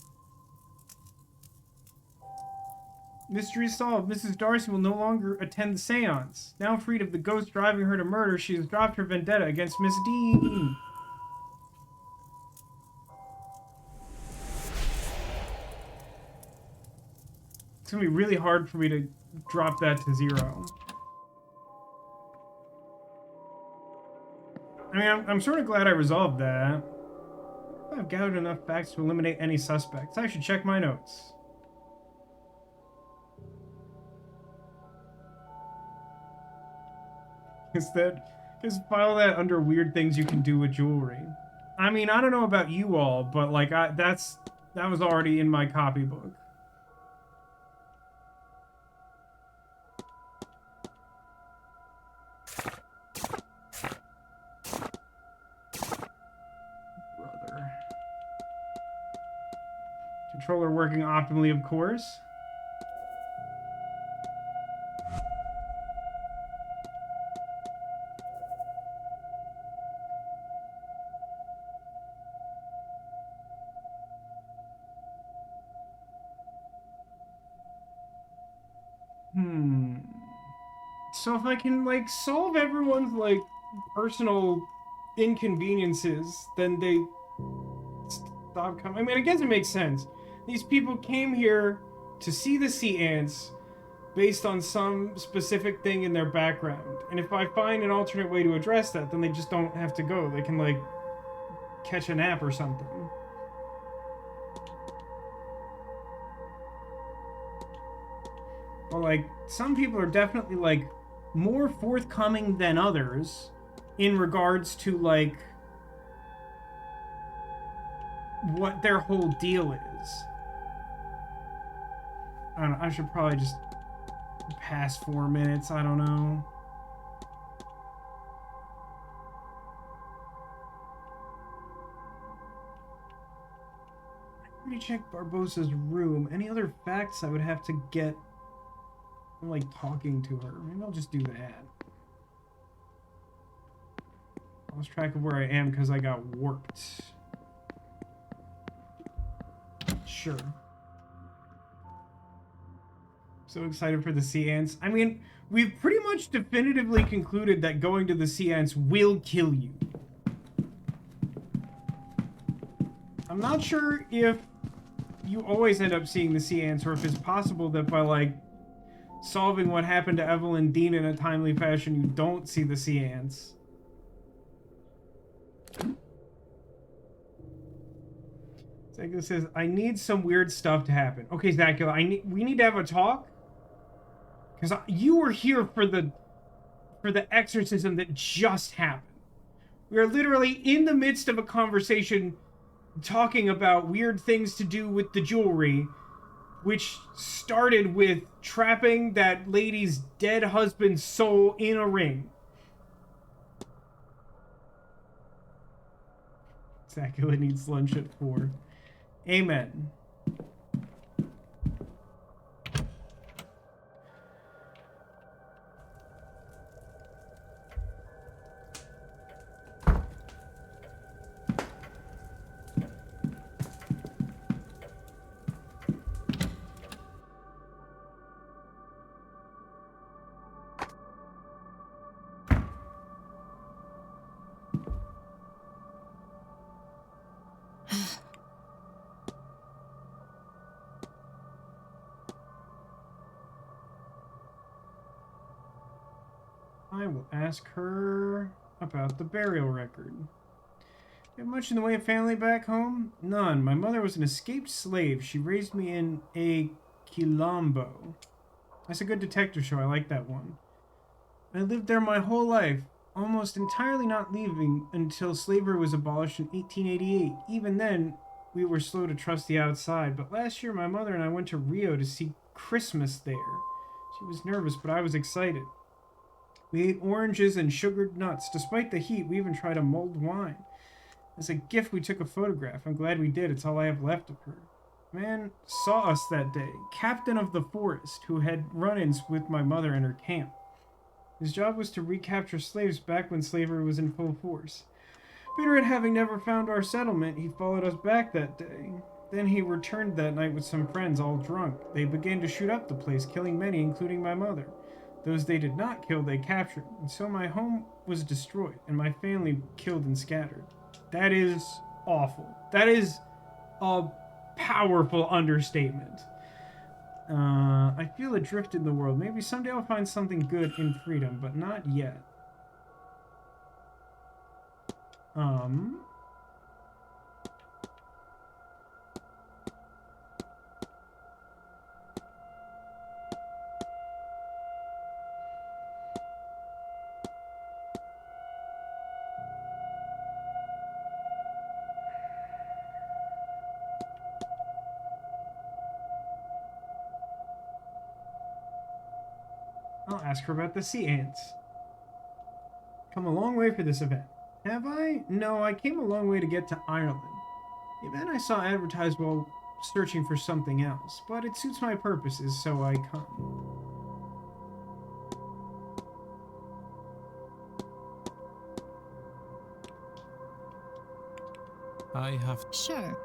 Mystery solved. Mrs. Darcy will no longer attend the séance. Now freed of the ghost driving her to murder, she has dropped her vendetta against Miss Dean. It's gonna be really hard for me to drop that to 0. I mean, I'm sort of glad I resolved that. I've gathered enough facts to eliminate any suspects. I should check my notes. Just file that under weird things you can do with jewelry. I mean, I don't know about you all, but like that was already in my copybook. Brother. Controller working optimally, of course. So if I can, like, solve everyone's, like, personal inconveniences, then they stop coming. I mean, I guess it makes sense. These people came here to see the sea ants based on some specific thing in their background. And if I find an alternate way to address that, then they just don't have to go. They can, like, catch a nap or something. But, like, some people are definitely, like, more forthcoming than others in regards to, like, what their whole deal is. I don't know, I should probably just pass 4 minutes, I don't know. already checked Barbossa's room. Any other facts I would have to get from, like, talking to her? Maybe I'll just do that. I lost track of where I am because I got warped. Sure. So excited for the sea ants. I mean, we've pretty much definitively concluded that going to the sea ants will kill you. I'm not sure if you always end up seeing the sea ants, or if it's possible that by, like, solving what happened to Evelyn Dean in a timely fashion, you don't see the sea ants. Zacula says, I need some weird stuff to happen. Okay, Zacula, we need to have a talk. Because you were here for the exorcism that just happened. We are literally in the midst of a conversation talking about weird things to do with the jewelry, which started with trapping that lady's dead husband's soul in a ring. Zacula needs lunch at 4. Amen. I will ask her about the burial record. You have much in the way of family back home? None. My mother was an escaped slave. She raised me in a quilombo. That's a good detective show. I like that one. I lived there my whole life, almost entirely not leaving until slavery was abolished in 1888. Even then, we were slow to trust the outside. But last year, my mother and I went to Rio to see Christmas there. She was nervous, but I was excited. We ate oranges and sugared nuts. Despite the heat, we even tried a mulled wine. As a gift, we took a photograph. I'm glad we did. It's all I have left of her. A man saw us that day, captain of the forest, who had run-ins with my mother in her camp. His job was to recapture slaves back when slavery was in full force. Bitter at having never found our settlement, he followed us back that day. Then he returned that night with some friends, all drunk. They began to shoot up the place, killing many, including my mother. Those they did not kill, they captured. And so my home was destroyed, and my family killed and scattered. That is awful. That is a powerful understatement. I feel adrift in the world. Maybe someday I'll find something good in freedom, but not yet. I'll ask her about the sea ants. Come a long way for this event. Have I? No, I came a long way to get to Ireland. The event I saw advertised while searching for something else, but it suits my purposes, so I come. I have... Sure.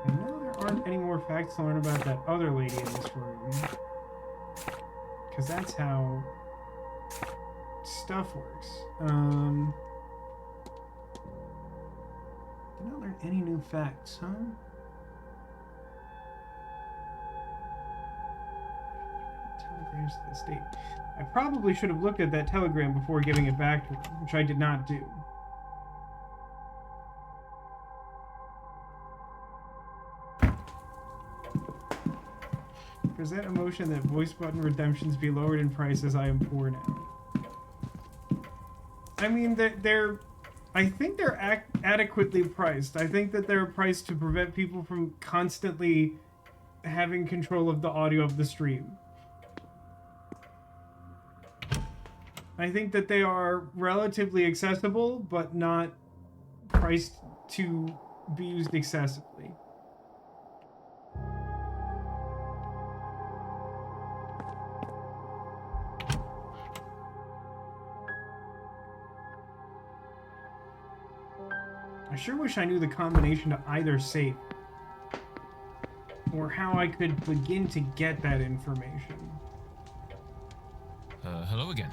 I know there aren't any more facts to learn about that other lady in this room. Because that's how stuff works. Did not learn any new facts, huh? Telegrams to the state. I probably should have looked at that telegram before giving it back to her, which I did not do. Present a motion that voice button redemptions be lowered in price as I am poor now. I mean, I think they're adequately priced. I think that they're priced to prevent people from constantly having control of the audio of the stream. I think that they are relatively accessible, but not priced to be used excessively. I sure wish I knew the combination to either safe, or how I could begin to get that information. Hello again.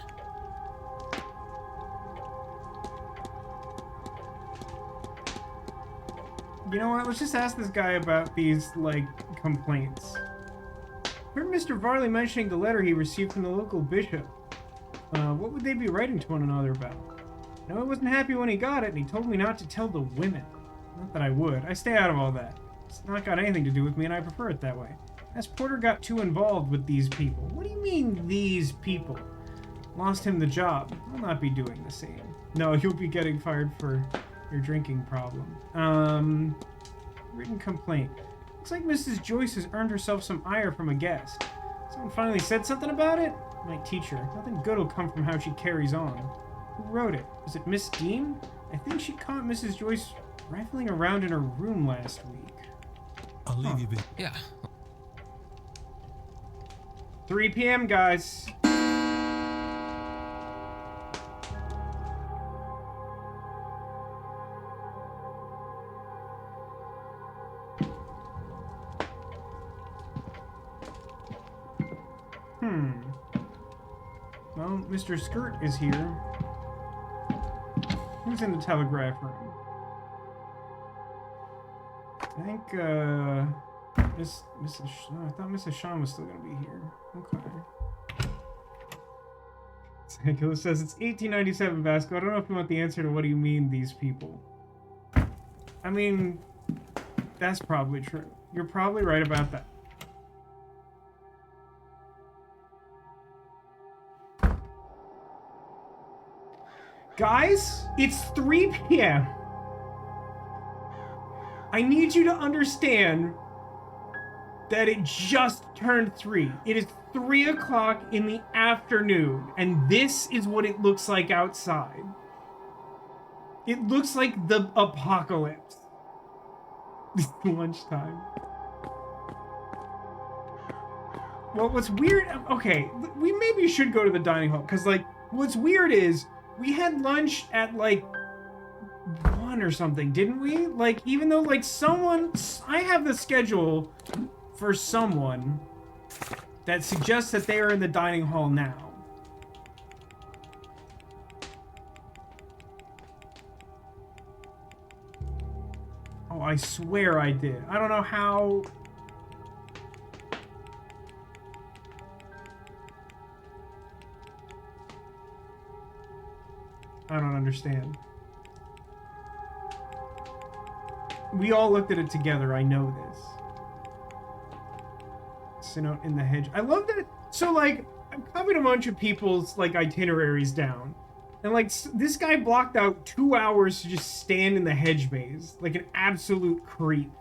You know what? Let's just ask this guy about these, like, complaints. Heard Mr. Varley mentioning the letter he received from the local bishop. What would they be writing to one another about? No, I wasn't happy when he got it, and he told me not to tell the women. Not that I would. I stay out of all that. It's not got anything to do with me, and I prefer it that way. As Porter got too involved with these people. What do you mean, these people? Lost him the job. I'll not be doing the same. No, you'll be getting fired for your drinking problem. Written complaint. Looks like Mrs. Joyce has earned herself some ire from a guest. Someone finally said something about it? My teacher. Nothing good will come from how she carries on. Who wrote it? Was it Miss Dean? I think she caught Mrs. Joyce rifling around in her room last week. I'll leave you be. Yeah. 3 p.m., guys. Well, Mr. Skirt is here. Who's in the telegraph room? I think, I thought Mrs. Shawn was still gonna be here. Okay. Nicholas says it's 1897, Vasco. I don't know if you want the answer to what do you mean, these people. I mean, that's probably true. You're probably right about that. Guys, it's 3 p.m. I need you to understand that it just turned 3. It is 3 o'clock in the afternoon, and this is what it looks like outside. It looks like the apocalypse. It's lunchtime. Well, what's weird... Okay, we maybe should go to the dining hall, because, like, what's weird is we had lunch at, like, 1 or something, didn't we? Like, even though, like, someone... I have the schedule for someone that suggests that they are in the dining hall now. Oh, I swear I did. I don't know how... I don't understand. We all looked at it together. I know this. Sit out in the hedge. I love that. So, like, I'm copied a bunch of people's, like, itineraries down. And, like, this guy blocked out 2 hours to just stand in the hedge maze. Like an absolute creep.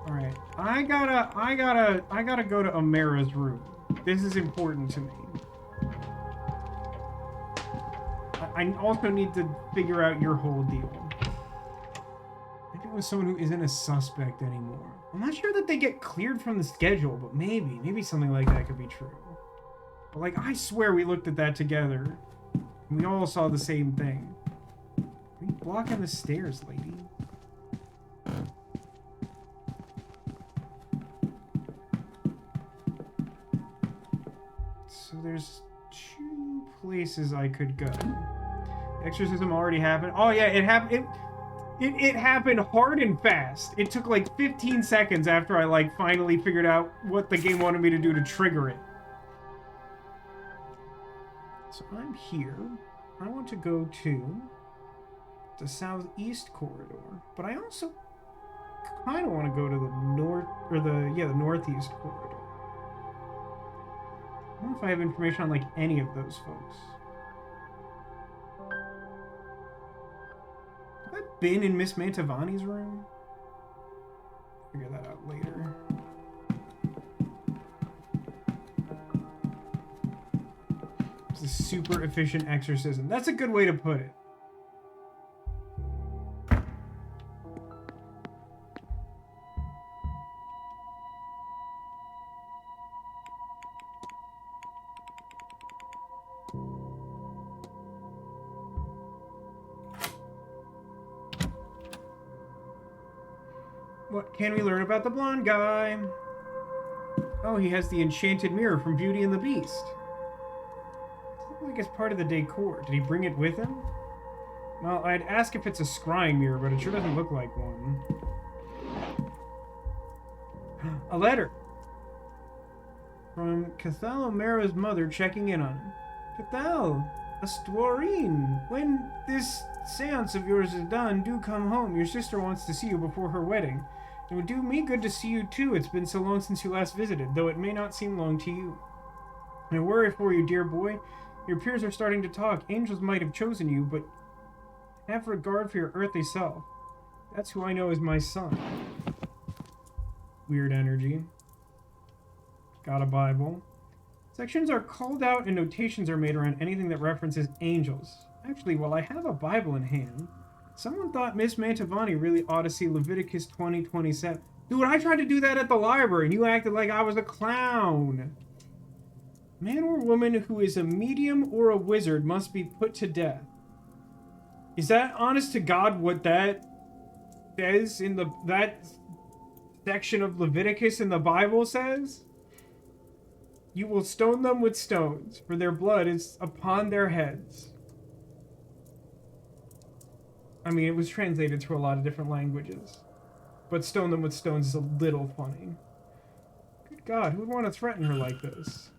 Alright. I gotta go to Amara's room. This is important to me. I also need to figure out your whole deal. Maybe it was someone who isn't a suspect anymore. I'm not sure that they get cleared from the schedule, but maybe something like that could be true. But, like, I swear we looked at that together. And we all saw the same thing. Are you blocking the stairs, lady? So there's 2 places I could go. Exorcism already happened. Oh yeah, it happened. It happened hard and fast. It took like 15 seconds after I like finally figured out what the game wanted me to do to trigger it. So I'm here. I want to go to the southeast corridor, but I also kind of want to go to the north or the northeast corridor. I don't know if I have information on like any of those folks. Have I been in Miss Mantovani's room? Figure that out later. super efficient exorcism. That's a good way to put it. What can we learn about the blonde guy? Oh, he has the enchanted mirror from Beauty and the Beast. It's like it's part of the decor. Did he bring it with him? Well, I'd ask if it's a scrying mirror, but it sure doesn't look like one. A letter. From Cathal O'Mara's mother checking in on him. Cathal, Astorine, when this seance of yours is done, do come home. Your sister wants to see you before her wedding. It would do me good to see you too. It's been so long since you last visited, though it may not seem long to you. I worry for you, dear boy. Your peers are starting to talk. Angels might have chosen you, but have regard for your earthly self. That's who I know as my son. Weird energy. Got a Bible. Sections are called out and notations are made around anything that references angels. Actually, while I have a Bible in hand, someone thought Miss Mantovani really ought to see Leviticus 20:27. Dude, I tried to do that at the library and you acted like I was a clown. Man or woman who is a medium or a wizard must be put to death. Is that honest to God what that says in that section of Leviticus in the Bible says? You will stone them with stones, for their blood is upon their heads. I mean, it was translated to a lot of different languages. But stone them with stones is a little funny. Good God, who would want to threaten her like this?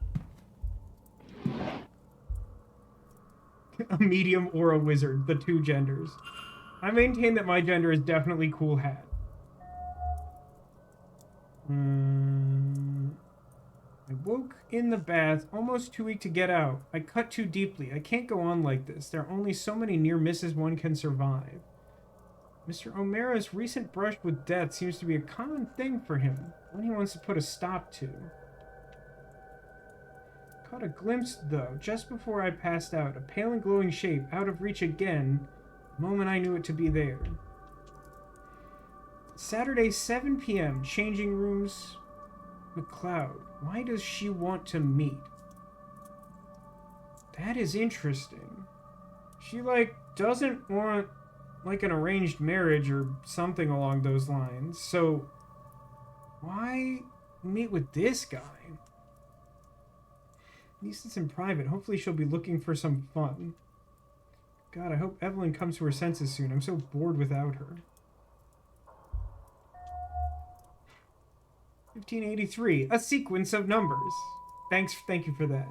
A medium or a wizard, the two genders. I maintain that my gender is definitely cool hat. I woke in the bath, almost too weak to get out. I cut too deeply. I can't go on like this. There are only so many near misses one can survive. Mr. O'Mara's recent brush with death seems to be a common thing for him. One he wants to put a stop to. Caught a glimpse, though, just before I passed out. A pale and glowing shape, out of reach again, the moment I knew it to be there. Saturday, 7 p.m., changing rooms. McLeod, why does she want to meet? That is interesting. She, doesn't want, an arranged marriage or something along those lines. So, why meet with this guy? At least it's in private. Hopefully she'll be looking for some fun. God, I hope Evelyn comes to her senses soon. I'm so bored without her. 1583, a sequence of numbers. Thank you for that.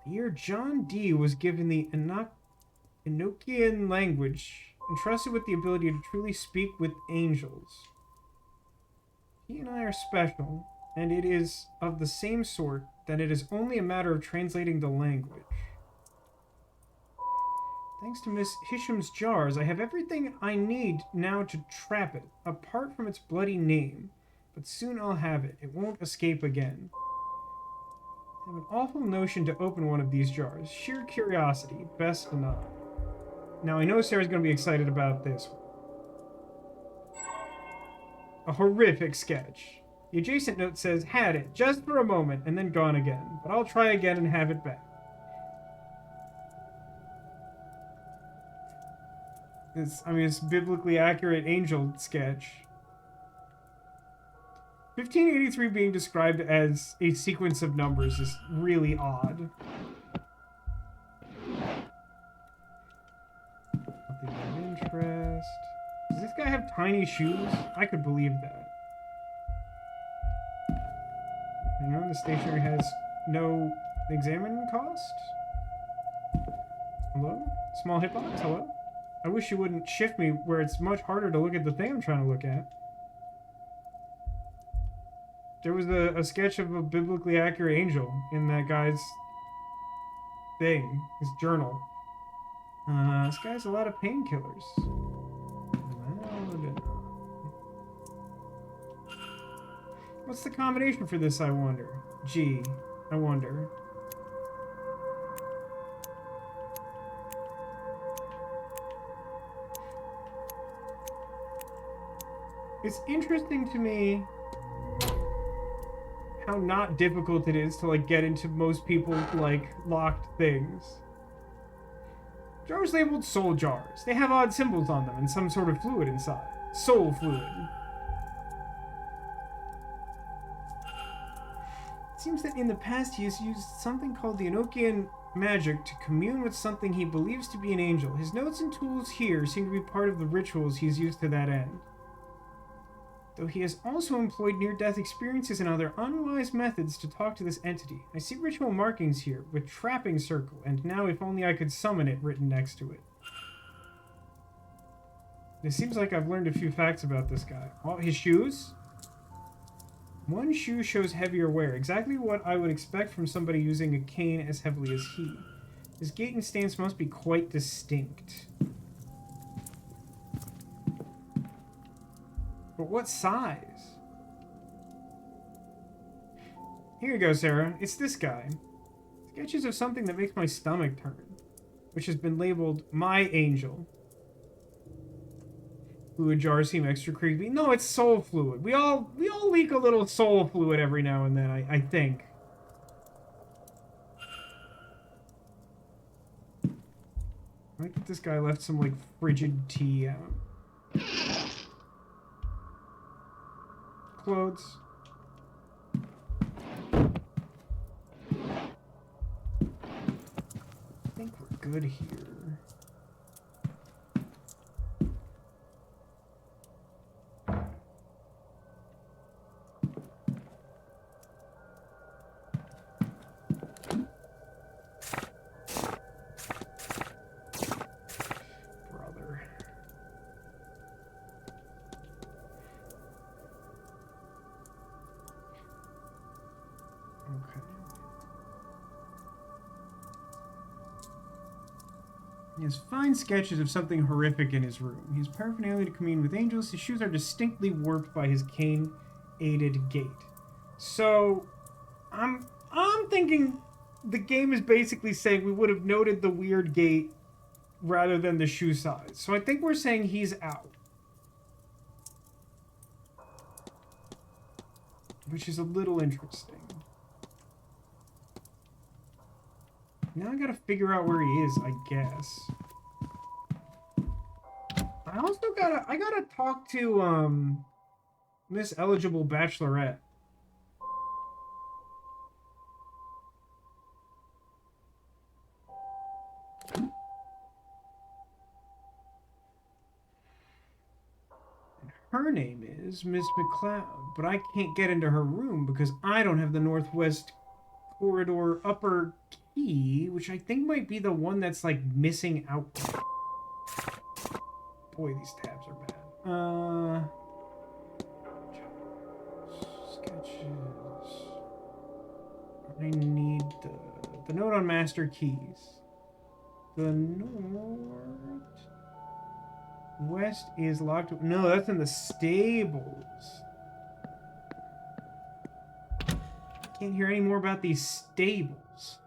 The year John Dee was given the Enochian language, entrusted with the ability to truly speak with angels. He and I are special, and it is of the same sort that it is only a matter of translating the language. Thanks to Miss Hisham's jars, I have everything I need now to trap it, apart from its bloody name. But soon I'll have it. It won't escape again. I have an awful notion to open one of these jars. Sheer curiosity. Best not. Now, I know Sarah's going to be excited about this one. A horrific sketch. The adjacent note says, had it, just for a moment, and then gone again. But I'll try again and have it back. It's biblically accurate angel sketch. 1583 being described as a sequence of numbers is really odd. Nothing of interest. Does this guy have tiny shoes? I could believe that. Hang on, the stationery has no examining cost? Hello? Small hitbox? Hello? I wish you wouldn't shift me where it's much harder to look at the thing I'm trying to look at. There was a sketch of a biblically accurate angel in that guy's thing, his journal. This guy has a lot of painkillers. What's the combination for this, I wonder? Gee, I wonder. It's interesting to me how not difficult it is to like get into most people like locked things. Jars labeled soul jars. They have odd symbols on them and some sort of fluid inside. Soul fluid. It seems that in the past he has used something called the Enochian magic to commune with something he believes to be an angel. His notes and tools here seem to be part of the rituals he's used to that end. Though he has also employed near-death experiences and other unwise methods to talk to this entity. I see ritual markings here, with trapping circle, and now if only I could summon it written next to it. It seems like I've learned a few facts about this guy. Oh, his shoes? One shoe shows heavier wear, exactly what I would expect from somebody using a cane as heavily as he. His gait and stance must be quite distinct. But what size? Here you go, Sarah. It's this guy. Sketches of something that makes my stomach turn, which has been labeled My Angel. Fluid jars seem extra creepy. No, it's soul fluid. We all leak a little soul fluid every now and then, I think. I think this guy left some, like, frigid tea out. Clothes. I think we're good here. He has fine sketches of something horrific in his room. He has paraphernalia to commune with angels. His shoes are distinctly warped by his cane-aided gait. So, I'm thinking the game is basically saying we would have noted the weird gait rather than the shoe size. So I think we're saying he's out. Which is a little interesting. Now I gotta figure out where he is, I guess. I also gotta talk to, Miss Eligible Bachelorette. And her name is Miss McLeod, but I can't get into her room because I don't have the Northwest Corridor upper key, which I think might be the one that's like missing out. Boy, these tabs are bad. Sketches. I need the note on master keys. The Northwest is locked. No, that's in the stables. Can't hear any more about these stables.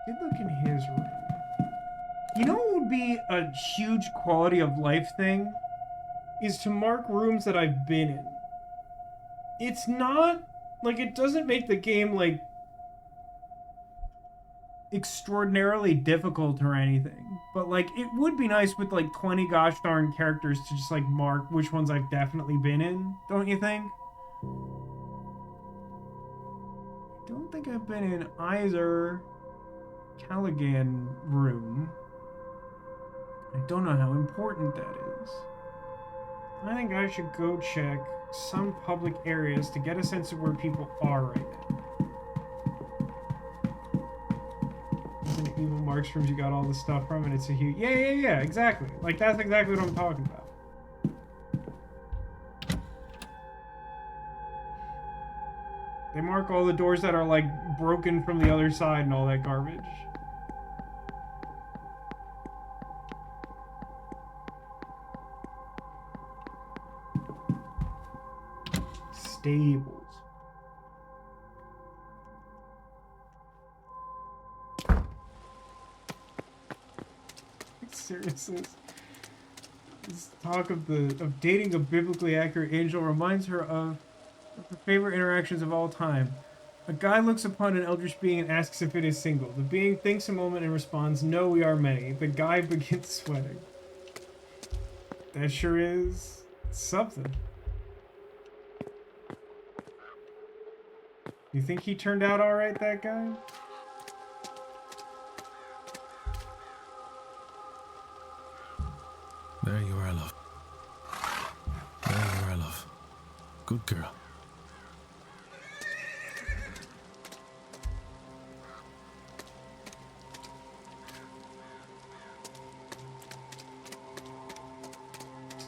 Good look in his room. You know what would be a huge quality of life thing? Is to mark rooms that I've been in. It's not, like, it doesn't make the game, like, extraordinarily difficult or anything. But, like, it would be nice with, like, 20 gosh darn characters to just, like, mark which ones I've definitely been in, don't you think? I don't think I've been in either Callaghan room. I don't know how important that is. I think I should go check some public areas to get a sense of where people are right now. Isn't it Evil Marks rooms you got all the stuff from and it's a huge... Yeah, exactly. Like, that's exactly what I'm talking about. They mark all the doors that are, like, broken from the other side and all that garbage. Stables. Seriously. This talk of dating a biblically accurate angel reminds her of her favorite interactions of all time. A guy looks upon an eldritch being and asks if it is single. The being thinks a moment and responds, "No, we are many." The guy begins sweating. That sure is something. You think he turned out alright, that guy? There you are, love. There you are, love. Good girl.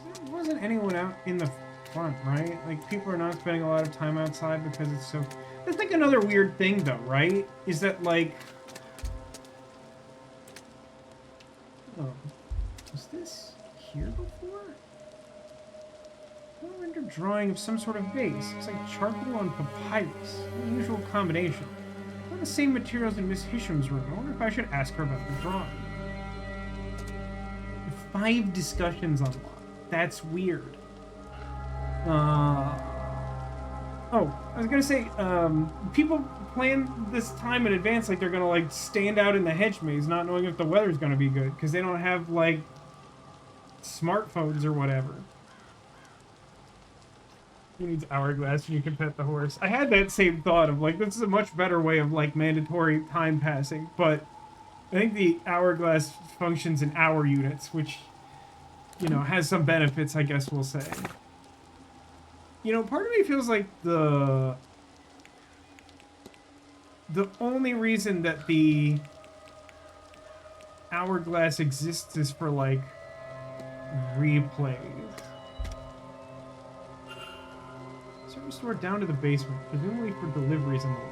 There wasn't anyone out in the front, right? Like, people are not spending a lot of time outside because it's so... That's like another weird thing, though, right? Is that, like... Oh. Was this here before? I render drawing of some sort of vase. It's like charcoal on papyrus. An unusual combination. Not the same materials in Miss Hisham's room. I wonder if I should ask her about the drawing. 5 discussions unlocked. That's weird. Oh, I was gonna say, people plan this time in advance like they're gonna, like, stand out in the hedge maze not knowing if the weather's gonna be good, because they don't have, like, smartphones or whatever. Who needs hourglass when you can pet the horse? I had that same thought of, like, this is a much better way of, like, mandatory time passing, but I think the hourglass functions in hour units, which, you know, has some benefits, I guess we'll say. You know, part of me feels like the only reason that the hourglass exists is for, like, replays. Service store down to the basement, presumably for deliveries and the like.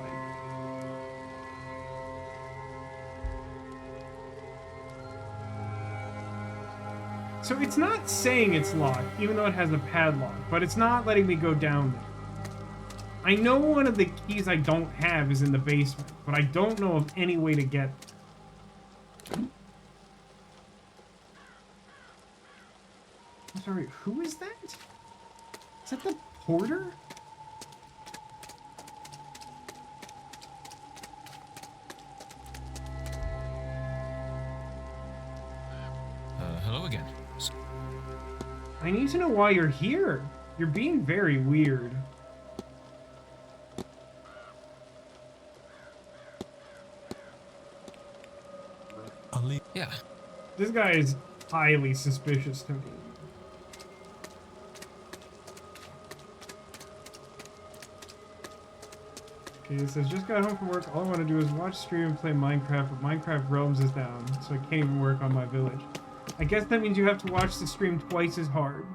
So it's not saying it's locked, even though it has a padlock, but it's not letting me go down there. I know one of the keys I don't have is in the basement, but I don't know of any way to get there. I'm sorry, who is that? Is that the porter? Hello again. I need to know why you're here. You're being very weird. I'll leave. Yeah. This guy is highly suspicious to me. Okay, it says, just got home from work. All I want to do is watch, stream, and play Minecraft, but Minecraft Realms is down, so I can't even work on my village. I guess that means you have to watch the stream twice as hard.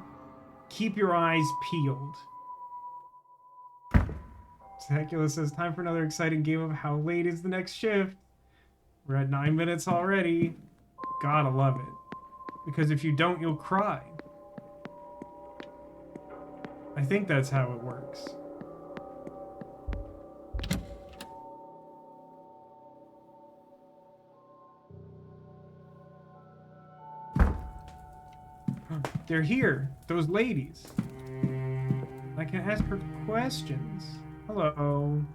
Keep your eyes peeled. Tacula says, time for another exciting game of how late is the next shift? We're at 9 minutes already. Gotta love it. Because if you don't, you'll cry. I think that's how it works. They're here, those ladies. I can ask her questions. Hello.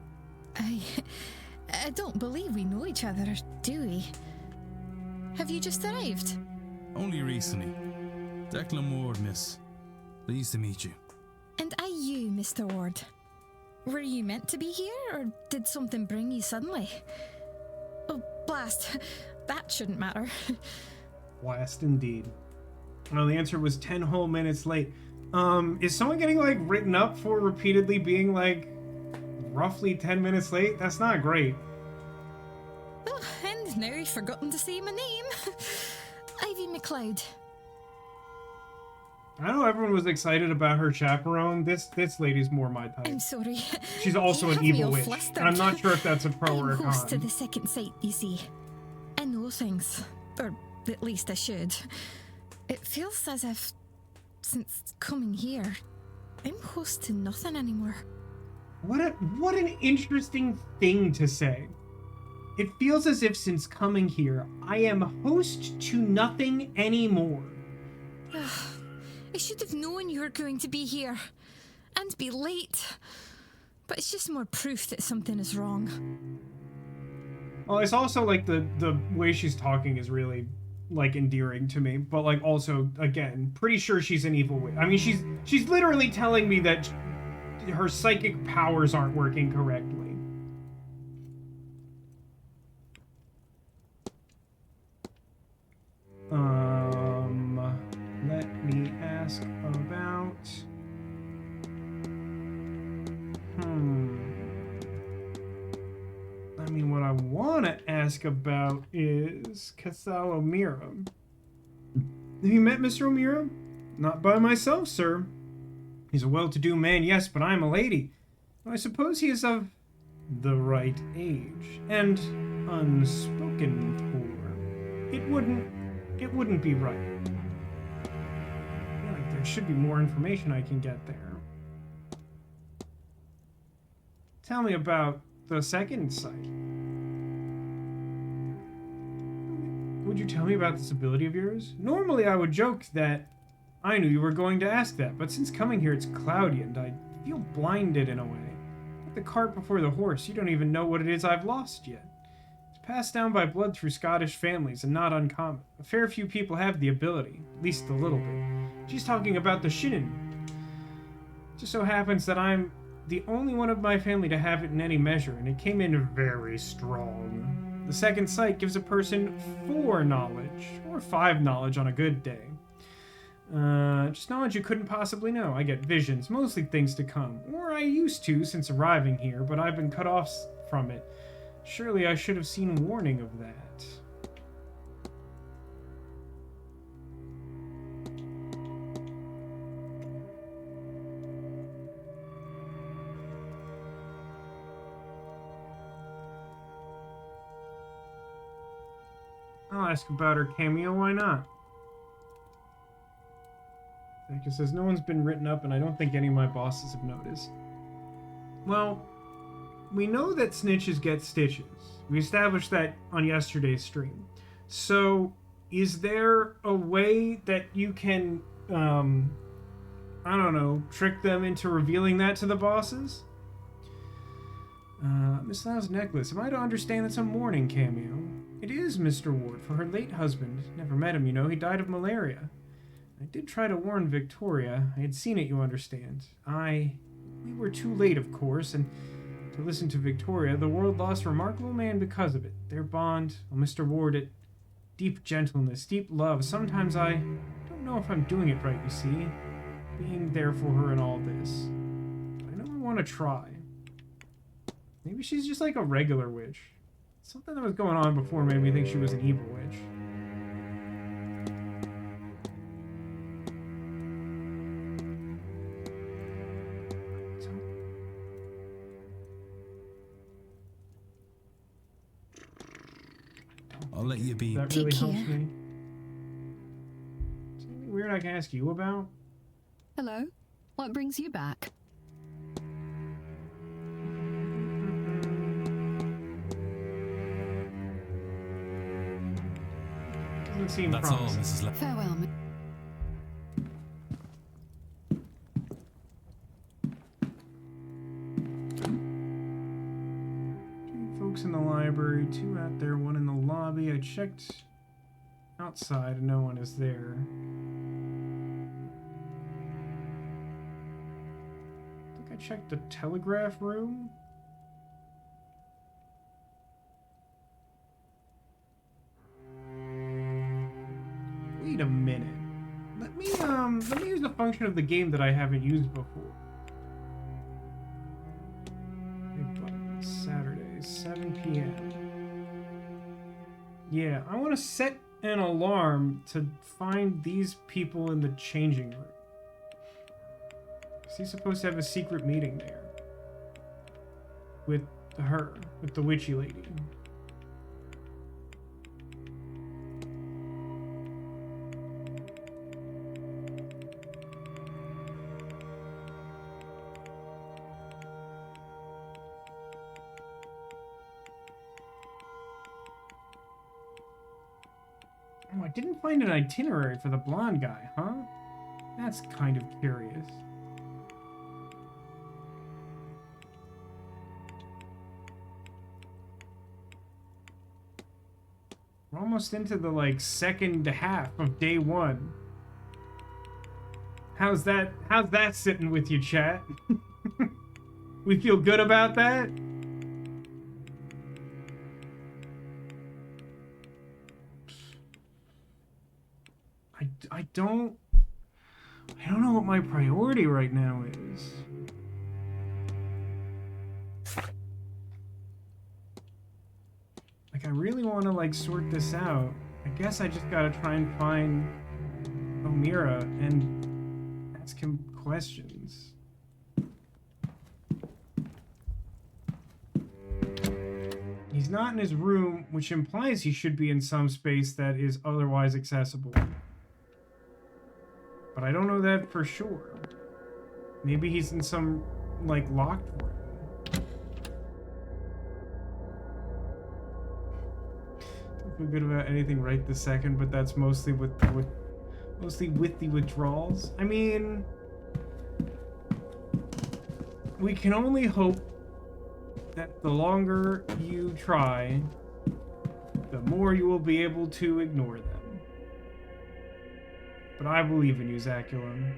I don't believe we know each other, do we? Have you just arrived? Only recently. Declan Ward, miss. Pleased to meet you. And are you, Mr. Ward? Were you meant to be here, or did something bring you suddenly? Oh, blast. That shouldn't matter. Blast indeed. Well, the answer was 10 whole minutes late. Is someone getting, like, written up for repeatedly being, like, roughly 10 minutes late? That's not great. Oh, and now you've forgotten to say my name. Ivy McLeod. I know everyone was excited about her chaperone. This lady's more my type. I'm sorry. She's also You an have me evil all witch. flustered. And I'm not sure if that's a pro or a I'm host to con. the second sight, you see. I know things. Or at least I should. It feels as if, since coming here, I'm host to nothing anymore. What an interesting thing to say. It feels as if since coming here, I am host to nothing anymore. I should have known you were going to be here. And be late. But it's just more proof that something is wrong. Well, it's also like the way she's talking is really like endearing to me, but like also again, pretty sure she's an evil witch. I mean, she's literally telling me that her psychic powers aren't working correctly. Let me ask about. I mean, what I want to ask about is Cathal O'Meara. Have you met Mr. O'Meara? Not by myself, sir. He's a well-to-do man, yes, but I am a lady. I suppose he is of the right age, and unspoken for. It wouldn't be right. I feel like there should be more information I can get there. Tell me about the second sight. Would you tell me about this ability of yours? Normally I would joke that I knew you were going to ask that, but since coming here it's cloudy and I feel blinded in a way. Like the cart before the horse, you don't even know what it is I've lost yet. It's passed down by blood through Scottish families and not uncommon. A fair few people have the ability, at least a little bit. She's talking about the Shinin. It just so happens that I'm the only one of my family to have it in any measure, and it came in very strong. The second sight gives a person 4 knowledge, or 5 knowledge on a good day. Just knowledge you couldn't possibly know. I get visions, mostly things to come. Or I used to since arriving here, but I've been cut off from it. Surely I should have seen warning of that. I'll ask about her cameo, why not? It says no one's been written up and I don't think any of my bosses have noticed. Well, we know that snitches get stitches. We established that on yesterday's stream. So, is there a way that you can, I don't know, trick them into revealing that to the bosses? Miss Lau's necklace. Am I to understand that's a mourning cameo? It is, Mr. Ward, for her late husband. Never met him, you know. He died of malaria. I did try to warn Victoria. I had seen it, you understand. We were too late, of course, and to listen to Victoria, the world lost a remarkable man because of it. Their bond, well, Mr. Ward, it deep gentleness, deep love. Sometimes I don't know if I'm doing it right, you see. Being there for her and all this. I know I want to try. Maybe she's just like a regular witch. Something that was going on before made me think she was an evil witch. I'll let you be. That really helps me. Something weird I can ask you about? Hello. What brings you back? Doesn't seem That's all, promising. Mrs. Farewell. Folks in the library, 2 out there, 1 in the lobby. I checked outside and no one is there. I think I checked the telegraph room. Wait a minute. Let me use the function of the game that I haven't used before. Saturday, 7 p.m. Yeah, I want to set an alarm to find these people in the changing room. he supposed to have a secret meeting there? With her, with the witchy lady. Oh, I didn't find an itinerary for the blonde guy, huh? That's kind of curious. We're almost into the, like, second half of day 1. How's that sitting with you, chat? We feel good about that? I don't know what my priority right now is. Like, I really want to, like, sort this out. I guess I just gotta try and find Omira and ask him questions. He's not in his room, which implies he should be in some space that is otherwise accessible. But I don't know that for sure. Maybe he's in some, like, locked room. Don't feel good about anything right this second, but that's mostly with the withdrawals. I mean, we can only hope that the longer you try, the more you will be able to ignore them. But I believe in you, Zaculum.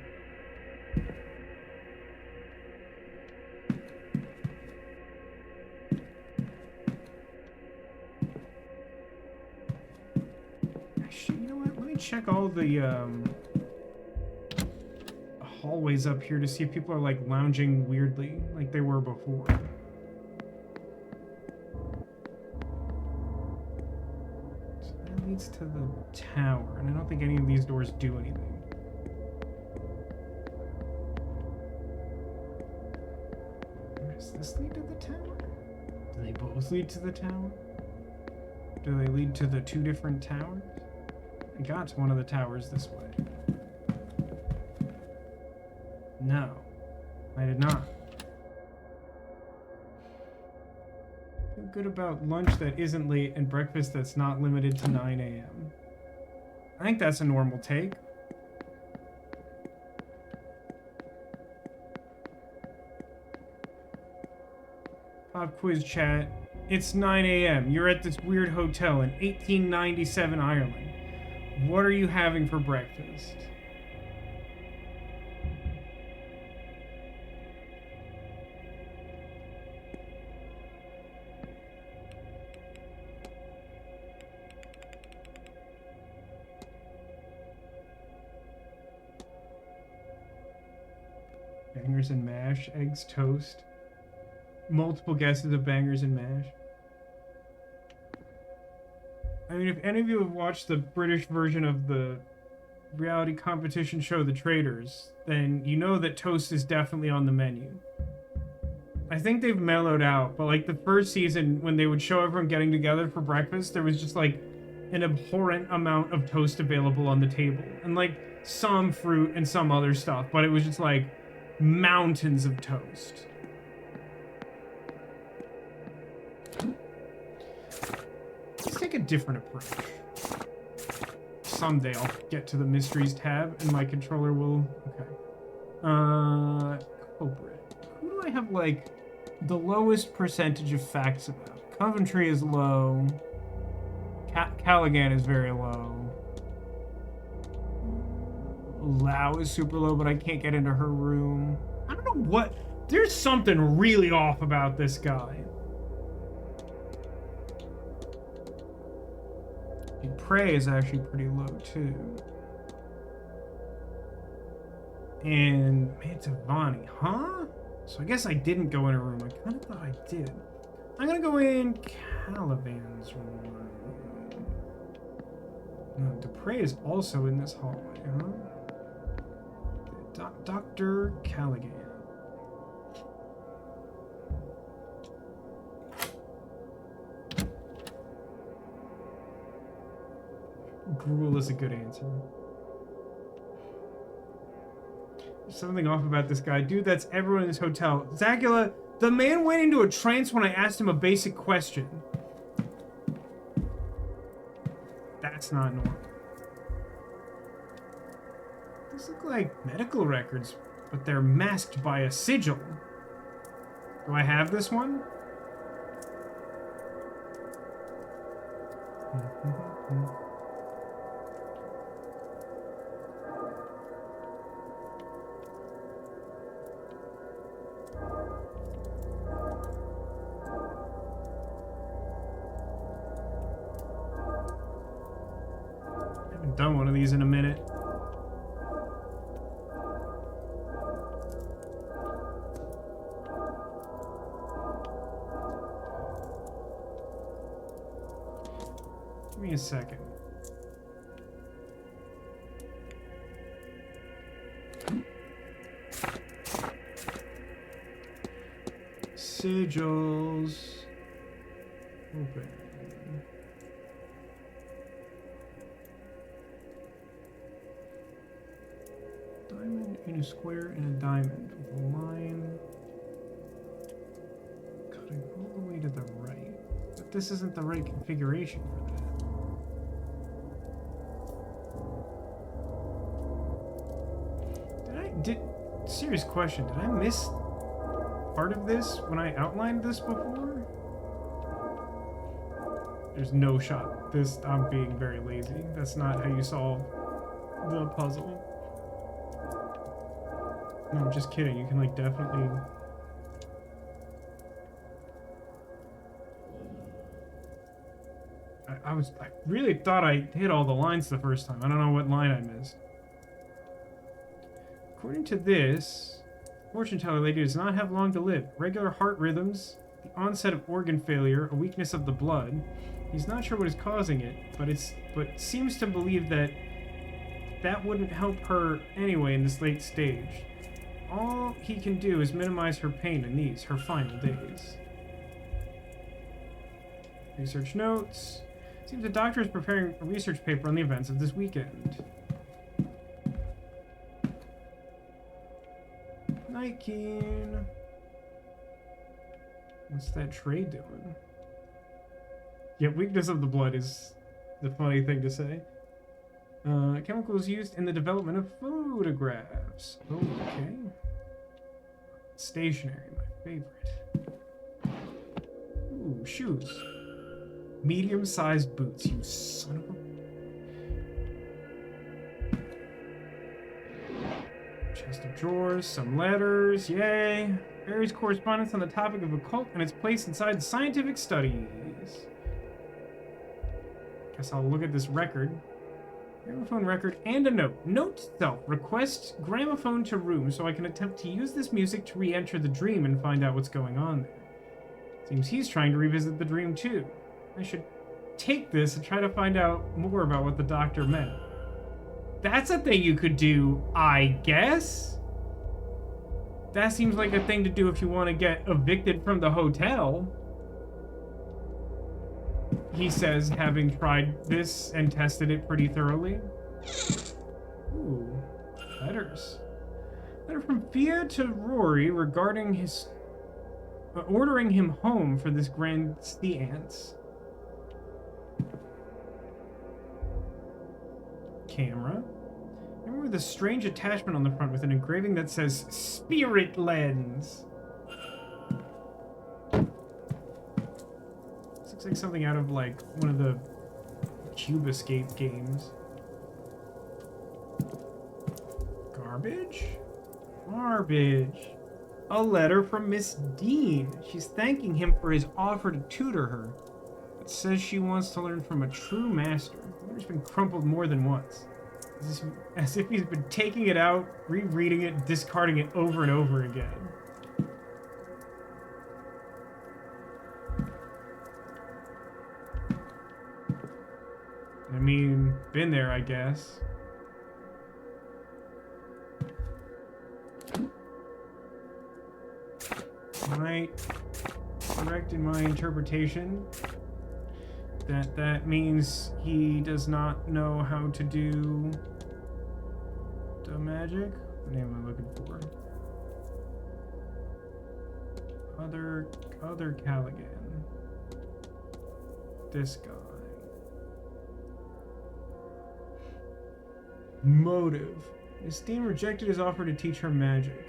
Actually, you know what? Let me check all the hallways up here to see if people are, like, lounging weirdly, like they were before. Leads to the tower, and I don't think any of these doors do anything. Does this lead to the tower? Do they both lead to the tower? Do they lead to the 2 different towers? I got to one of the towers this way. No, I did not. Feel good about lunch that isn't late and breakfast that's not limited to 9 a.m. I think that's a normal take. Pop quiz chat. It's 9 a.m. You're at this weird hotel in 1897 Ireland. What are you having for breakfast? Bangers and mash, eggs, toast. Multiple guesses of bangers and mash. I mean, if any of you have watched the British version of the reality competition show The Traitors, then you know that toast is definitely on the menu. I think they've mellowed out, but like the first season, when they would show everyone getting together for breakfast, there was just like an abhorrent amount of toast available on the table. And like some fruit and some other stuff, but it was just like mountains of toast. Let's take a different approach. Someday I'll get to the mysteries tab and my controller will... Okay. Culprit. Who do I have, like, the lowest percentage of facts about? Coventry is low. Callaghan is very low. Lau is super low, but I can't get into her room. I don't know what... There's something really off about this guy. Prey is actually pretty low, too. And Mantovani, huh? So I guess I didn't go in her room. I kind of thought I did. I'm gonna go in Caliban's room. No, Dupre is also in this hallway, huh? Dr. Callaghan. gruel is a good answer. There's something off about this guy. Dude, that's everyone in this hotel. Zagula, the man went into a trance when I asked him a basic question. That's not normal. These look like medical records, but they're masked by a sigil. Do I have this one? I haven't done one of these in a minute. Give me a second. Sigils. Open. Diamond in a square and a diamond with a line cutting all the way to the right. But this isn't the right configuration for that. Serious question, did I miss part of this when I outlined this before? There's no shot. I'm being very lazy. That's not how you solve the puzzle. No, I'm just kidding. You can, like, definitely... I really thought I hit all the lines the first time. I don't know what line I missed. According to this, fortune teller lady does not have long to live. Regular heart rhythms, the onset of organ failure, a weakness of the blood. He's not sure what is causing it, but seems to believe that wouldn't help her anyway in this late stage. All he can do is minimize her pain in these, her final days. Research notes. Seems the doctor is preparing a research paper on the events of this weekend. Night Keen. What's that trade doing? Yeah, weakness of the blood is the funny thing to say. Chemicals used in the development of photographs. Okay. Stationery, my favorite. Ooh, shoes. Medium-sized boots, you son of a... Chest of drawers, some letters, yay. Various correspondence on the topic of occult and its place inside scientific studies. Guess I'll look at this record. Gramophone record and a note. Note self. Request gramophone to room so I can attempt to use this music to re-enter the dream and find out what's going on there. Seems he's trying to revisit the dream too. I should take this and try to find out more about what the doctor meant. That's a thing you could do, I guess? That seems like a thing to do if you want to get evicted from the hotel. He says, having tried this and tested it pretty thoroughly. Ooh, letters. Letter from Fia to Rory regarding his... ordering him home for this grand seance. Camera. Remember the strange attachment on the front with an engraving that says Spirit Lens. This looks like something out of like one of the Cube Escape games. Garbage? Garbage. A letter from Miss Dean. She's thanking him for his offer to tutor her. It says she wants to learn from a true master. The letter's been crumpled more than once. As if he's been taking it out, rereading it, discarding it over and over again. I mean, been there, I guess. Am I correct in my interpretation? That means he does not know how to do the magic. What name am I looking for? Other Callaghan. This guy. Motive. Miss Dean rejected his offer to teach her magic.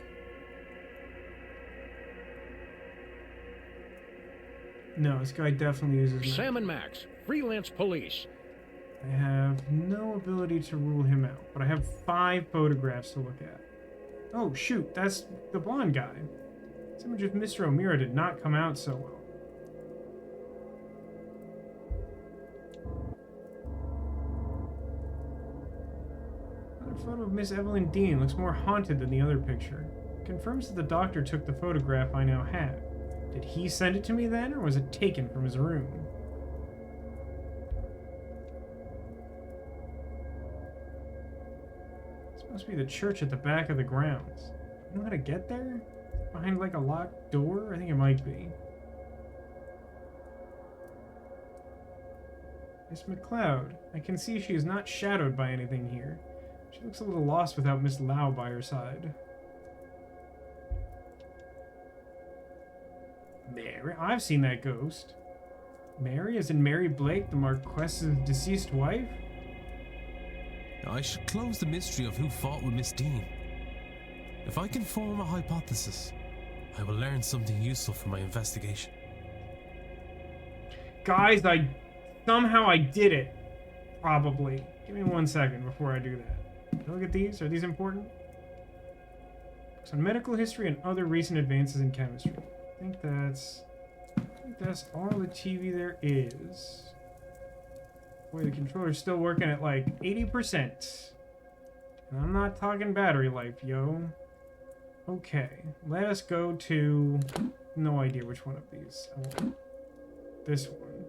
No, this guy definitely uses magic. Sam and Max, freelance police. I have no ability to rule him out, but I have 5 photographs to look at. Oh, shoot, that's the blonde guy. This image of Mr. O'Meara did not come out so well. Another photo of Miss Evelyn Dean looks more haunted than the other picture. It confirms that the doctor took the photograph I now have. Did he send it to me then, or was it taken from his room? This must be the church at the back of the grounds. You know how to get there? Behind like a locked door? I think it might be. Miss McLeod. I can see she is not shadowed by anything here. She looks a little lost without Miss Lau by her side. Mary? I've seen that ghost. Mary? As in Mary Blake, the Marquess's deceased wife? I should close the mystery of who fought with Miss Dean. If I can form a hypothesis, I will learn something useful from my investigation. Guys, somehow I did it. Probably. Give me 1 second before I do that. Look at these. Are these important? Books on medical history and other recent advances in chemistry. I think that's all the TV there is. Boy, the controller's still working at like 80%. And I'm not talking battery life, yo. Okay, let us go to... No idea which one of these. I want this one.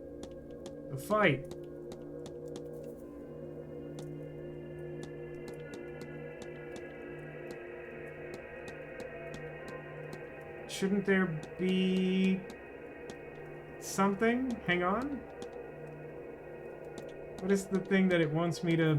The fight. Shouldn't there be something? Hang on. What is the thing that it wants me to...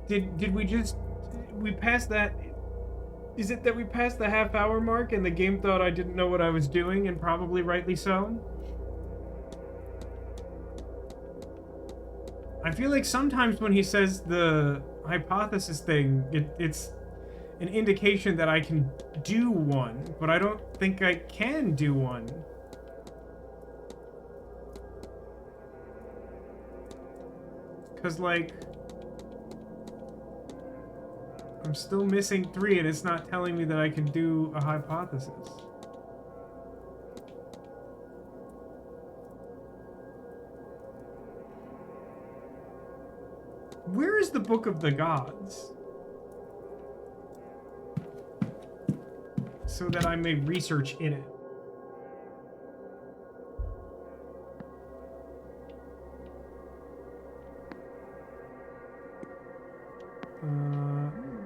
Did we just... We passed that... Is it that we passed the half-hour mark and the game thought I didn't know what I was doing, and probably rightly so? I feel like sometimes when he says the hypothesis thing, it's an indication that I can do one, but I don't think I can do one. Because, like... I'm still missing 3 and it's not telling me that I can do a hypothesis. Where is the Book of the Gods? So that I may research in it.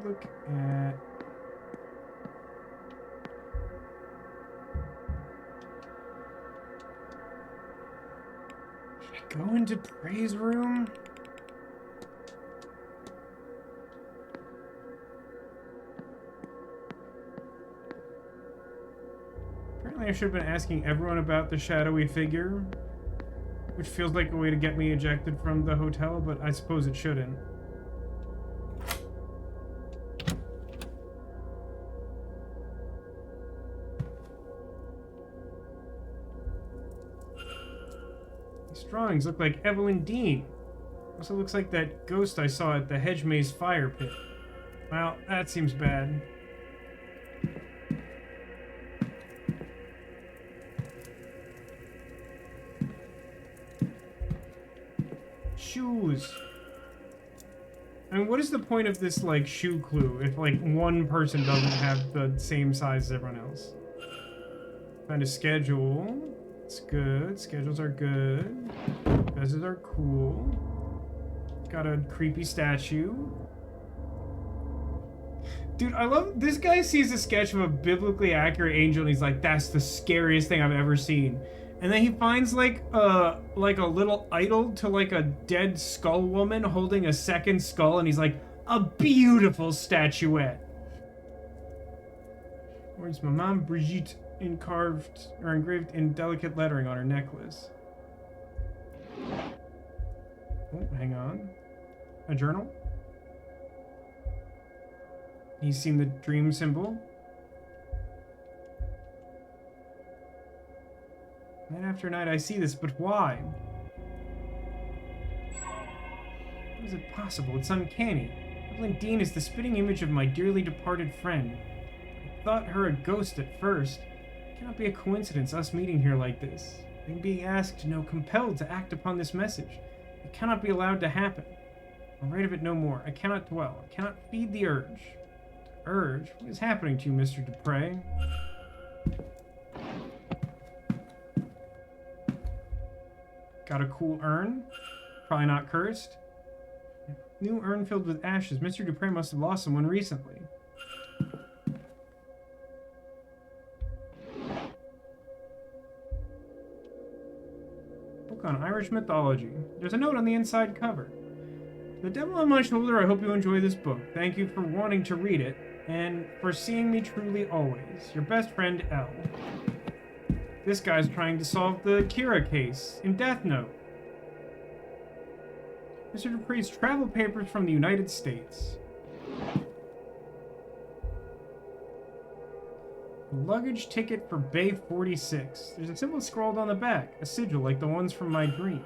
Look at... Should I go into Prey's room? Apparently I should have been asking everyone about the shadowy figure, which feels like a way to get me ejected from the hotel, but I suppose it shouldn't. Drawings look like Evelyn Dean. Also looks like that ghost I saw at the Hedge Maze fire pit. Well, that seems bad. Shoes. I mean, what is the point of this, like, shoe clue if, like, one person doesn't have the same size as everyone else? Find a schedule. It's good. Schedules are good. Fezzes are cool. Got a creepy statue. Dude, I love this guy sees a sketch of a biblically accurate angel and he's like, that's the scariest thing I've ever seen. And then he finds like a little idol to like a dead skull woman holding a second skull and he's like, a beautiful statuette. Where's my mom Brigitte engraved in delicate lettering on her necklace? Oh, hang on. A journal? He's seen the dream symbol. Night after night I see this, but why? How is it possible? It's uncanny. Evelyn Dean is the spitting image of my dearly departed friend. I thought her a ghost at first. It cannot be a coincidence, us meeting here like this. I'm being asked, no, compelled to act upon this message. It cannot be allowed to happen. I'll write of it no more. I cannot dwell. I cannot feed the urge. Urge? What is happening to you, Mr. Dupre? Got a cool urn. Probably not cursed. New urn filled with ashes. Mr. Dupre must have lost someone recently. Book on Irish mythology. There's a note on the inside cover. The devil on my shoulder, I hope you enjoy this book. Thank you for wanting to read it, and for seeing me truly always. Your best friend, L. This guy's trying to solve the Kira case in Death Note. Mr. Dupre's travel papers from the United States. Luggage ticket for Bay 46. There's a symbol scrawled on the back, a sigil like the ones from my dream.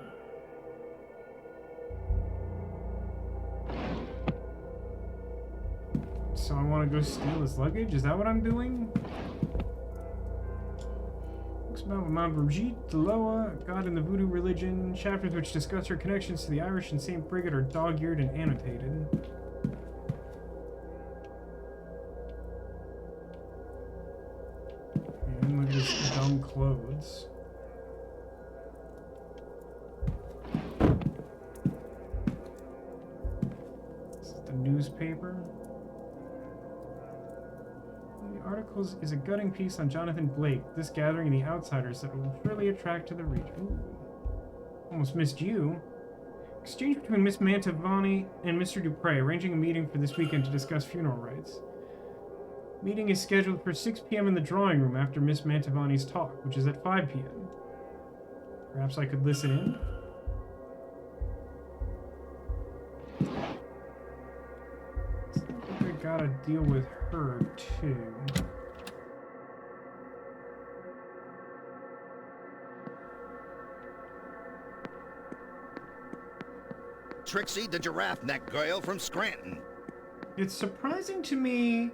So I want to go steal his luggage? Is that what I'm doing? Books about Mama Brigitte, Loa, God in the Voodoo religion, chapters which discuss her connections to the Irish and St. Brigid are dog-eared and annotated. And look at his dumb clothes. This is the newspaper. The articles is a gutting piece on Jonathan Blake, this gathering and the outsiders that will surely attract to the region. Ooh. Almost missed you. Exchange between Miss Mantovani and Mr. Dupre, arranging a meeting for this weekend to discuss funeral rites. Meeting is scheduled for 6 p.m. in the drawing room after Miss Mantovani's talk, which is at 5 p.m. Perhaps I could listen in? I think I gotta deal with her, too. Trixie, the giraffe neck girl from Scranton. It's surprising to me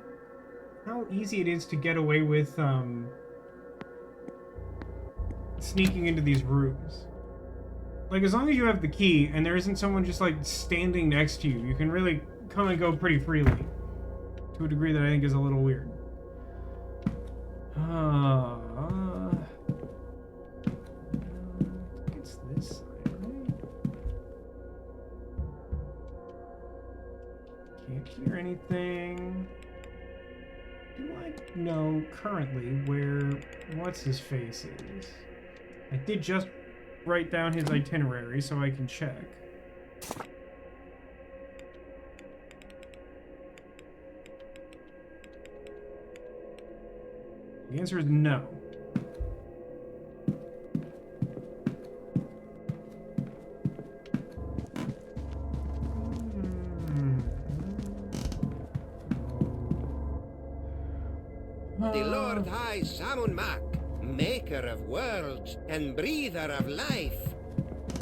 how easy it is to get away with sneaking into these rooms. Like, as long as you have the key and there isn't someone just like standing next to you, you can really come and go pretty freely. To a degree that I think is a little weird. I think it's this side, right? Can't hear anything. Do I know currently where what's-his-face is? I did just write down his itinerary so I can check. The answer is no. The Lord High Salmon Mac, maker of worlds and breather of life.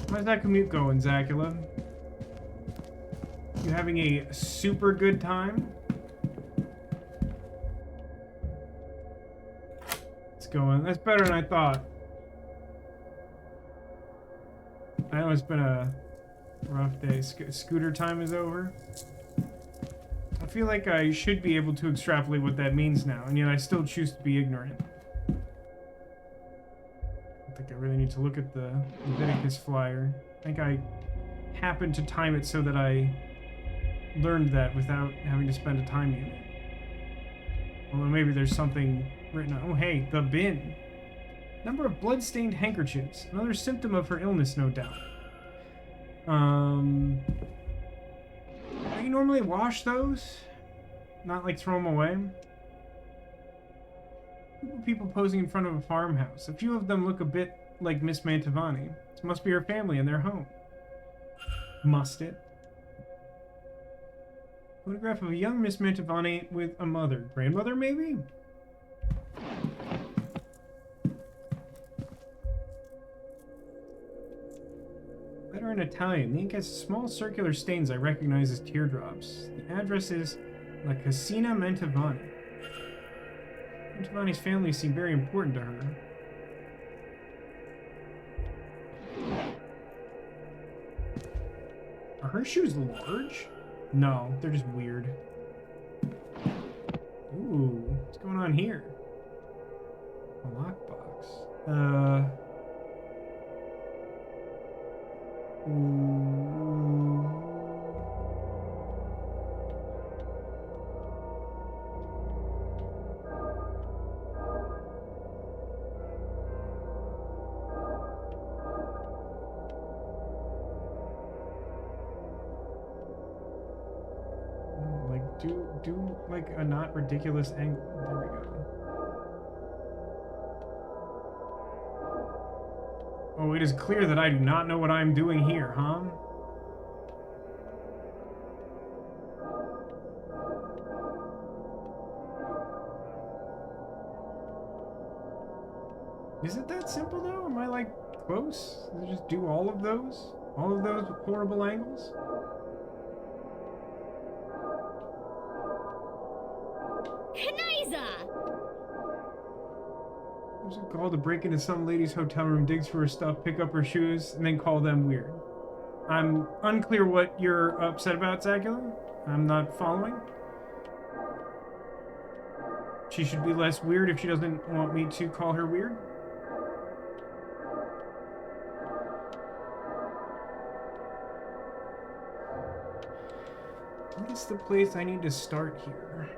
How's that commute going, Zacula? You having a super good time? It's going. That's better than I thought. I know it's been a rough day. Scooter time is over. I feel like I should be able to extrapolate what that means now, and yet I still choose to be ignorant. I don't think I really need to look at the Leviticus flyer. I think I happened to time it so that I learned that without having to spend a time unit. Although maybe there's something written on... Oh, hey, the bin. Number of blood-stained handkerchiefs. Another symptom of her illness, no doubt. Do you normally wash those? Not, like, throw them away? People posing in front of a farmhouse. A few of them look a bit like Miss Mantovani. This must be her family and their home. Must it? Photograph of a young Miss Mantovani with a mother. Grandmother, maybe? Letter in Italian. The ink has small circular stains I recognize as teardrops. The address is La Casina Mantovani. Mantovani's family seem very important to her. Are her shoes large? No, they're just weird. Ooh, what's going on here? A lockbox. Do like a not ridiculous angle. There we go. Oh, it is clear that I do not know what I'm doing here, huh? Is it that simple though? Am I like close? Does it just do all of those? All of those horrible angles? What's it called to break into some lady's hotel room, digs for her stuff, pick up her shoes, and then call them weird? I'm unclear what you're upset about, Zagula. I'm not following. She should be less weird if she doesn't want me to call her weird. What is the place I need to start here?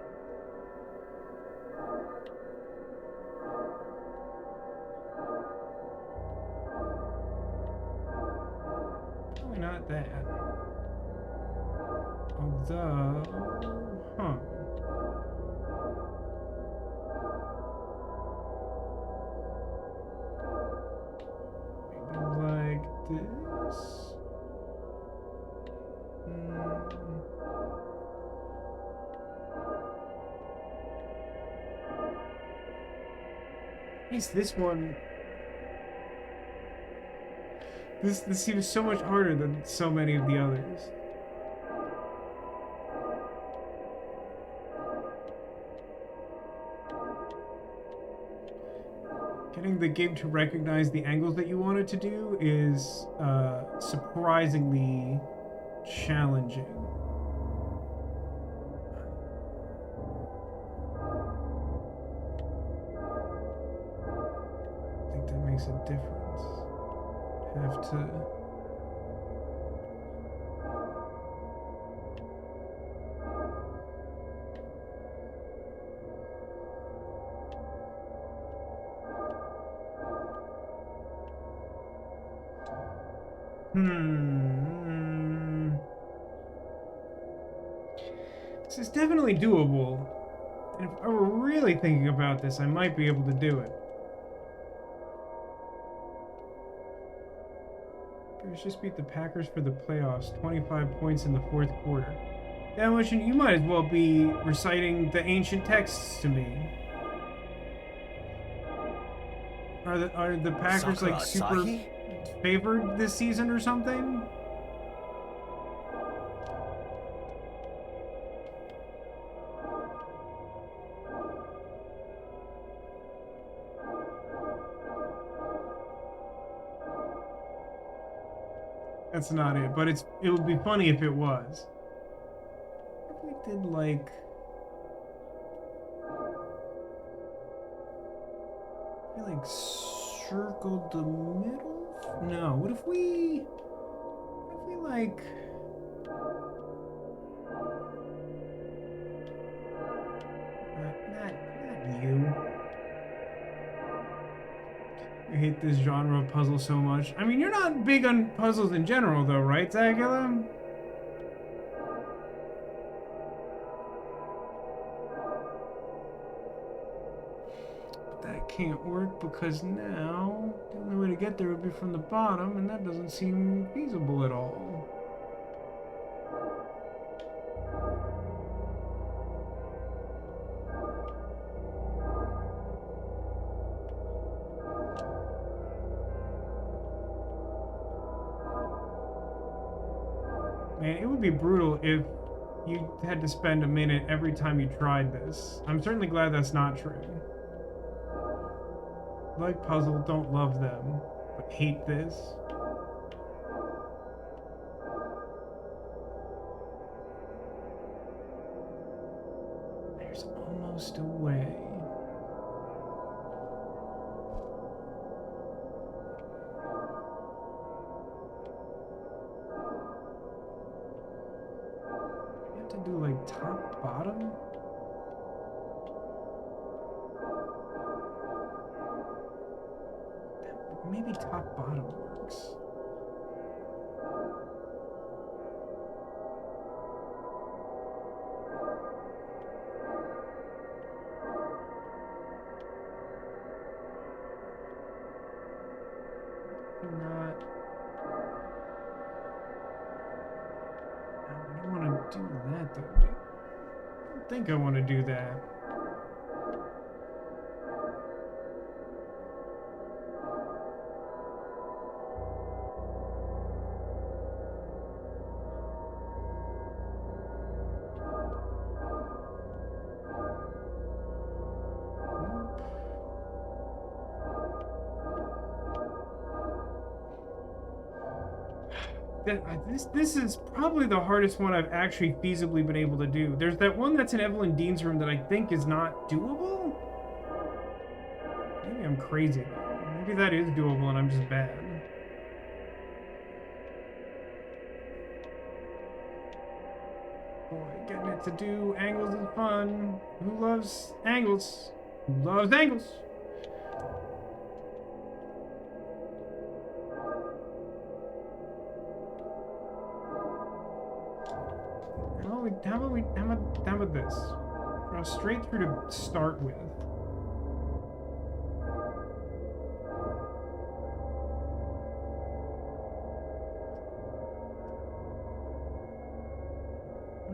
Not that. Although, huh. Maybe like this. Is this one? This seems so much harder than so many of the others. Getting the game to recognize the angles that you want it to do is surprisingly challenging. I think that makes a difference. Have to This is definitely doable. And if I were really thinking about this, I might be able to do it. Bears just beat the Packers for the playoffs, 25 points in the fourth quarter. Demolition, you might as well be reciting the ancient texts to me. Are the Packers like super favored this season or something? That's not it, but it would be funny if it was. If we did like... I feel like circled the middle? No. What if we like... Not you. I hate this genre of puzzle so much. I mean, you're not big on puzzles in general, though, right, Zagula? But that can't work because now the only way to get there would be from the bottom, and that doesn't seem feasible at all. Man, it would be brutal if you had to spend a minute every time you tried this. I'm certainly glad that's not true. Like puzzle, don't love them, but hate this. There's almost a way. To do like top bottom. Maybe top bottom works. Not. I don't want to do that though. I don't think I want to do that. This is probably the hardest one I've actually feasibly been able to do. There's that one that's in Evelyn Dean's room that I think is not doable? Maybe I'm crazy though. Maybe that is doable and I'm just bad. Boy, getting it to do angles is fun. Who loves angles? Who loves angles? How about this? Draw straight through to start with.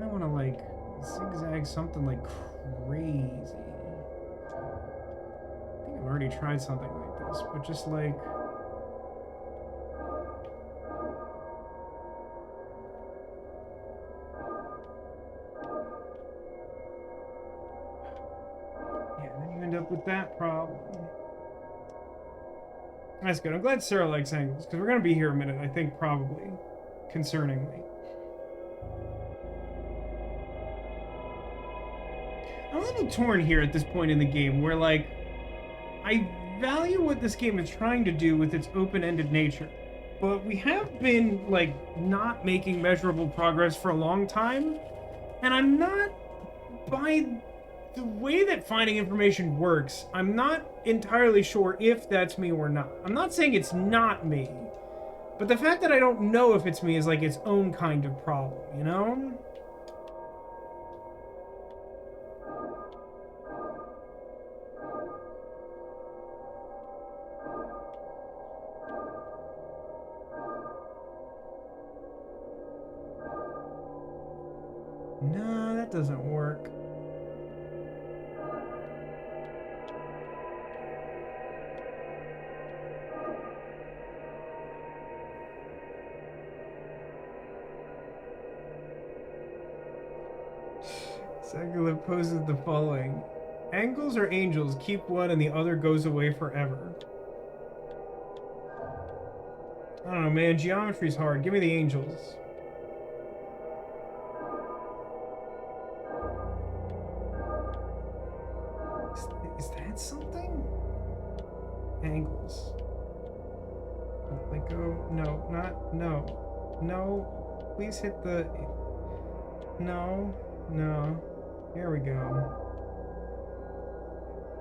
I want to like zigzag something like crazy. I think I've already tried something like this, but just like. With that problem. That's good. I'm glad Sarah likes angles, because we're going to be here a minute, I think, probably. Concerningly. I'm a little torn here at this point in the game, where, like, I value what this game is trying to do with its open-ended nature, but we have been, like, not making measurable progress for a long time, and I'm not, by the way that finding information works, I'm not entirely sure if that's me or not. I'm not saying it's not me, but the fact that I don't know if it's me is like its own kind of problem, you know? No, that doesn't work. Sagula poses the following. Angles or angels, keep one and the other goes away forever. I don't know, man. Geometry's hard. Give me the angels. Is that something? angles. Let go. No, not no. No. Please hit the. No. No. Here we go.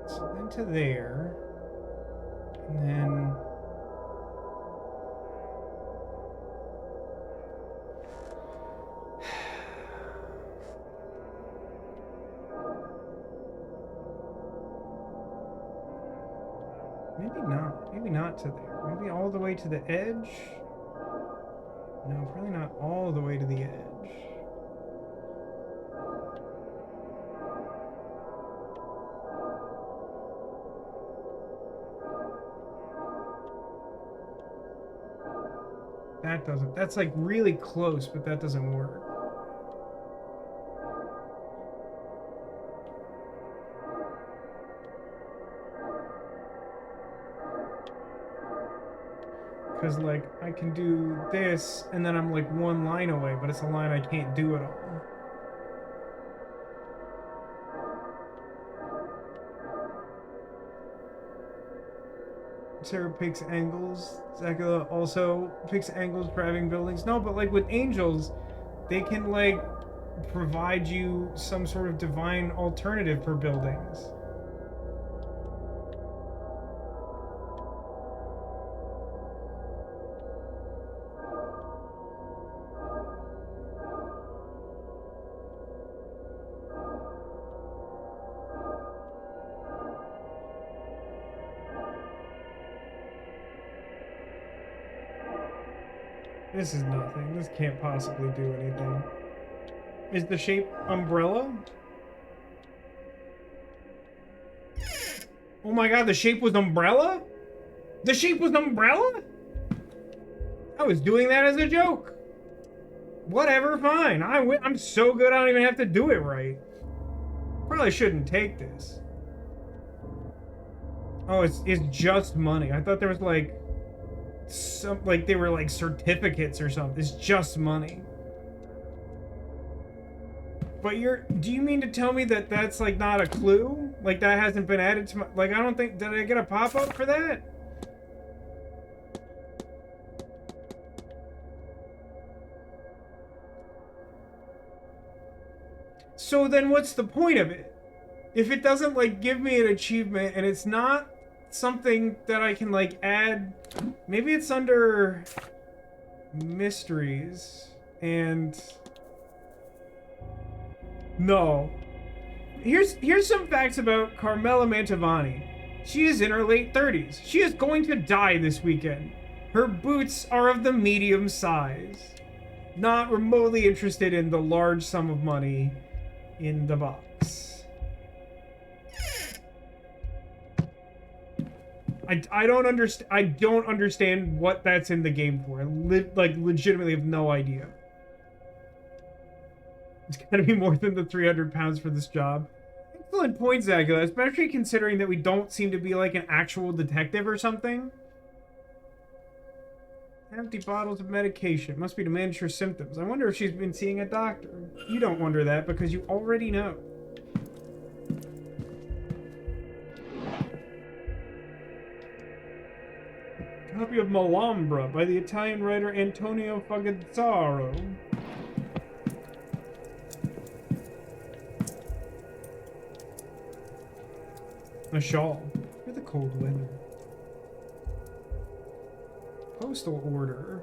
So then to there. And then. Maybe not. Maybe not to there. Maybe all the way to the edge? No, probably not all the way to the edge. That doesn't. That's like really close, but that doesn't work. Because, like, I can do this, and then I'm, like, one line away, but it's a line I can't do at all. Sarah picks angles. Zakula also picks angles for having buildings. No, but, like, with angels, they can, like, provide you some sort of divine alternative for buildings. This is nothing. This can't possibly do anything. Is the shape umbrella? Oh my god, the shape was umbrella? The shape was umbrella? I was doing that as a joke. Whatever, fine. I'm so good I don't even have to do it right. Probably shouldn't take this. Oh, it's just money. I thought there was like like they were like certificates or something. It's just money. But do you mean to tell me that that's like not a clue? Like that hasn't been added to my, like I don't think, did I get a pop-up for that? So then what's the point of it? If it doesn't like give me an achievement and it's not something that I can like add, maybe it's under mysteries and no. Here's some facts about Carmela Mantovani. She is in her late 30s. She is going to die this weekend. Her boots are of the medium size. Not remotely interested in the large sum of money in the box. I don't understand what that's in the game for. I legitimately have no idea. It's gotta be more than the 300 pounds for this job. Excellent point, Zagula, especially considering that we don't seem to be like an actual detective or something. Empty bottles of medication. Must be to manage her symptoms. I wonder if she's been seeing a doctor. You don't wonder that because you already know. Copy of Malambra by the Italian writer Antonio Fagazzaro. A shawl for the cold weather. Postal order.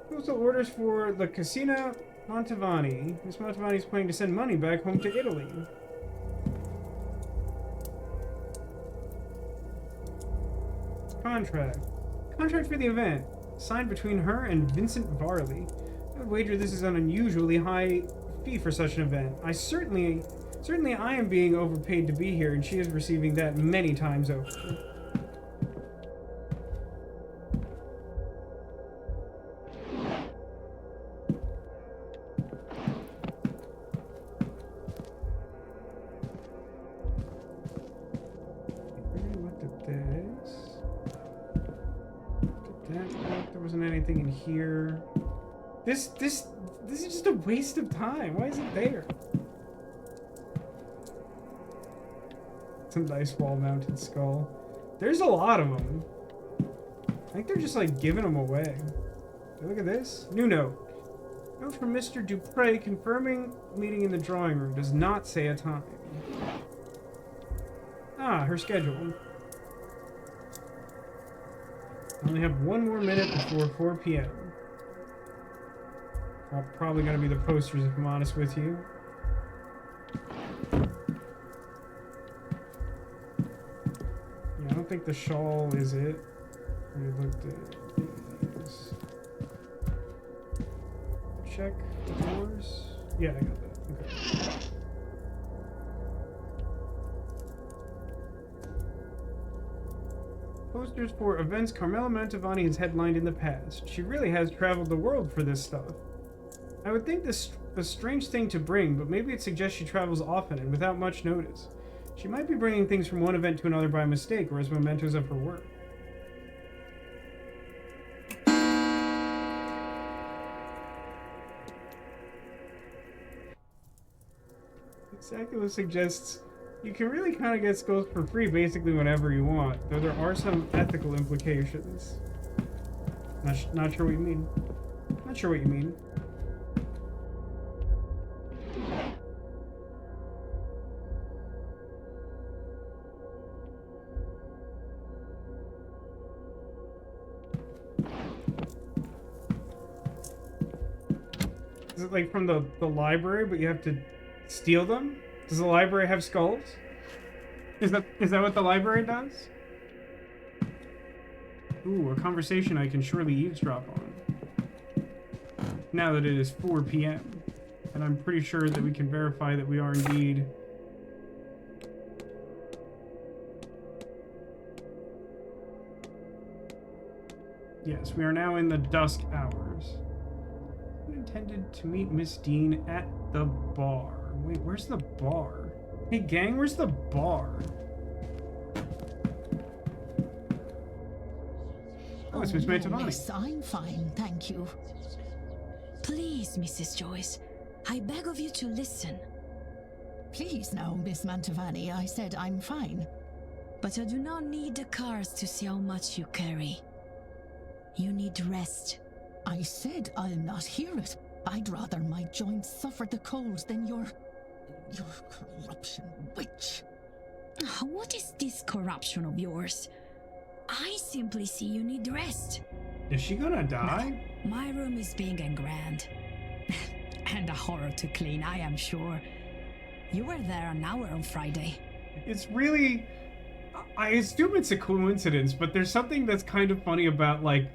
Postal orders for the Casina Mantovani. Miss Mantovani is planning to send money back home to Italy. Contract. Contract for the event. Signed between her and Vincent Varley. I would wager this is an unusually high fee for such an event. Certainly I am being overpaid to be here, and she is receiving that many times over. Here. This is just a waste of time. Why is it there? It's a nice wall-mounted skull. There's a lot of them. I think they're just like giving them away. Look at this. New note. Note from Mr. Dupre confirming meeting in the drawing room. Does not say a time. Ah, her schedule. I only have 1 more minute before 4 p.m. Probably gonna be the posters if I'm honest with you. Yeah, I don't think the shawl is it. We looked at these. Check the doors. Yeah, I got that. Okay. Posters for events Carmela Mantovani has headlined in the past. She really has traveled the world for this stuff. I would think this a strange thing to bring, but maybe it suggests she travels often and without much notice. She might be bringing things from one event to another by mistake or as mementos of her work. Exactly suggests you can really kind of get skulls for free basically whenever you want, though there are some ethical implications. Not sure what you mean. Not sure what you mean. Is it like from the library, but you have to steal them? Does the library have skulls? Is that what the library does? Ooh, a conversation I can surely eavesdrop on. Now that it is 4 p.m. And I'm pretty sure that we can verify that we are indeed... Yes, we are now in the dusk hours. I intended to meet Miss Dean at the bar. Wait, where's the bar? Hey gang, where's the bar? Oh, it's Miss Mantovani. Miss, I'm fine, thank you. Please, Mrs. Joyce, I beg of you to listen. Please now, Miss Mantovani, I said I'm fine. But I do not need the cars to see how much you carry. You need rest. I said I'll not hear it. I'd rather my joints suffer the cold than your corruption witch. What is this corruption of yours? I simply see you need rest. Is she gonna die? No, my room is big and grand. And a horror to clean, I am sure. You were there an hour on Friday. It's really... I assume it's a coincidence, but there's something that's kind of funny about, like,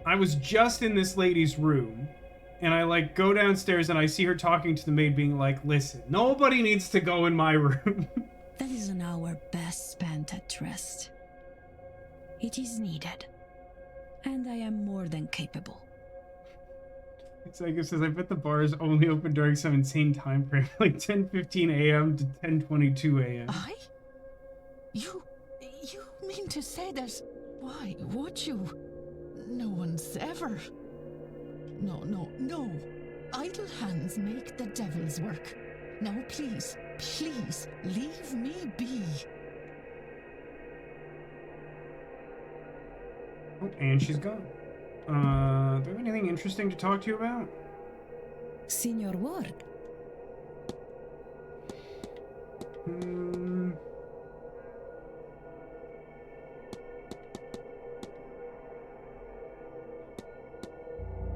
I was just in this lady's room, and I, like, go downstairs and I see her talking to the maid being like, listen, nobody needs to go in my room. That is an hour best spent at rest. It is needed. And I am more than capable. It's like it says, I bet the bar is only open during some insane time frame, like 10:15 a.m. to 10:22 a.m. You mean to say that... Why would you? No one's ever... No. Idle hands make the devil's work. Now please, leave me be. Oh, and she's gone. Do you have anything interesting to talk to you about? Signor Ward.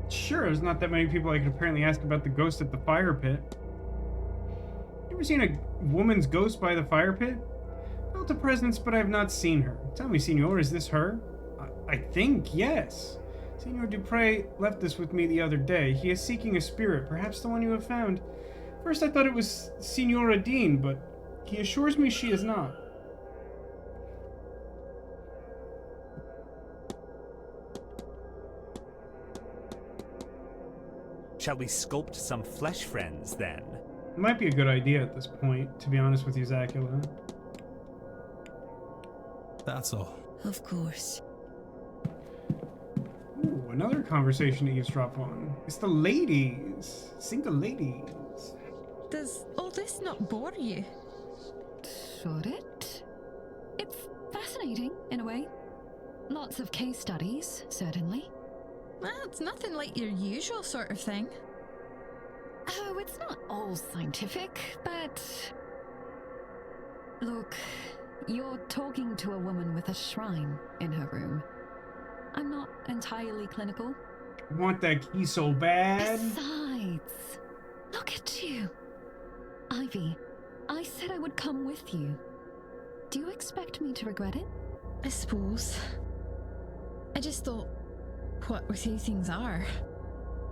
Sure, there's not that many people I could apparently ask about the ghost at the fire pit. You ever seen a woman's ghost by the fire pit? Felt a presence, but I have not seen her. Tell me, Signor, is this her? I think, yes. Signor Dupre left this with me the other day. He is seeking a spirit, perhaps the one you have found. First I thought it was Signora Dean, but he assures me she is not. Shall we sculpt some flesh friends, then? It might be a good idea at this point, to be honest with you, Zacula. That's all. Of course. Ooh, another conversation to eavesdrop on. It's the ladies. Single ladies. Does all this not bore you? Should it? It's fascinating. fascinating, in a way. Lots of case studies, certainly. Well, it's nothing like your usual sort of thing. Oh, it's not all scientific, but... Look, you're talking to a woman with a shrine in her room. I'm not entirely clinical. I want that key so bad. Besides, look at you. Ivy, I said I would come with you. Do you expect me to regret it? I suppose. I just thought, what with how things are?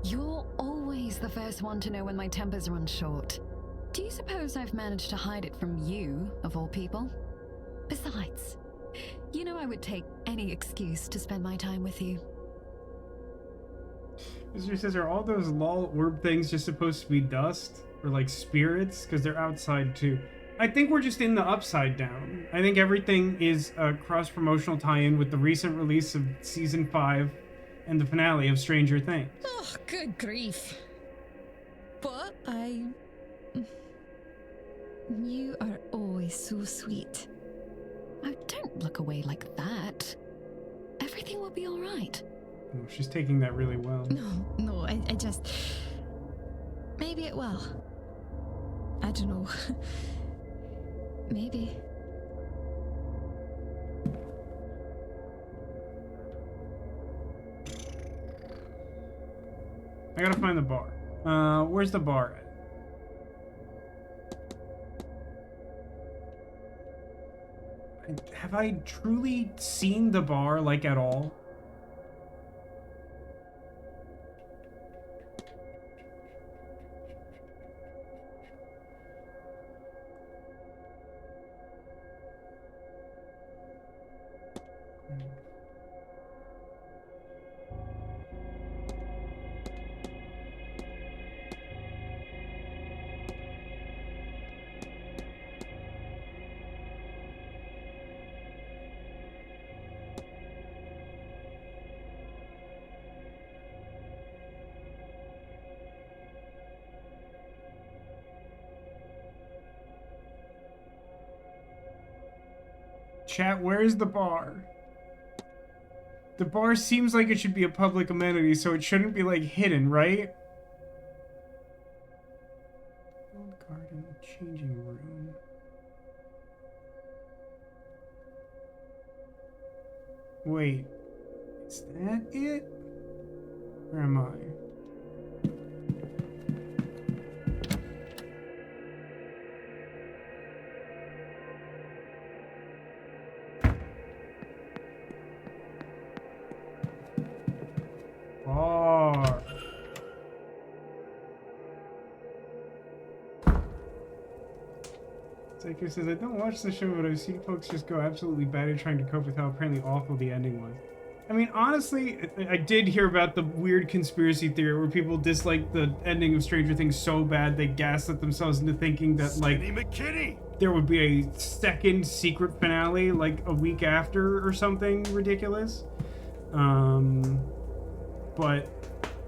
You're always the first one to know when my tempers run short. Do you suppose I've managed to hide it from you, of all people? Besides, you know I would take any excuse to spend my time with you. Mr. says, are all those lol orb things just supposed to be dust? Or like spirits? Because they're outside too. I think we're just in the upside down. I think everything is a cross-promotional tie-in with the recent release of Season 5 and the finale of Stranger Things. Oh, good grief. But you are always so sweet. Oh, don't look away like that. Everything will be alright. Oh, she's taking that really well. No, I just... Maybe it will. I don't know. Maybe. I gotta find the bar. Where's the bar at? Have I truly seen the bar, like, at all? Chat, where's the bar? The bar seems like it should be a public amenity, so it shouldn't be, like, hidden, right? Old garden, changing room. Wait, is that it? Where am I? Bar. Psycho says, I don't watch the show, but I've seen folks just go absolutely batty trying to cope with how apparently awful the ending was. I mean, honestly, I did hear about the weird conspiracy theory where people dislike the ending of Stranger Things so bad they gaslit themselves into thinking that, like, there would be a second secret finale, like, a week after or something ridiculous. But,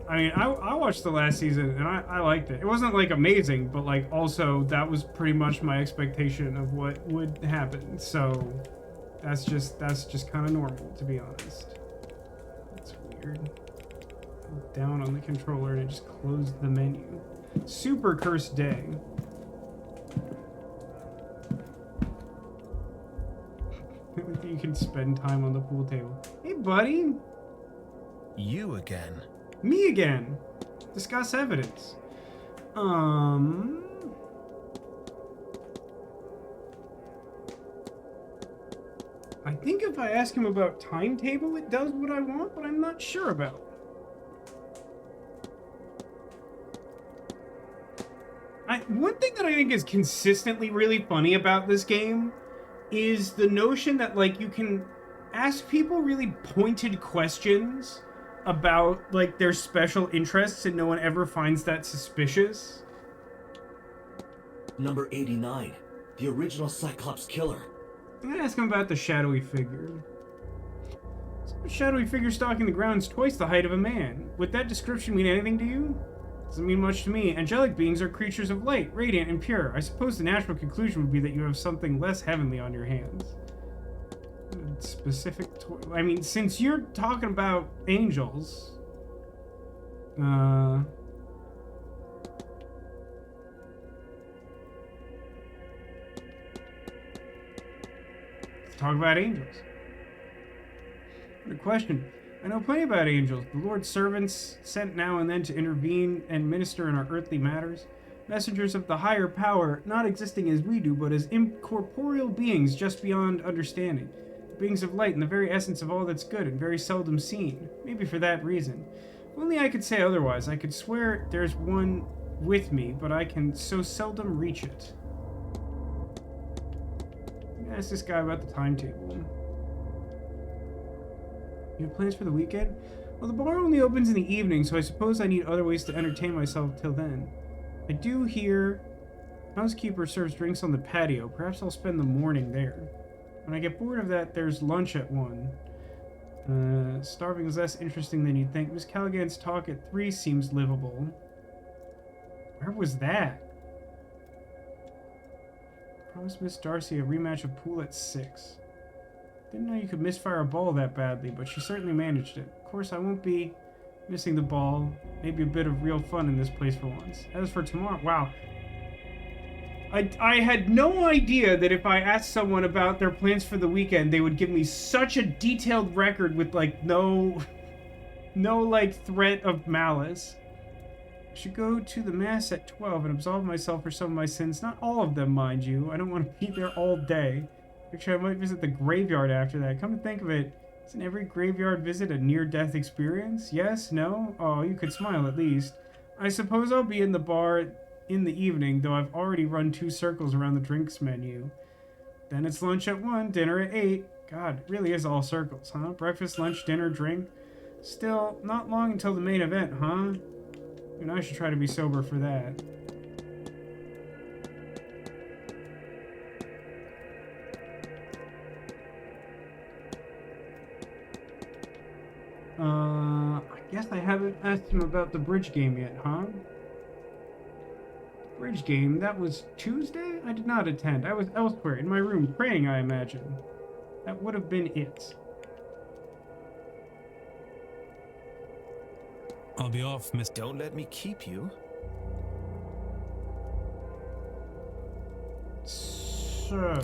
I mean, I watched the last season and I liked it. It wasn't, like, amazing, but, like, also that was pretty much my expectation of what would happen. So, that's just kind of normal, to be honest. That's weird. Down on the controller and it just closed the menu. Super cursed day. You can spend time on the pool table. Hey, buddy. You again. Me again. Discuss evidence. I think if I ask him about timetable, it does what I want, but I'm not sure about. One thing that I think is consistently really funny about this game is the notion that, like, you can ask people really pointed questions about, like, their special interests and no one ever finds that suspicious. Number 89, the original Cyclops killer. I'm gonna ask him about the shadowy figure. Some shadowy figure stalking the grounds twice the height of a man. Would that description mean anything to you? Doesn't mean much to me. Angelic beings are creatures of light, radiant and pure. I suppose the natural conclusion would be that you have something less heavenly on your hands. specific I mean, since you're talking about angels, let's talk about angels. What a question. I know plenty about angels, the Lord's servants sent now and then to intervene and minister in our earthly matters. Messengers of the higher power, not existing as we do, but as incorporeal beings just beyond understanding. Beings of light and the very essence of all that's good and very seldom seen. Maybe for that reason. If only I could say otherwise. I could swear there's one with me, but I can so seldom reach it. Ask this guy about the timetable. You have plans for the weekend? Well, the bar only opens in the evening, so I suppose I need other ways to entertain myself till then. I do hear housekeeper serves drinks on the patio. Perhaps I'll spend the morning there. When I get bored of that, there's lunch at 1. Starving is less interesting than you'd think. Miss Callaghan's talk at 3 seems livable. Where was that? Promised Miss Darcy a rematch of pool at 6. Didn't know you could misfire a ball that badly, but she certainly managed it. Of course, I won't be missing the ball. Maybe a bit of real fun in this place for once. As for tomorrow, wow. I had no idea that if I asked someone about their plans for the weekend, they would give me such a detailed record with, like, no like, threat of malice. I should go to the mass at 12 and absolve myself for some of my sins. Not all of them, mind you. I don't want to be there all day. Actually, I might visit the graveyard after that. Come to think of it, isn't every graveyard visit a near-death experience? Yes? No? Oh, you could smile at least. I suppose I'll be in the bar in the evening, though I've already run 2 circles around the drinks menu. Then it's lunch at 1, dinner at 8. God, it really is all circles, huh? Breakfast, lunch, dinner, drink. Still, not long until the main event, huh? And I should try to be sober for that. I guess I haven't asked him about the bridge game yet, huh? Bridge game, that was Tuesday? I did not attend. I was elsewhere, in my room, praying, I imagine. That would have been it. I'll be off, miss. Don't let me keep you. So...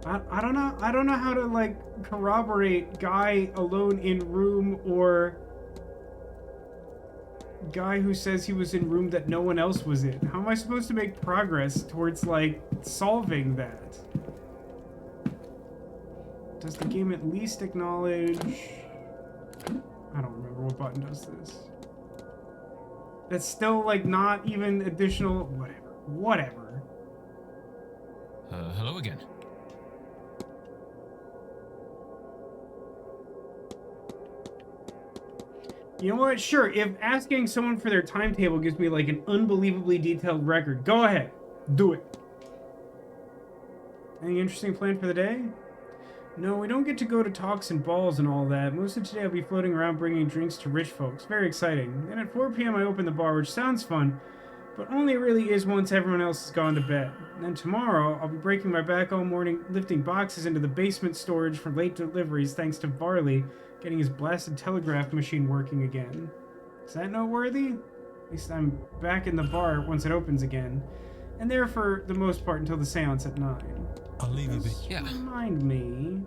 I don't know how to, like, corroborate guy alone in room or guy who says he was in room that no one else was in. How am I supposed to make progress towards, like, solving that? Does the game at least acknowledge... I don't remember what button does this. That's still, like, not even additional... Whatever. Hello again. You know what? Sure, if asking someone for their timetable gives me, like, an unbelievably detailed record, go ahead. Do it. Any interesting plan for the day? No, we don't get to go to talks and balls and all that. Most of today I'll be floating around bringing drinks to rich folks. Very exciting. And at 4 p.m. I open the bar, which sounds fun, but only really is once everyone else has gone to bed. And then tomorrow, I'll be breaking my back all morning, lifting boxes into the basement storage for late deliveries thanks to Varley getting his blasted telegraph machine working again. Is that noteworthy? At least I'm back in the bar once it opens again. And there for the most part until the seance at 9. I'll leave you be. Yeah. Remind me.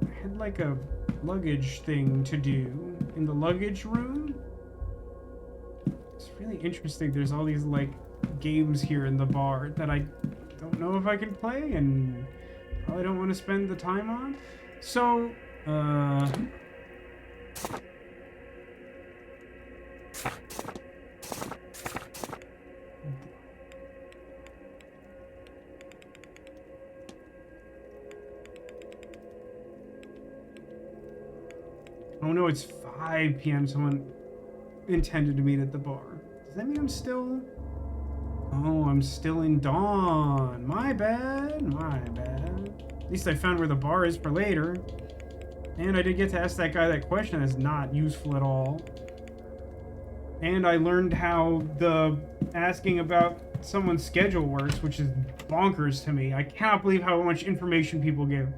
I had like a luggage thing to do in the luggage room. It's really interesting. There's all these like games here in the bar that I don't know if I can play and probably don't want to spend the time on. So, oh no, it's 5 p.m. Someone intended to meet at the bar. Does that mean I'm still... Oh, I'm still in Dawn. My bad. My bad. At least I found where the bar is for later. And I did get to ask that guy that question that's not useful at all. And I learned how the asking about someone's schedule works, which is bonkers to me. I cannot believe how much information people give.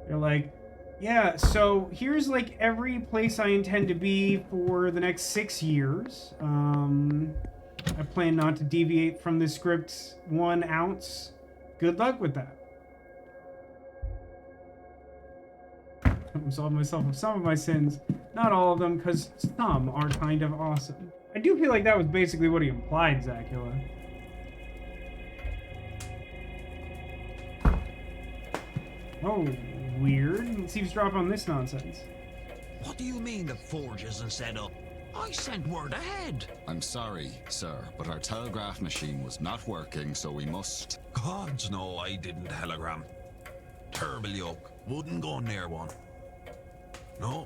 They're like, yeah, so here's like every place I intend to be for the next 6 years. I plan not to deviate from the script 1 ounce. Good luck with that. I'm absolving myself of some of my sins. Not all of them, because some are kind of awesome. I do feel like that was basically what he implied, Zacula. Oh, weird. Let's eavesdrop on this nonsense. What do you mean the forge isn't set up? I sent word ahead. I'm sorry, sir, but our telegraph machine was not working, so we must... Gods, no, I didn't telegram. Terrible yoke. Wouldn't go near one. No,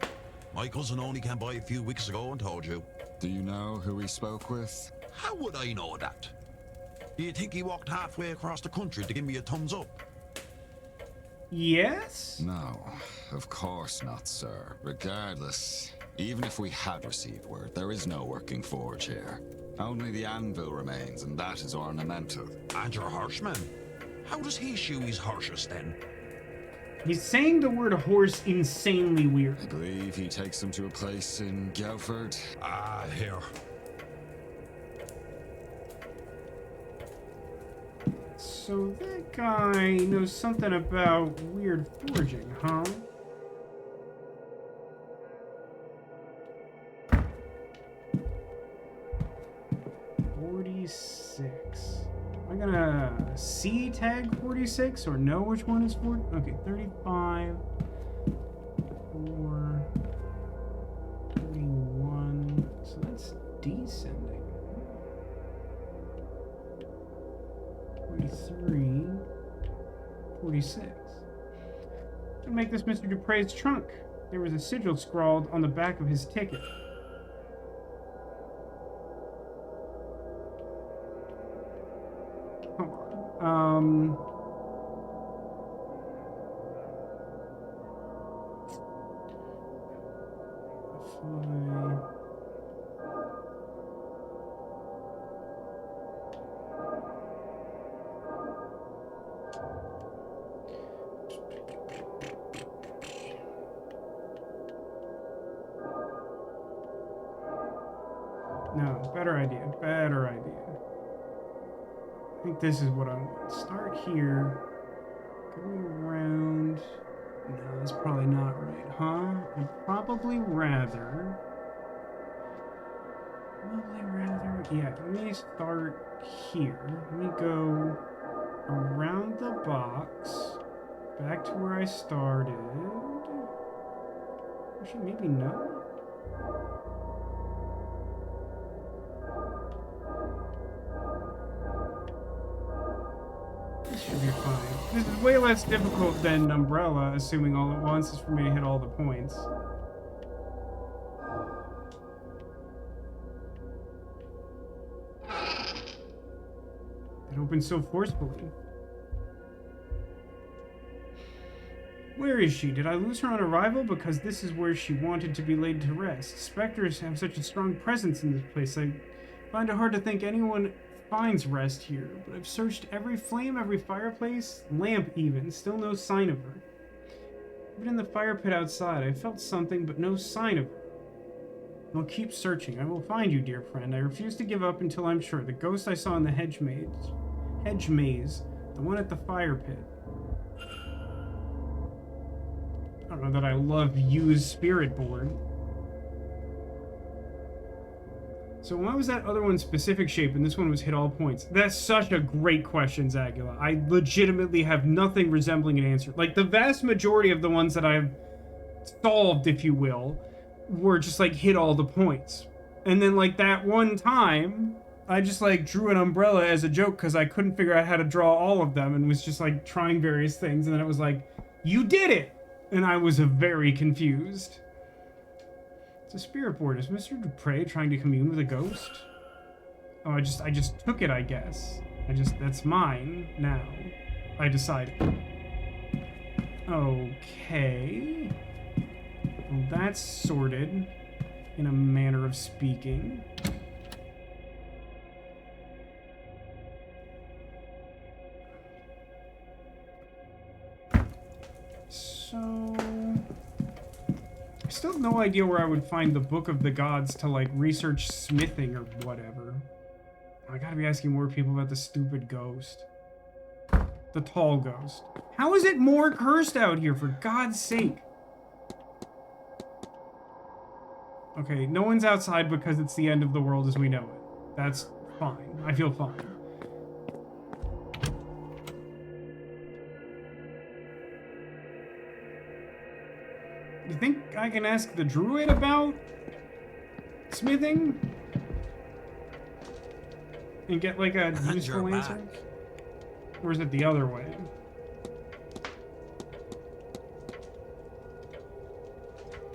my cousin only came by a few weeks ago and told you. Do you know who he spoke with? How would I know that? Do you think he walked halfway across the country to give me a thumbs up? Yes? No, of course not, sir. Regardless, even if we had received word, there is no working forge here. Only the anvil remains, and that is ornamental. And your horseman? How does he shoe his horses then? He's saying the word horse insanely weird. I believe he takes them to a place in Guildford. Ah, here. So that guy knows something about weird forging, huh? Am I gonna C tag 46 or know which one is 40? Okay, 35, 4, 31. So that's descending. 43, 46. To make this Mr. Dupre's trunk. There was a sigil scrawled on the back of his ticket. No, better idea, better idea. I think this is what I want. Start here, go around. No, that's probably not right, huh? I'd probably rather, yeah, let me start here. Let me go around the box, back to where I started. Actually, maybe not. This should be fine. This is way less difficult than Umbrella, assuming all at once is for me to hit all the points. It opens so forcefully. Where is she? Did I lose her on arrival? Because this is where she wanted to be laid to rest. Spectres have such a strong presence in this place. I find it hard to think anyone finds rest here, but I've searched every flame, every fireplace, lamp even, still no sign of her. Even in the fire pit outside, I felt something, but no sign of her. I'll keep searching. I will find you, dear friend. I refuse to give up until I'm sure. The ghost I saw in the hedge maze, the one at the fire pit. I don't know that I love use spirit board. So why was that other one specific shape and this one was hit all points? That's such a great question, Zagula. I legitimately have nothing resembling an answer. Like, the vast majority of the ones that I've solved, if you will, were just, like, hit all the points. And then, like, that one time, I just, like, drew an umbrella as a joke because I couldn't figure out how to draw all of them and was just, like, trying various things. And then it was like, you did it! And I was very confused. It's a spirit board. Is Mr. Dupre trying to commune with a ghost? Oh, I just took it, I guess. That's mine now. I decided. Okay. Well, that's sorted, in a manner of speaking. So... I still have no idea where I would find the Book of the Gods to, like, research smithing or whatever. I gotta be asking more people about the stupid ghost. The tall ghost. How is it more cursed out here, for God's sake? Okay, no one's outside because it's the end of the world as we know it. That's fine. I feel fine. You think I can ask the druid about smithing? And get like a useful answer? Or is it the other way?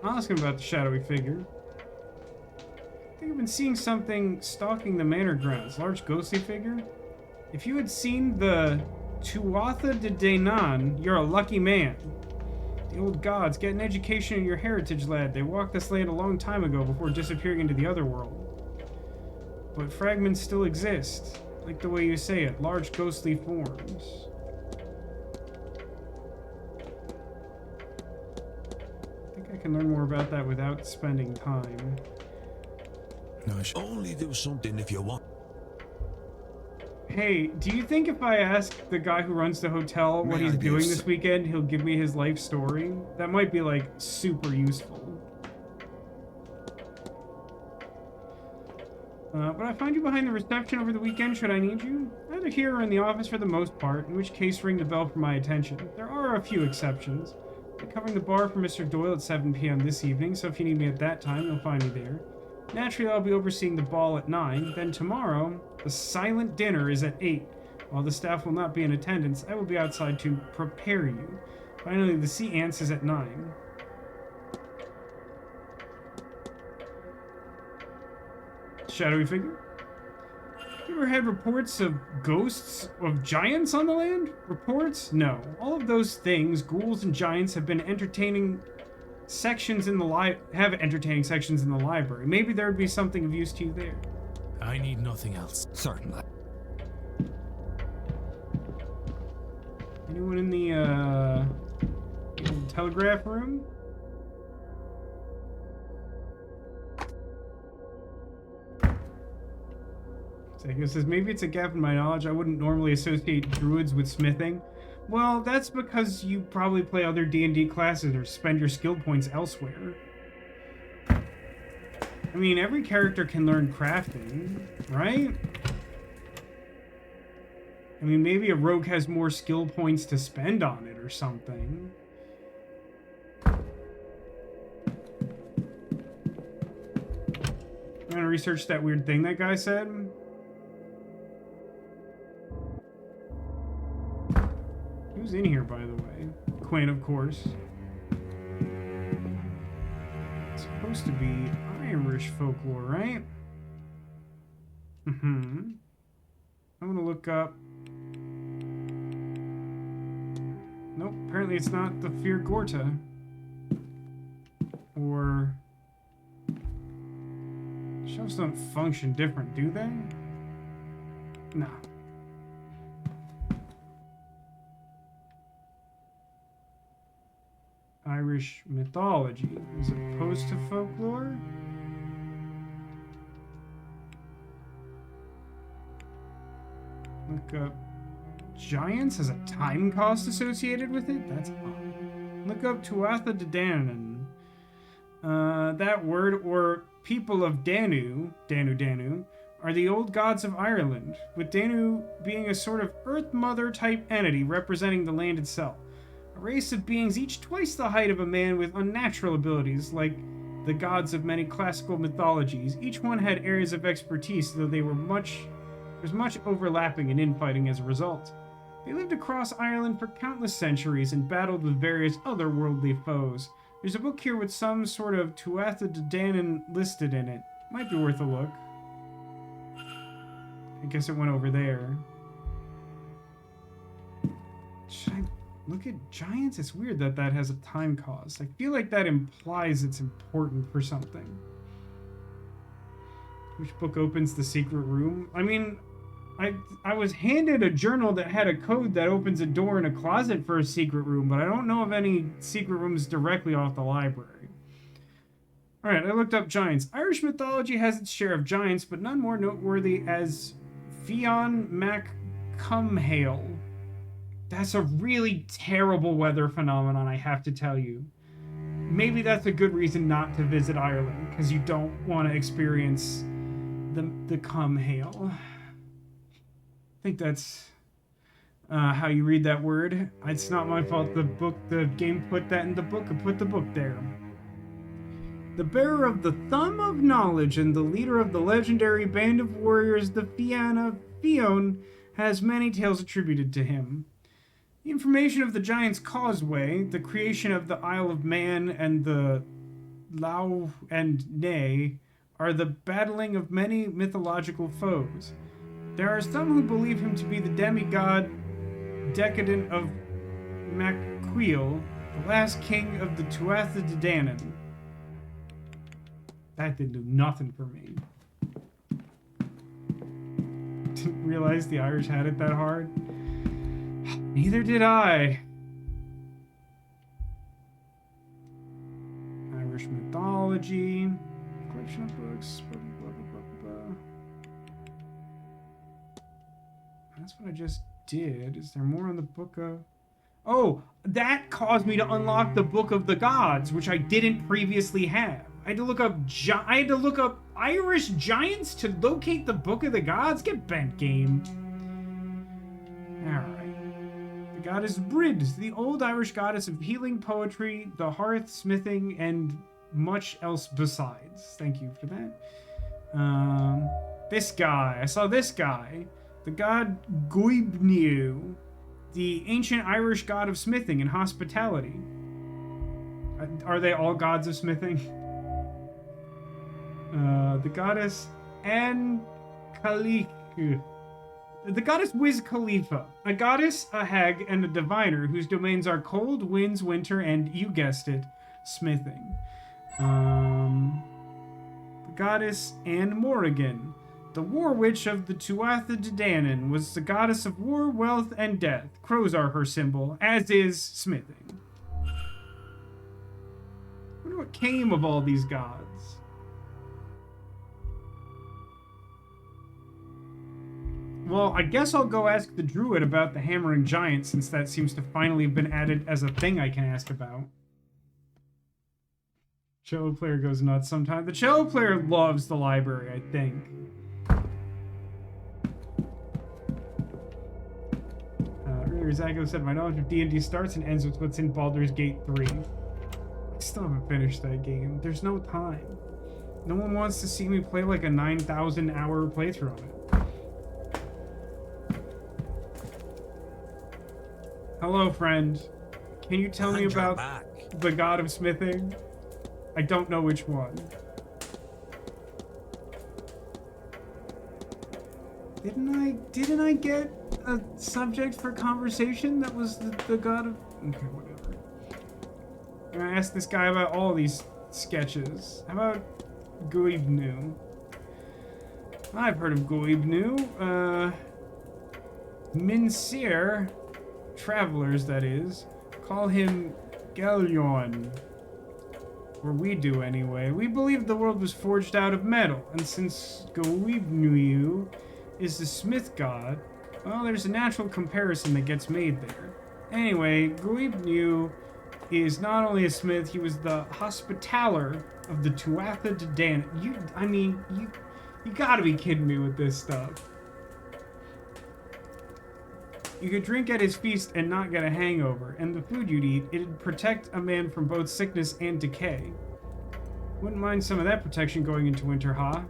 I'll ask him about the shadowy figure. I think I've been seeing something stalking the manor grounds. Large ghostly figure? If you had seen the Tuatha de Danann, you're a lucky man. The old gods, get an education in your heritage, lad. They walked this land a long time ago before disappearing into the other world. But fragments still exist. Like the way you say it, large ghostly forms. I think I can learn more about that without spending time. No, I should only do something if you want. Hey, do you think if I ask the guy who runs the hotel what he's doing this weekend, he'll give me his life story? That might be, like, super useful. But I find you behind the reception over the weekend should I need you. Either here or in the office for the most part, in which case ring the bell for my attention. There are a few exceptions. I'm covering the bar for Mr. Doyle at 7 p.m. this evening, so if you need me at that time, you'll find me there. Naturally, I'll be overseeing the ball at 9. Then tomorrow, the silent dinner is at 8. While the staff will not be in attendance, I will be outside to prepare you. Finally, the sea ants is at 9. Shadowy figure? You ever had reports of ghosts of giants on the land? Reports? No. All of those things, ghouls and giants, have been entertaining sections in the entertaining sections in the library. Maybe there would be something of use to you there. I need nothing else. Certainly. Anyone in the telegraph room? So I guess maybe it's a gap in my knowledge. I wouldn't normally associate druids with smithing. Well, that's because you probably play other D&D classes or spend your skill points elsewhere. I mean, every character can learn crafting, right? I mean, maybe a rogue has more skill points to spend on it or something. I'm gonna research that weird thing that guy said. Who's in here, by the way? Quinn, of course. It's supposed to be Irish folklore, right? I'm gonna look up... Nope, apparently it's not the Fear Gorta. Or... Shelves don't function different, do they? Nah. Irish mythology as opposed to folklore? Look up giants as a time cost associated with it? That's odd. Look up Tuatha de Danann. That word, or people of Danu, are the old gods of Ireland, with Danu being a sort of Earth Mother type entity representing the land itself. A race of beings each twice the height of a man with unnatural abilities, like the gods of many classical mythologies. Each one had areas of expertise, though there was much overlapping and infighting as a result. They lived across Ireland for countless centuries and battled with various otherworldly foes. There's a book here with some sort of Tuatha de Danann listed in it. Might be worth a look. I guess it went over there. Should I Look at giants. It's weird that that has a time cost. I feel like that implies it's important for something. Which book opens the secret room? I mean, I was handed a journal that had a code that opens a door in a closet for a secret room, but I don't know of any secret rooms directly off the library. Alright, I looked up giants. Irish mythology has its share of giants, but none more noteworthy as Fionn Mac Cumhale. That's a really terrible weather phenomenon, I have to tell you. Maybe that's a good reason not to visit Ireland, because you don't want to experience the Cumhale. I think that's how you read that word. It's not my fault. The game put that in the book and put the book there. The bearer of the Thumb of Knowledge and the leader of the legendary band of warriors, the Fionn, has many tales attributed to him. The information of the Giant's Causeway, the creation of the Isle of Man, and the Lough and Nay are the battling of many mythological foes. There are some who believe him to be the demigod Decadent of Macqueel, the last king of the Tuatha De Danann. That didn't do nothing for me. Didn't realize the Irish had it that hard. Neither did I. Irish mythology, collection of books, blah, blah, blah, blah, blah. That's what I just did. Is there more on the book of... Oh, that caused me to unlock the Book of the Gods, which I didn't previously have. I had to look up Irish giants to locate the Book of the Gods. Get bent, game. Alright. The goddess Brid, the old Irish goddess of healing, poetry, the hearth, smithing, and much else besides. Thank you for that. This guy. I saw this guy. The god Goibniu, the ancient Irish god of smithing and hospitality. Are they all gods of smithing? The goddess An Khalifa. The goddess Wiz Khalifa. A goddess, a hag, and a diviner whose domains are cold, winds, winter, and, you guessed it, smithing. The goddess Anne Morrigan. The war witch of the Tuatha De Danann was the goddess of war, wealth, and death. Crows are her symbol, as is smithing. I wonder what came of all these gods. Well, I guess I'll go ask the druid about the hammering giant, since that seems to finally have been added as a thing I can ask about. Cello player goes nuts sometimes. The cello player loves the library, I think. Earlier, Zago said, my knowledge of D&D starts and ends with what's in Baldur's Gate 3. I still haven't finished that game. There's no time. No one wants to see me play like a 9,000 hour playthrough on it. Hello, friend. Can you tell me about the god of smithing? I don't know which one. Didn't I get a subject for conversation that was the god of... Okay, whatever. I'm gonna ask this guy about all these sketches. How about Goibniu? I've heard of Goibniu. Minsir, travelers that is, call him Gellion. Or we do anyway. We believe the world was forged out of metal, and since Goibniu is the smith god, well, there's a natural comparison that gets made there. Anyway, Goibniu is not only a smith, he was the hospitaller of the Tuatha De Danann. You gotta be kidding me with this stuff. You could drink at his feast and not get a hangover, and the food you'd eat, it'd protect a man from both sickness and decay. Wouldn't mind some of that protection going into winter, huh?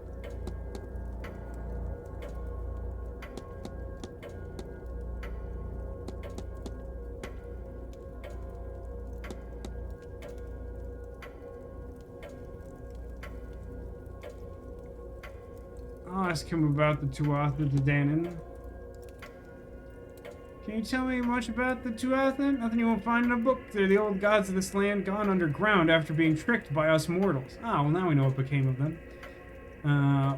I'll ask him about the Tuatha De Danann. Can you tell me much about the Tuatha? Nothing you won't find in a book. They're the old gods of this land, gone underground after being tricked by us mortals. Ah, well, now we know what became of them.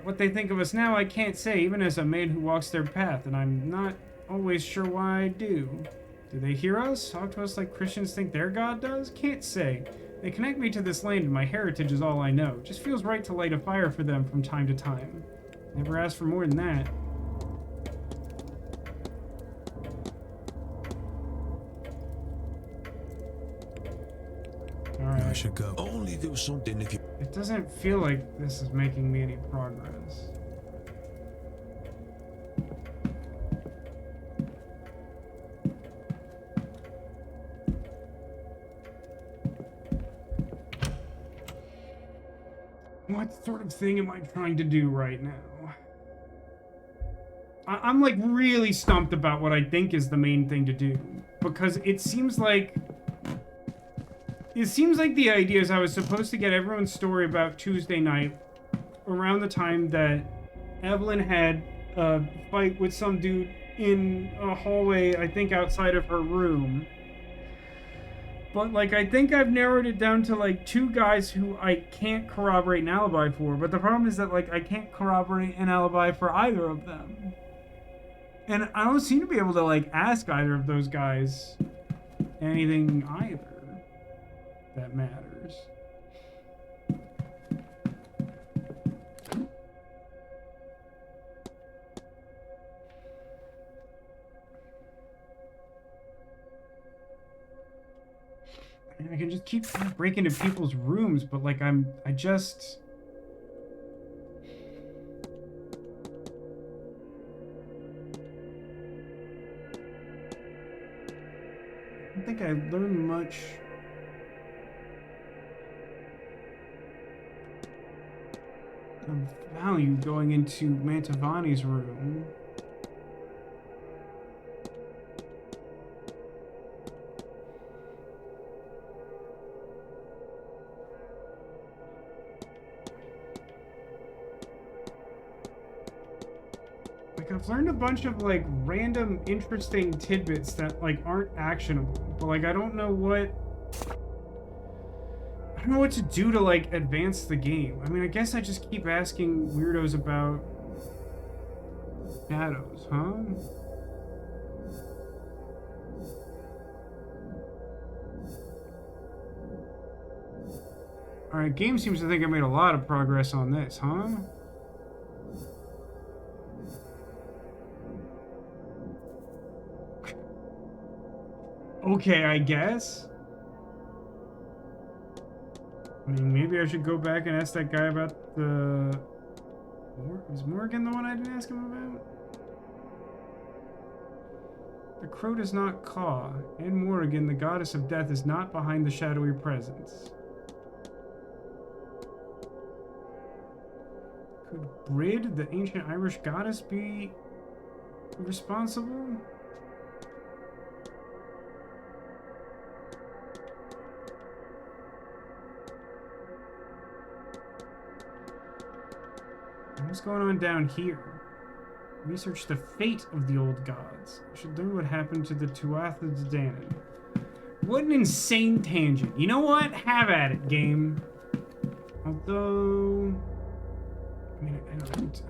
What they think of us now, I can't say, even as a man who walks their path, and I'm not always sure why I do. Do they hear us? Talk to us like Christians think their God does? Can't say. They connect me to this land, and my heritage is all I know. Just feels right to light a fire for them from time to time. Never asked for more than that. Alright. I should go. Only do something if you... It doesn't feel like this is making me any progress. What sort of thing am I trying to do right now? I'm like really stumped about what I think is the main thing to do. Because it seems like the idea is I was supposed to get everyone's story about Tuesday night around the time that Evelyn had a fight with some dude in a hallway, I think outside of her room. But, like, I think I've narrowed it down to, like, 2 guys who I can't corroborate an alibi for. But the problem is that, like, I can't corroborate an alibi for either of them. And I don't seem to be able to, like, ask either of those guys anything either that matters. I can just keep breaking into people's rooms, but like I just... I don't think I learned much. Of value going into Mantovani's room. I've learned a bunch of like random interesting tidbits that like aren't actionable, but like I don't know what to do to like advance the game. I mean, I guess I just keep asking weirdos about shadows, huh? Alright, game seems to think I made a lot of progress on this, huh? Okay, I guess. I mean, maybe I should go back and ask that guy about the... Is Morgan the one I didn't ask him about? The crow does not caw, and Morrigan, the goddess of death, is not behind the shadowy presence. Could Brid, the ancient Irish goddess, be responsible? What's going on down here? Research the fate of the old gods. I should learn what happened to the Tuatha De Danann. What an insane tangent. You know what? Have at it, game. Although... I mean,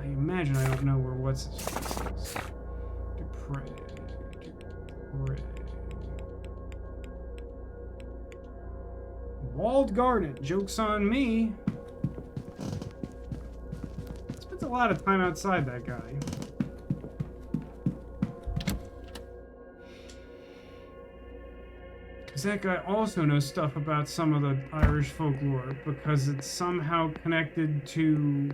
I imagine I don't know where what's his face is. Dupre. Walled garden. Joke's on me. Spends a lot of time outside, that guy. Because that guy also knows stuff about some of the Irish folklore, because it's somehow connected to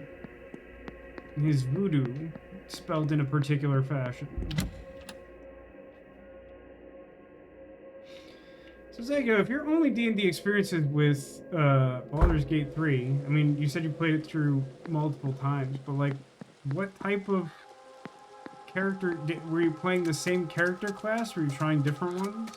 his voodoo, spelled in a particular fashion. So Zago, if your only D&D experiences with Baldur's Gate 3, I mean, you said you played it through multiple times, but like, what type of character, were you playing the same character class, or were you trying different ones?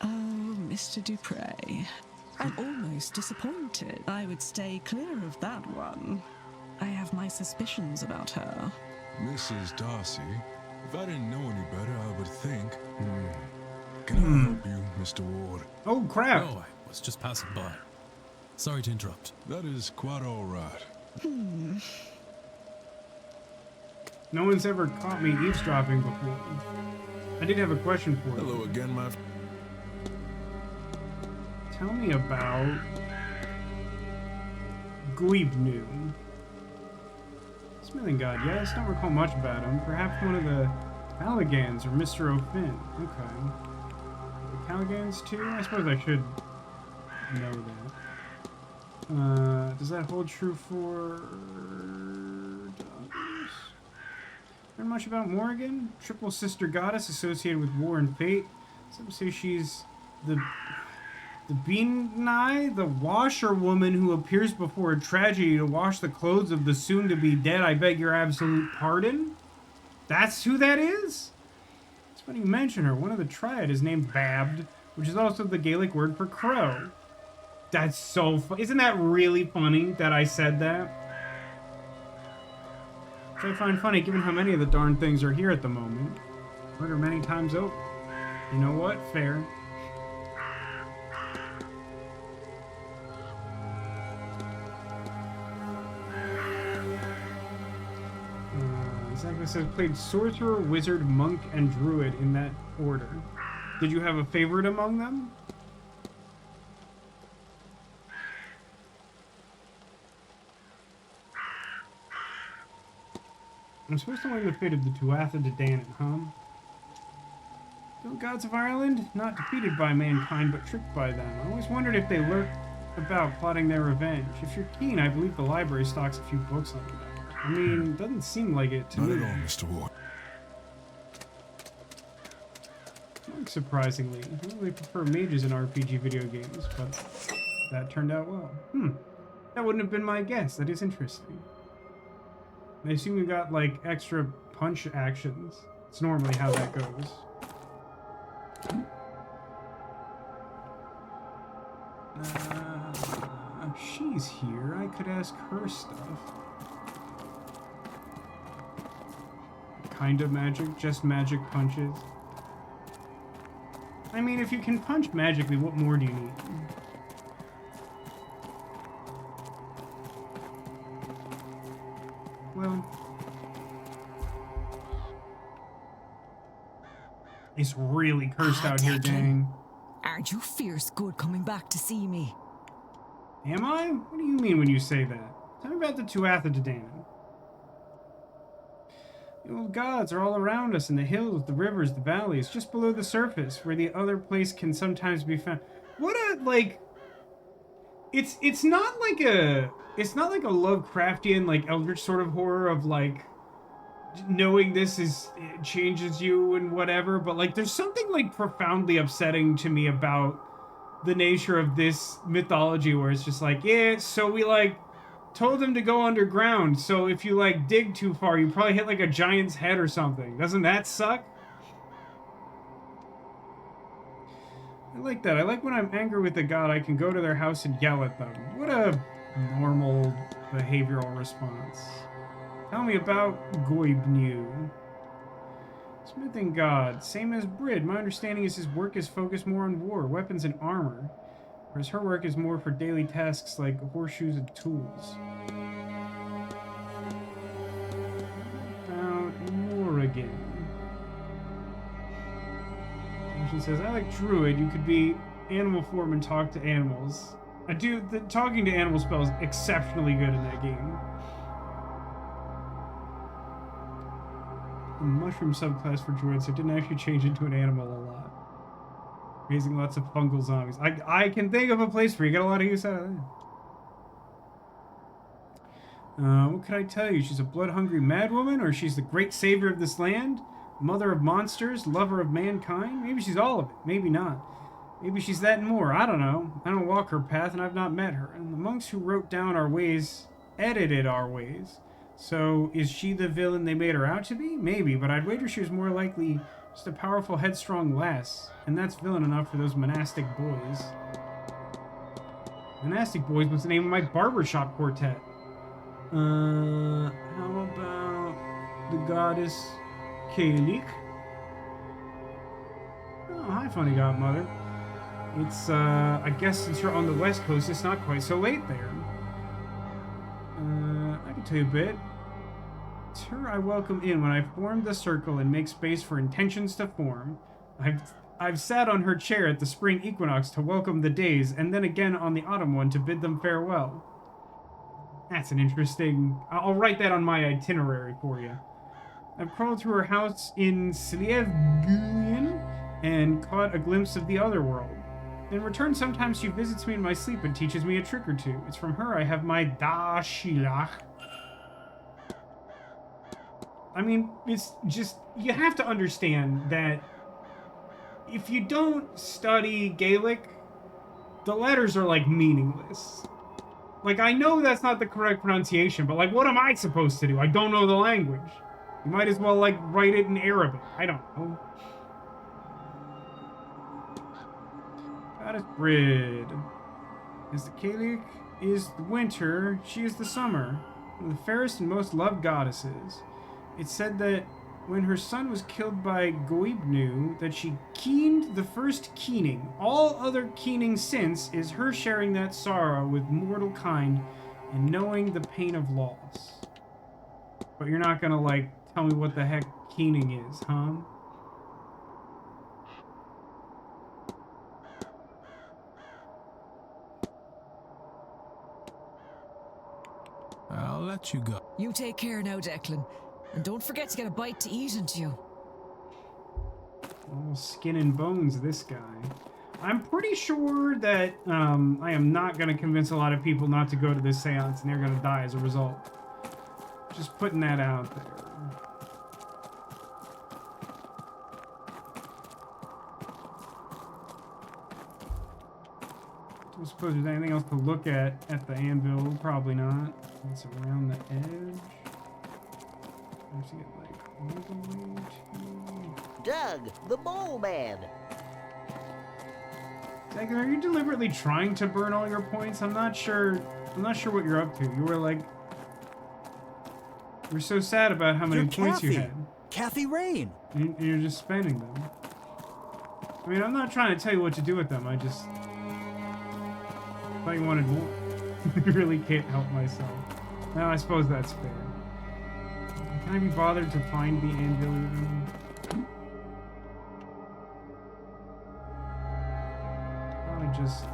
Oh, Mr. Dupre. I'm almost disappointed. I would stay clear of that one. I have my suspicions about her. Mrs. Darcy, if I didn't know any better, I would think. Can I help you, Mr. Ward? Oh, crap. No, I was just passing by. Sorry to interrupt. That is quite all right. No one's ever caught me eavesdropping before. I did have a question for you. Hello again, my... Tell me about... Gleebnu. Smithing God, yes. Don't recall much about him. Perhaps one of the Caligans or Mr. O'Finn. Okay. The Caligans too? I suppose I should know that. Does that hold true for... dogs? Learn much about Morrigan? Triple sister goddess associated with war and fate. Some say she's the Beanai, the washerwoman who appears before a tragedy to wash the clothes of the soon-to-be dead. I beg your absolute pardon? That's who that is? It's funny you mention her. One of the triad is named Babd, which is also the Gaelic word for crow. That's so fun. Isn't that really funny that I said that? Which I find funny given how many of the darn things are here at the moment. Murder many times over. You know what? Fair. Exactly says played sorcerer, wizard, monk, and druid in that order. Did you have a favorite among them? I'm supposed to learn the fate of the Tuatha De Danann, huh? The gods of Ireland, not defeated by mankind, but tricked by them. I always wondered if they lurked about plotting their revenge. If you're keen, I believe the library stocks a few books on that. I mean, it doesn't seem like it to me. Not at all, Mr. Ward. Surprisingly, I don't really prefer mages in RPG video games, but that turned out well. That wouldn't have been my guess. That is interesting. I assume you got, like, extra punch actions. It's normally how that goes. She's here. I could ask her stuff. Kind of magic, just magic punches. I mean, if you can punch magically, what more do you need? Well, it's really cursed out here, gang. Aren't you fierce good coming back to see me? Am I? What do you mean when you say that? Tell me about the Tuatha De Danann. The old gods are all around us in the hills, the rivers, the valleys, just below the surface, where the other place can sometimes be found. What a, like... It's not like a Lovecraftian, like, eldritch sort of horror of, like, knowing this it changes you and whatever, but, like, there's something, like, profoundly upsetting to me about the nature of this mythology, where it's just like, yeah, so we, like, told them to go underground, so if you, like, dig too far, you probably hit, like, a giant's head or something. Doesn't that suck? I like that. I like when I'm angry with a god, I can go to their house and yell at them. What a normal behavioral response. Tell me about Goibnu. Smithing god. Same as Brid. My understanding is his work is focused more on war, weapons, and armor. Whereas her work is more for daily tasks like horseshoes and tools. About Morrigan. She says, I like Druid. You could be animal form and talk to animals. I do. The talking to animal spell is exceptionally good in that game. The mushroom subclass for Druid, so it didn't actually change into an animal a lot. Raising lots of fungal zombies. I can think of a place where you get a lot of use out of that. What can I tell you? She's a blood-hungry madwoman, or she's the great savior of this land? Mother of monsters? Lover of mankind? Maybe she's all of it. Maybe not. Maybe she's that and more. I don't know. I don't walk her path, and I've not met her. And the monks who wrote down our ways edited our ways. So, is she the villain they made her out to be? Maybe, but I'd wager she was more likely just a powerful, headstrong lass. And that's villain enough for those monastic boys. Monastic Boys was the name of my barbershop quartet. How about the goddess Kalik? Oh, hi, funny godmother. It's, I guess since you're on the west coast, it's not quite so late there. I can tell you a bit. It's her I welcome in when I form the circle and make space for intentions to form. I've sat on her chair at the spring equinox to welcome the days, and then again on the autumn one to bid them farewell. That's an interesting... I'll write that on my itinerary for you. I've crawled through her house in Slievgulian and caught a glimpse of the other world. In return, sometimes she visits me in my sleep and teaches me a trick or two. It's from her I have my Da Shilach. I mean, it's just... You have to understand that if you don't study Gaelic, the letters are, like, meaningless. Like, I know that's not the correct pronunciation, but, like, what am I supposed to do? I don't know the language. You might as well, like, write it in Arabic. I don't know. Goddess Brid. As the Gaelic is the winter, she is the summer. One of the fairest and most loved goddesses. It's said that when her son was killed by Goibnu, that she keened the first keening. All other keening since is her sharing that sorrow with mortal kind and knowing the pain of loss. But you're not gonna, like, tell me what the heck keening is, huh? I'll let you go. You take care now, Declan. And don't forget to get a bite to eat into you. All skin and bones, this guy. I'm pretty sure that I am not going to convince a lot of people not to go to this seance, and they're going to die as a result. Just putting that out there. Don't suppose there's anything else to look at the anvil. Probably not. It's around the edge. I have to get, like, all the way to... Doug, the mole man. Declan, are you deliberately trying to burn all your points? I'm not sure what you're up to. You were like... You were so sad about how many points you had. Kathy Rain. And you're just spending them. I mean, I'm not trying to tell you what to do with them. I just... thought you wanted more. I really can't help myself. Well, I suppose that's fair. Can I be bothered to find the anvil even? Probably just...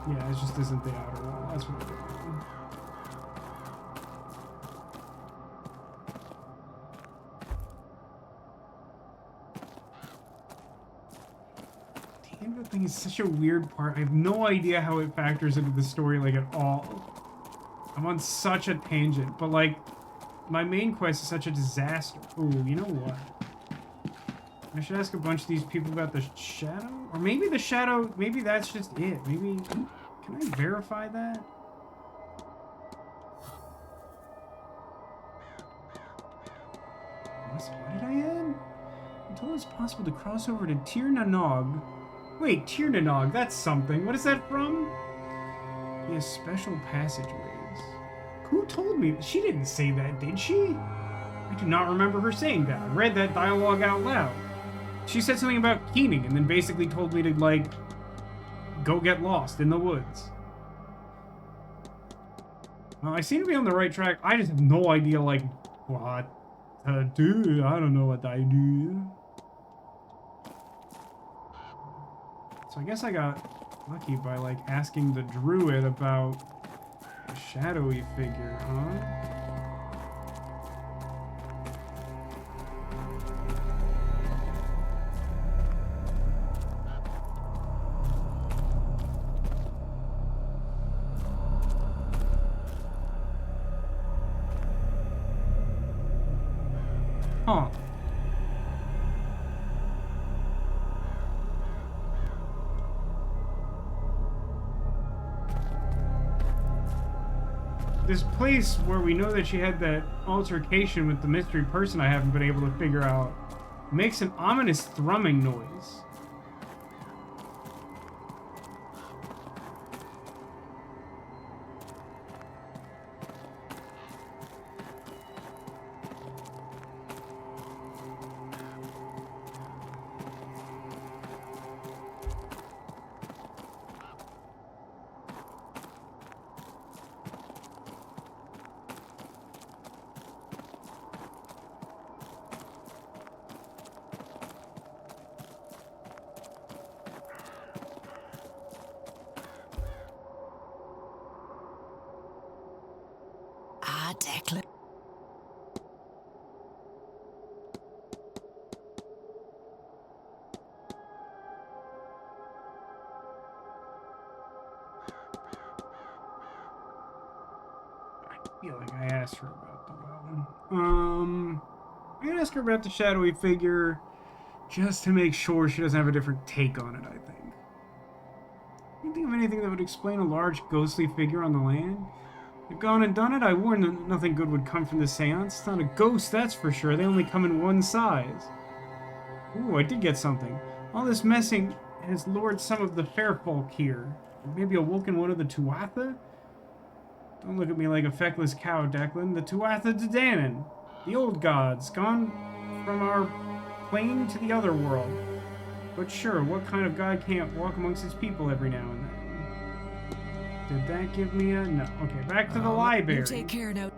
Yeah, it just isn't the outer wall. That's what we're doing. The anvil thing is such a weird part. I have no idea how it factors into the story, like, at all. I'm on such a tangent, but, like, my main quest is such a disaster. Ooh, you know what? I should ask a bunch of these people about the shadow? Or maybe the shadow, maybe that's just it. Maybe, can I verify that? What did I add? I'm told it's possible to cross over to Tir Nanog. Wait, Tir Nanog, that's something. What is that from? He has special passageways. Who told me? She didn't say that, did she? I do not remember her saying that. I read that dialogue out loud. She said something about keening and then basically told me to, like, go get lost in the woods. Well, I seem to be on the right track. I just have no idea, like, what to do. I don't know what I do. So I guess I got lucky by, like, asking the druid about a shadowy figure, huh? Huh. This place where we know that she had that altercation with the mystery person I haven't been able to figure out makes an ominous thrumming noise. Ah, Declan. I feel like I asked her about the well. I'm gonna ask her about the shadowy figure just to make sure she doesn't have a different take on it, I think. Can you think of anything that would explain a large ghostly figure on the land? I've gone and done it. I warned them that nothing good would come from the seance. It's not a ghost, that's for sure. They only come in one size. Ooh, I did get something. All this messing has lured some of the fair folk here. Maybe awoken one of the Tuatha? Don't look at me like a feckless cow, Declan. The Tuatha De Danann. The old gods, gone from our plane to the other world. But sure, what kind of god can't walk amongst his people every now and then? Did that give me a... No. Okay, back to the library. You take care now.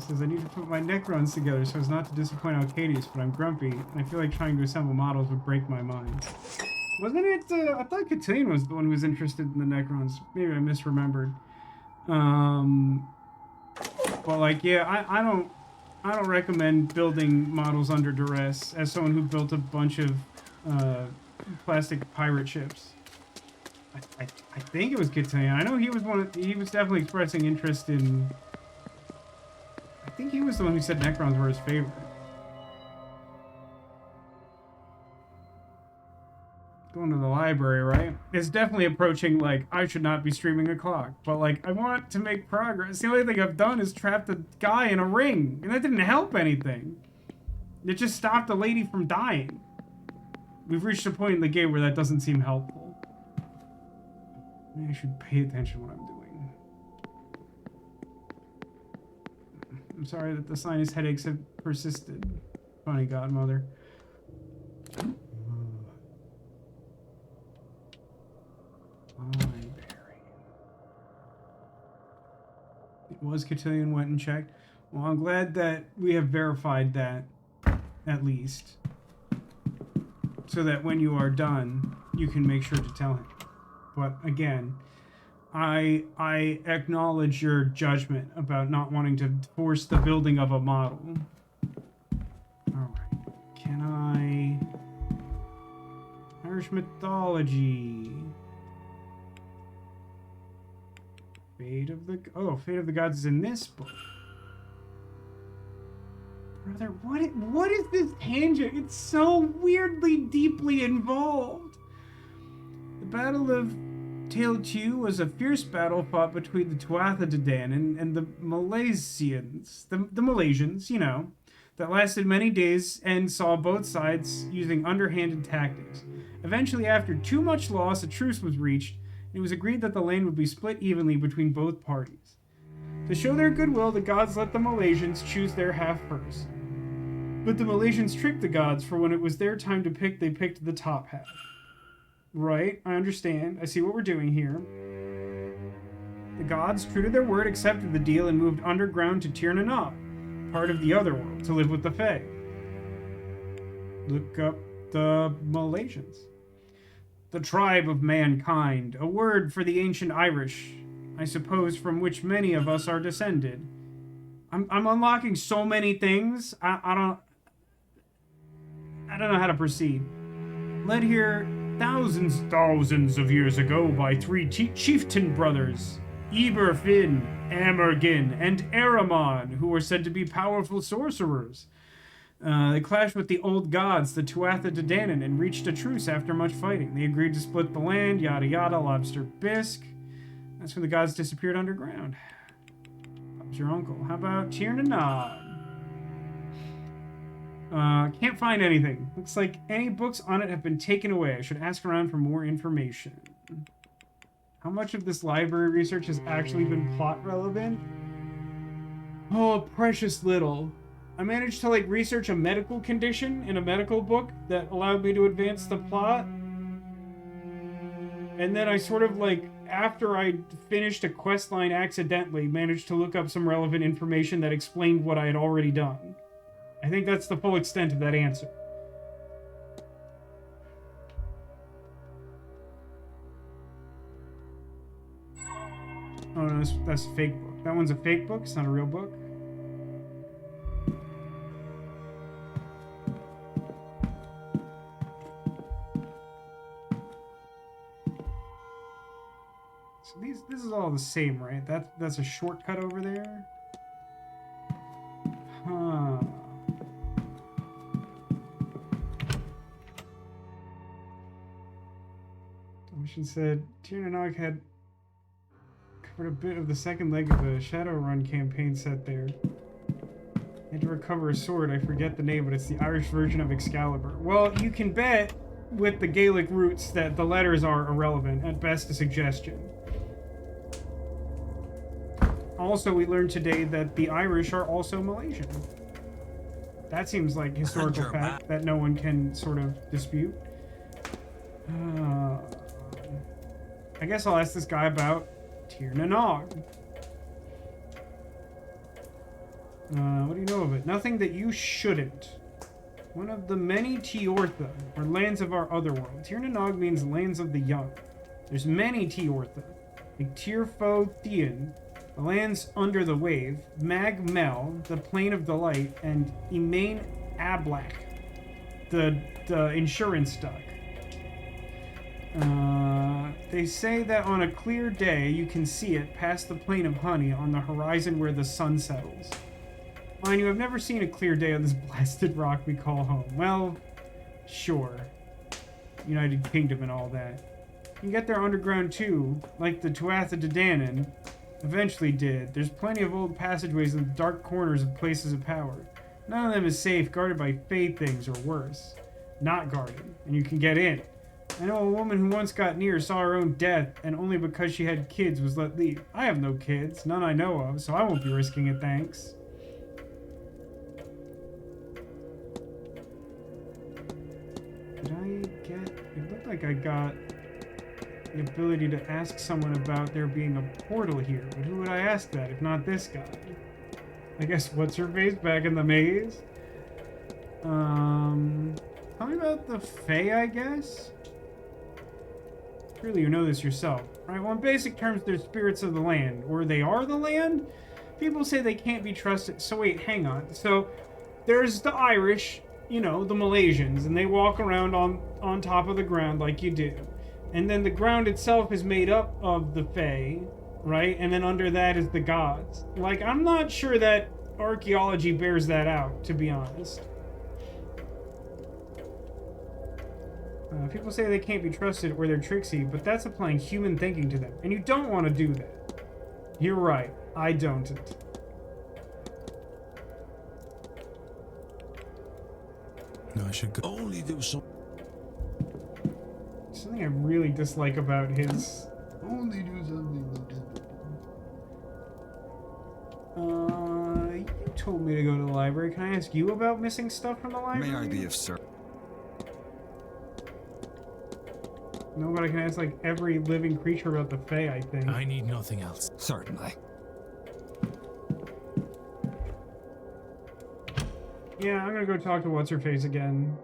Says I need to put my Necrons together so as not to disappoint Alcadius, but I'm grumpy, and I feel like trying to assemble models would break my mind. Wasn't it, I thought Cotillion was the one who was interested in the Necrons. Maybe I misremembered. But like, yeah, I don't recommend building models under duress as someone who built a bunch of plastic pirate ships. I think it was Cotillion. I know he was definitely expressing interest in... I think he was the one who said Necrons were his favorite. Going to the library, right? It's definitely approaching, like, I should not be streaming a clock. But, like, I want to make progress. The only thing I've done is trapped a guy in a ring. And that didn't help anything. It just stopped the lady from dying. We've reached a point in the game where that doesn't seem helpful. Maybe I should pay attention to what I'm doing. I'm sorry that the sinus headaches have persisted. Funny godmother. Library. It was Cotillion went and checked. Well, I'm glad that we have verified that, at least. So that when you are done, you can make sure to tell him. But again... I acknowledge your judgment about not wanting to force the building of a model. Alright. Can I... Irish mythology. Fate of the... Oh, Fate of the Gods is in this book. Brother, what is this tangent? It's so weirdly, deeply involved. The Battle of Tale 2 was a fierce battle fought between the Tuatha De Danann and the Malaysians, the Malaysians, you know, that lasted many days and saw both sides using underhanded tactics. Eventually, after too much loss, a truce was reached, and it was agreed that the land would be split evenly between both parties. To show their goodwill, the gods let the Malaysians choose their half first. But the Malaysians tricked the gods, for when it was their time to pick, they picked the top half. Right, I understand. I see what we're doing here. The gods, true to their word, accepted the deal and moved underground to Tir na Nog, part of the other world, to live with the Fae. Look up the Malaysians. The tribe of mankind, a word for the ancient Irish, I suppose, from which many of us are descended. I'm unlocking so many things. I don't know how to proceed. Led here thousands of years ago by three chieftain brothers, Eber Finn, Amergin, and Aramon, who were said to be powerful sorcerers. They clashed with the old gods, the Tuatha De Danann, and reached a truce after much fighting. They agreed to split the land, yada yada, lobster bisque. That's when the gods disappeared underground. Bob's your uncle. How about Tir na Nog? Can't find anything. Looks like any books on it have been taken away. I should ask around for more information. How much of this library research has actually been plot relevant? Oh, precious little. I managed to, like, research a medical condition in a medical book that allowed me to advance the plot. And then I sort of, like, after I finished a quest line accidentally, managed to look up some relevant information that explained what I had already done. I think that's the full extent of that answer. Oh no, that's a fake book. That one's a fake book. It's not a real book. So this is all the same, right? That's a shortcut over there. Huh. Domitian said Tiernanog had covered a bit of the second leg of the Shadowrun campaign set there. I had to recover a sword. I forget the name, but it's the Irish version of Excalibur. Well, you can bet with the Gaelic roots that the letters are irrelevant, at best a suggestion. Also, we learned today that the Irish are also Malaysian. That seems like historical fact that no one can sort of dispute. I guess I'll ask this guy about Tiernanog. What do you know of it? Nothing that you shouldn't. One of the many Tiortha, or lands of our otherworld. Tiernanog means lands of the young. There's many Tiortha, like Tirfo Thien, the lands under the wave, Mag Mel, the plain of delight, and Emain Ablak, the insurance duck. They say that on a clear day you can see it past the plain of honey on the horizon where the sun settles. Mind you, I've never seen a clear day on this blasted rock we call home. Well, sure. United Kingdom and all that. You can get there underground too, like the Tuatha De Danann eventually did. There's plenty of old passageways in the dark corners of places of power. None of them is safe, guarded by fey things, or worse. Not guarded, and you can get in. I know a woman who once got near saw her own death, and only because she had kids was let leave. I have no kids, none I know of, so I won't be risking it, thanks. Did I get... It looked like I got the ability to ask someone about there being a portal here, but who would I ask that if not this guy? I guess what's-her-face back in the maze? Tell me about the Fae, I guess? Surely you know this yourself. Right, well, in basic terms, they're spirits of the land. Or they are the land? People say they can't be trusted. So wait, hang on. So, there's the Irish, you know, the Malaysians, and they walk around on top of the ground like you do. And then the ground itself is made up of the Fae, right? And then under that is the gods. Like, I'm not sure that archaeology bears that out, to be honest. People say they can't be trusted or they're tricksy, but that's applying human thinking to them. And you don't want to do that. You're right. I don't. No, I should go. Only do some. Something I really dislike about his... Only do something. You told me to go to the library. Can I ask you about missing stuff from the library? May I be of service? No, but I can ask like every living creature about the Fae, I think. I need nothing else. Certainly. Yeah, I'm gonna go talk to What's-Her-Face again.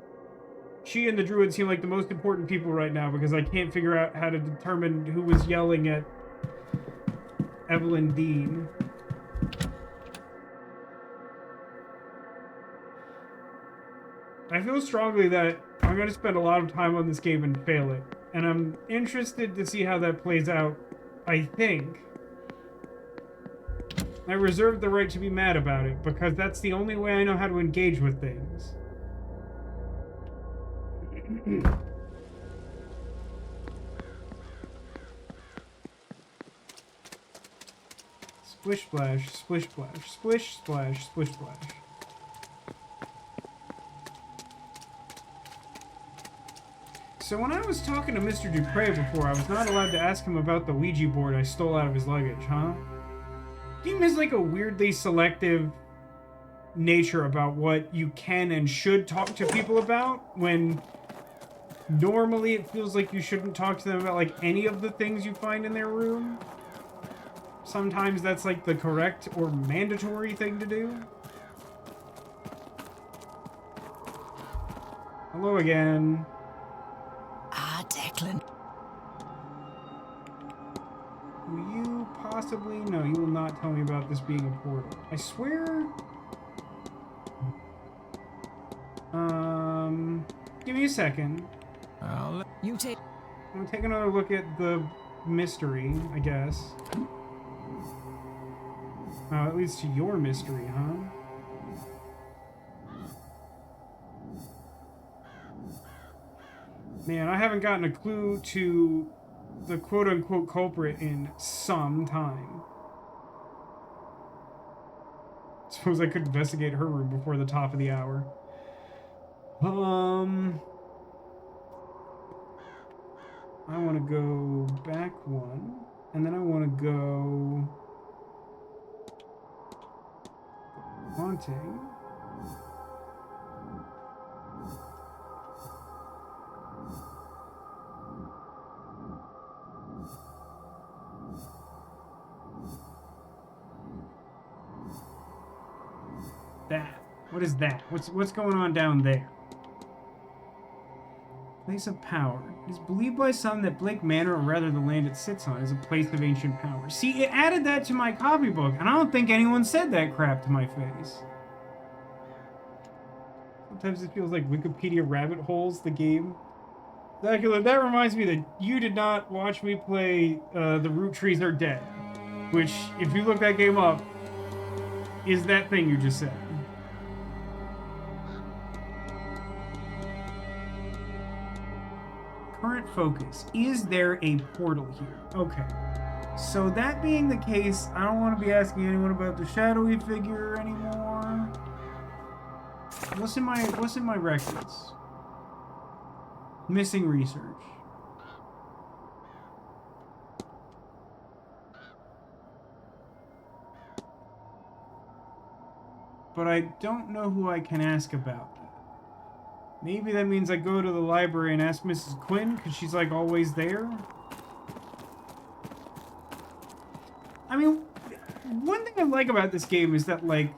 She and the druid seem like the most important people right now because I can't figure out how to determine who was yelling at Evelyn Dean. I feel strongly that I'm going to spend a lot of time on this game and fail it. And I'm interested to see how that plays out, I think. I reserve the right to be mad about it, because that's the only way I know how to engage with things. Splish splash, splish splash, splish splash, splish splash. So when I was talking to Mr. Dupre before, I was not allowed to ask him about the Ouija board I stole out of his luggage, huh? Game has like a weirdly selective nature about what you can and should talk to people about, when normally it feels like you shouldn't talk to them about like any of the things you find in their room. Sometimes that's like the correct or mandatory thing to do. Hello again. Ah, Declan. Will you possibly... No, you will not tell me about this being a portal. I swear... Give me a second. You take... I'm gonna take another look at the mystery, I guess. Oh, it leads to your mystery, huh? Man, I haven't gotten a clue to the quote-unquote culprit in some time. Suppose I could investigate her room before the top of the hour. I want to go back one, and then I want to go haunting. That. What is that? What's going on down there? Place of power. It is believed by some that Blake Manor, or rather the land it sits on, is a place of ancient power. See, it added that to my copybook, and I don't think anyone said that crap to my face. Sometimes it feels like Wikipedia rabbit holes, the game. Dracula, that reminds me that you did not watch me play The Root Trees Are Dead, which, if you look that game up, is that thing you just said. Current focus. Is there a portal here? Okay. So that being the case, I don't want to be asking anyone about the shadowy figure anymore. What's in my records? Missing research. But I don't know who I can ask about that. Maybe that means I go to the library and ask Mrs. Quinn, because she's like always there. I mean, one thing I like about this game is that, like,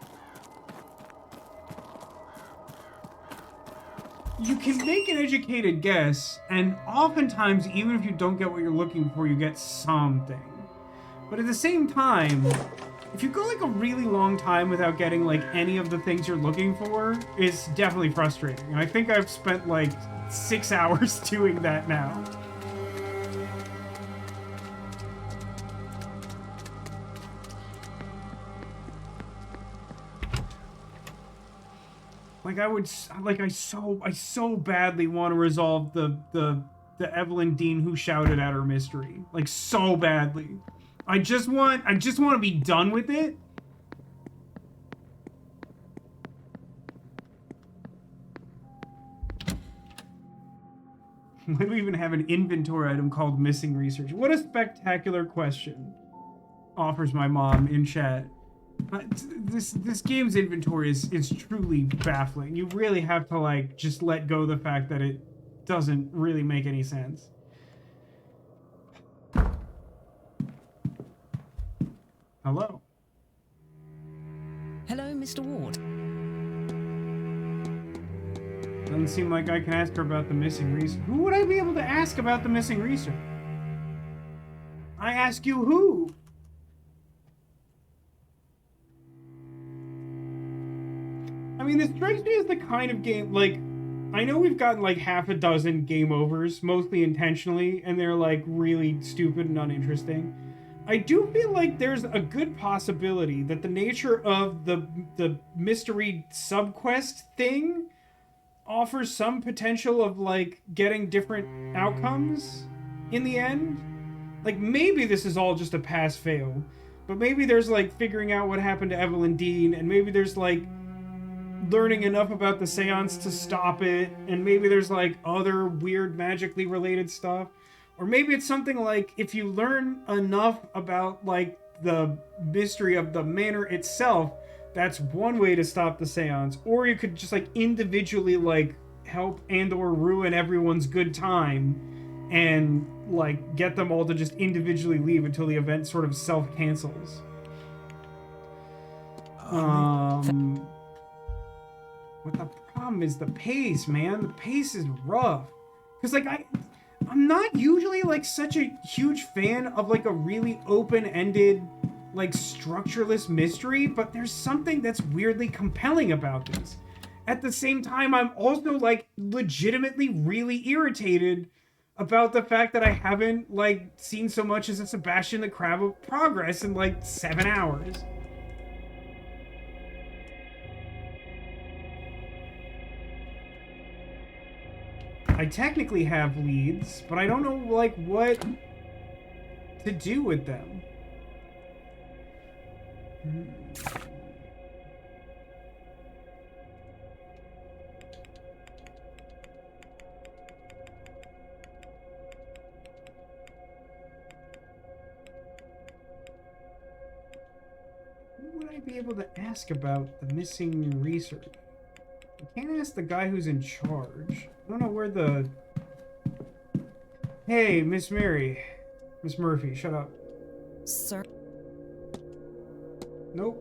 you can make an educated guess, and oftentimes, even if you don't get what you're looking for, you get something. But at the same time, if you go like a really long time without getting like any of the things you're looking for, it's definitely frustrating. And I think I've spent like 6 hours doing that now. Like I so badly want to resolve the Evelyn Dean who shouted at her mystery. Like so badly. I just want to be done with it. Why do we even have an inventory item called missing research? What a spectacular question, offers my mom in chat. This game's inventory is truly baffling. You really have to like just let go of the fact that it doesn't really make any sense. Hello. Hello, Mr. Ward. Doesn't seem like I can ask her about the missing research. Who would I be able to ask about the missing research? I ask you who? I mean, this strikes me as the kind of game, like, I know we've gotten like half a dozen game overs, mostly intentionally, and they're like really stupid and uninteresting. I do feel like there's a good possibility that the nature of the mystery subquest thing offers some potential of like getting different outcomes in the end. Like maybe this is all just a pass-fail, but maybe there's like figuring out what happened to Evelyn Dean, and maybe there's like learning enough about the seance to stop it, and maybe there's like other weird magically related stuff. Or maybe it's something like, if you learn enough about, like, the mystery of the manor itself, that's one way to stop the seance. Or you could just, like, individually, like, help and or ruin everyone's good time and, like, get them all to just individually leave until the event sort of self-cancels. What the problem is the pace, man. The pace is rough. Because, like, I'm not usually, like, such a huge fan of, like, a really open-ended, like, structureless mystery, but there's something that's weirdly compelling about this. At the same time, I'm also, like, legitimately really irritated about the fact that I haven't, like, seen so much as a Sebastian the Crab of progress in, like, 7 hours. I technically have leads, but I don't know, like, what to do with them. Who would I be able to ask about the missing research? I can't ask the guy who's in charge. I don't know where the... Hey, Miss Mary. Miss Murphy, shut up. Sir? Nope.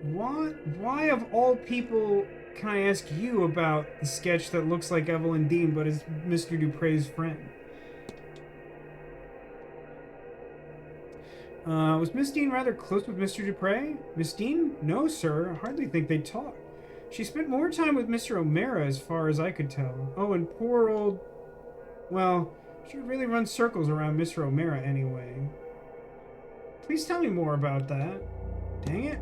Why of all people can I ask you about the sketch that looks like Evelyn Dean but is Mr. Dupre's friend? Was Miss Dean rather close with Mr. Dupre? Miss Dean? No, sir. I hardly think they talked. She spent more time with Mr. O'Mara as far as I could tell. Oh, and poor old... Well, she would really run circles around Mr. O'Mara anyway. Please tell me more about that. Dang it.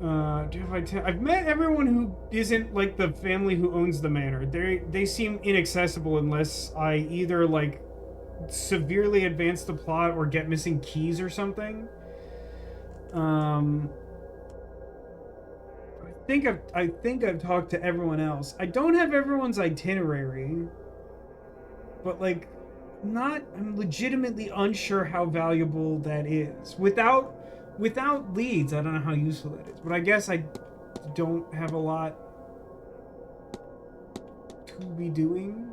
I've met everyone who isn't, like, the family who owns the manor. They seem inaccessible unless I either, like, severely advance the plot or get missing keys or something. I think I've talked to everyone else. I don't have everyone's itinerary, but, like, I'm legitimately unsure how valuable that is. Without leads, I don't know how useful that is. But I guess I don't have a lot to be doing.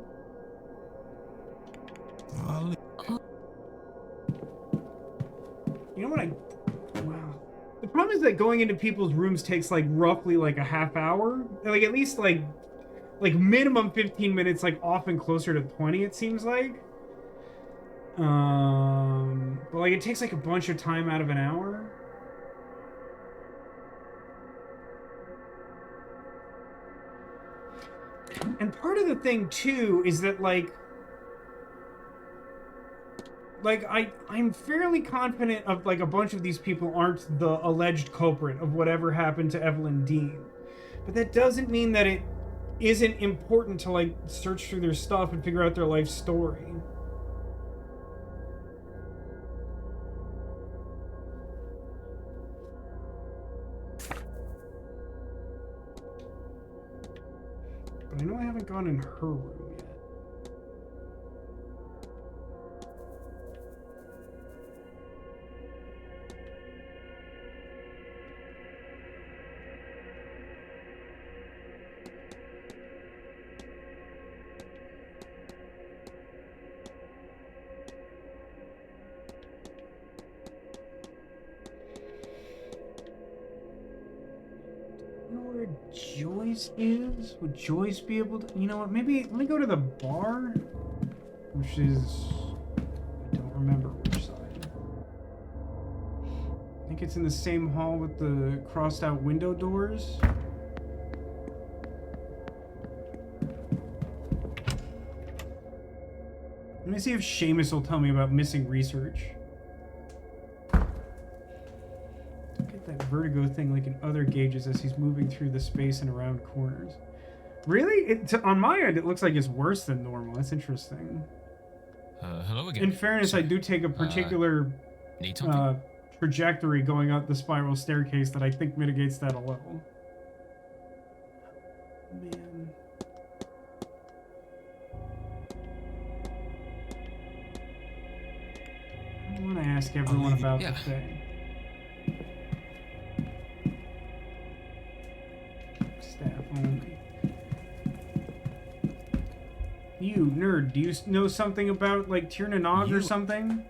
You know what wow. The problem is that going into people's rooms takes, like, roughly, like, a half hour. Like, at least, like minimum 15 minutes, like, often closer to 20, it seems like. But, like, it takes, like, a bunch of time out of an hour. And part of the thing, too, is that, like I'm fairly confident of, like, a bunch of these people aren't the alleged culprit of whatever happened to Evelyn Dean. But that doesn't mean that it isn't important to, like, search through their stuff and figure out their life story. But I know I haven't gone in her room yet. Joyce is? Would Joyce be able to... You know what? Maybe... Let me go to the bar. Which is... I don't remember which side. I think it's in the same hall with the crossed out window doors. Let me see if Seamus will tell me about missing research. That vertigo thing like in other gauges as he's moving through the space and around corners. Really? On my end, it looks like it's worse than normal. That's interesting. Hello again. In fairness, I do take a particular trajectory going up the spiral staircase that I think mitigates that a little. Man. I want to ask everyone about the thing. Staff only. You, nerd, do you know something about, like, Tirna Nog or something?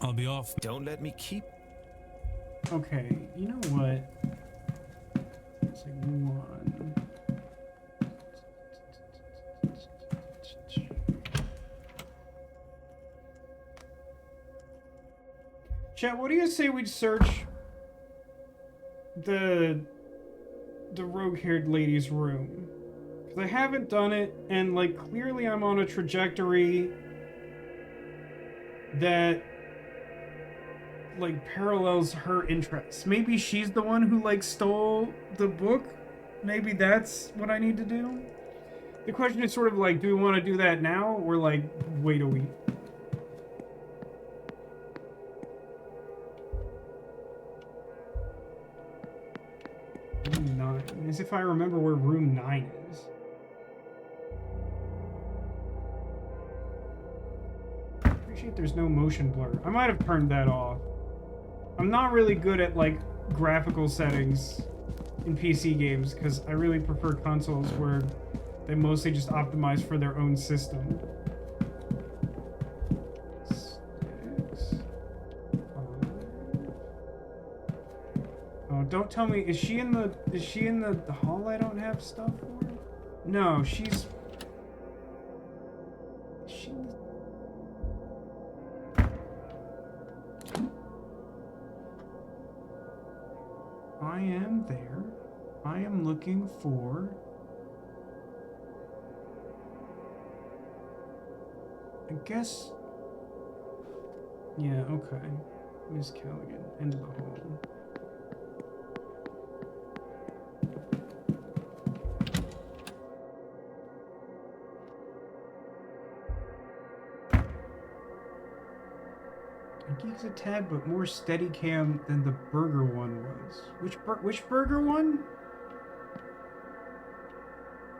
I'll be off. Don't let me keep. Okay, you know what? It's like one. Chat, what do you say we search the rogue-haired lady's room? Because I haven't done it, and like clearly I'm on a trajectory that like parallels her interests. Maybe she's the one who like stole the book. Maybe that's what I need to do. The question is sort of like, do we want to do that now or like wait a week? Room 9. As if I remember where room 9 is. Appreciate there's no motion blur. I might have turned that off. I'm not really good at like graphical settings in PC games because I really prefer consoles where they mostly just optimize for their own system. 6, 5. Oh, don't tell me, is she in the hall I don't have stuff for? No, she's... Is she in the... I am there. I am looking for... I guess... Yeah, okay. Miss Callaghan, end of the hall. Geeks a tad, but more steady cam than the burger one was. Which burger one?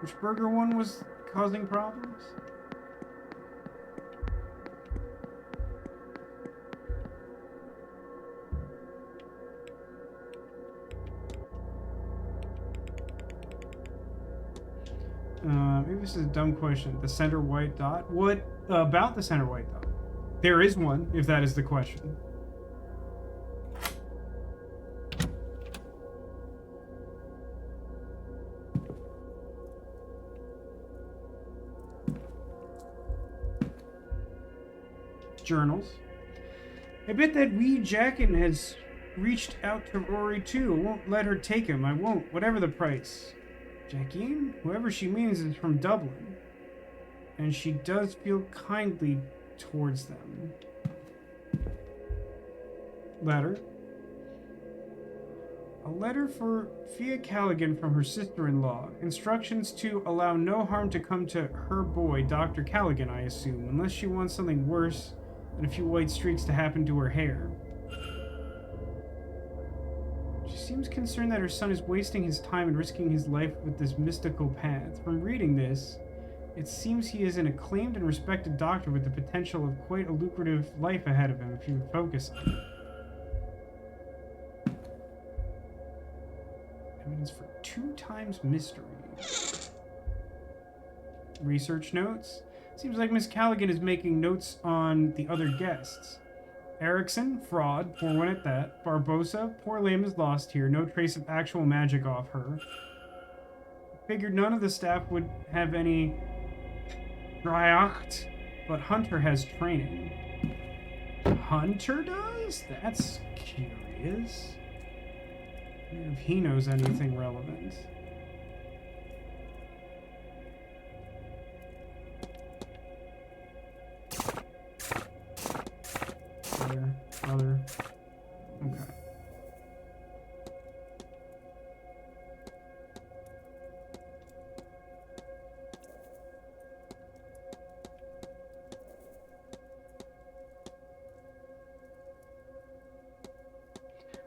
Which burger one was causing problems? Maybe this is a dumb question. The center white dot? What about the center white dot? There is one, if that is the question. Journals. I bet that wee Jackin has reached out to Rory too. I won't let her take him. I won't, whatever the price. Jacqueline? Whoever she means is from Dublin. And she does feel kindly towards them. Letter. A letter for Fia Callaghan from her sister-in-law. Instructions to allow no harm to come to her boy, Dr. Callaghan, I assume, unless she wants something worse than a few white streaks to happen to her hair. She seems concerned that her son is wasting his time and risking his life with this mystical path. From reading this, it seems he is an acclaimed and respected doctor with the potential of quite a lucrative life ahead of him if he would focus on it. Evidence for 2 times mystery. Research notes. Seems like Miss Callaghan is making notes on the other guests. Erickson, fraud, poor one at that. Barbosa, poor lame is lost here. No trace of actual magic off her. Figured none of the staff would have any Dryacht, but Hunter has training. Hunter does? That's curious. I wonder if he knows anything relevant. Other. Okay.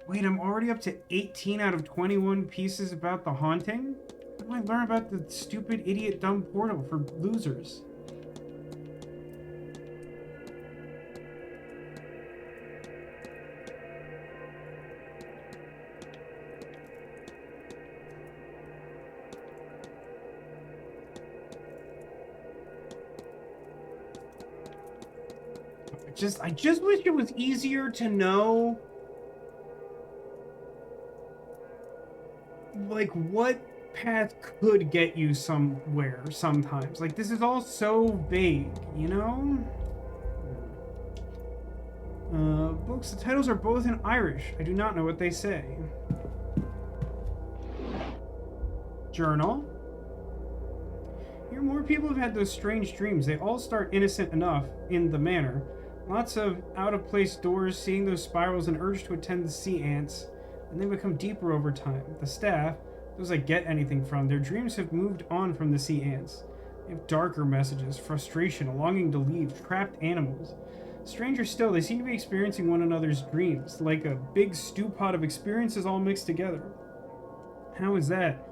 Wait, I'm already up to 18 out of 21 pieces about the haunting? How do I learn about the stupid, idiot, dumb portal for losers? I just wish it was easier to know, like, what path could get you somewhere sometimes. Like, this is all so vague, you know? Books, the titles are both in Irish. I do not know what they say. Journal. Here, more people have had those strange dreams. They all start innocent enough in the manor. Lots of out-of-place doors, seeing those spirals, and urge to attend the sea ants, and they become deeper over time. The staff, those I get anything from, their dreams have moved on from the sea ants. They have darker messages, frustration, a longing to leave, trapped animals. Stranger still, they seem to be experiencing one another's dreams, like a big stew pot of experiences all mixed together. How is that?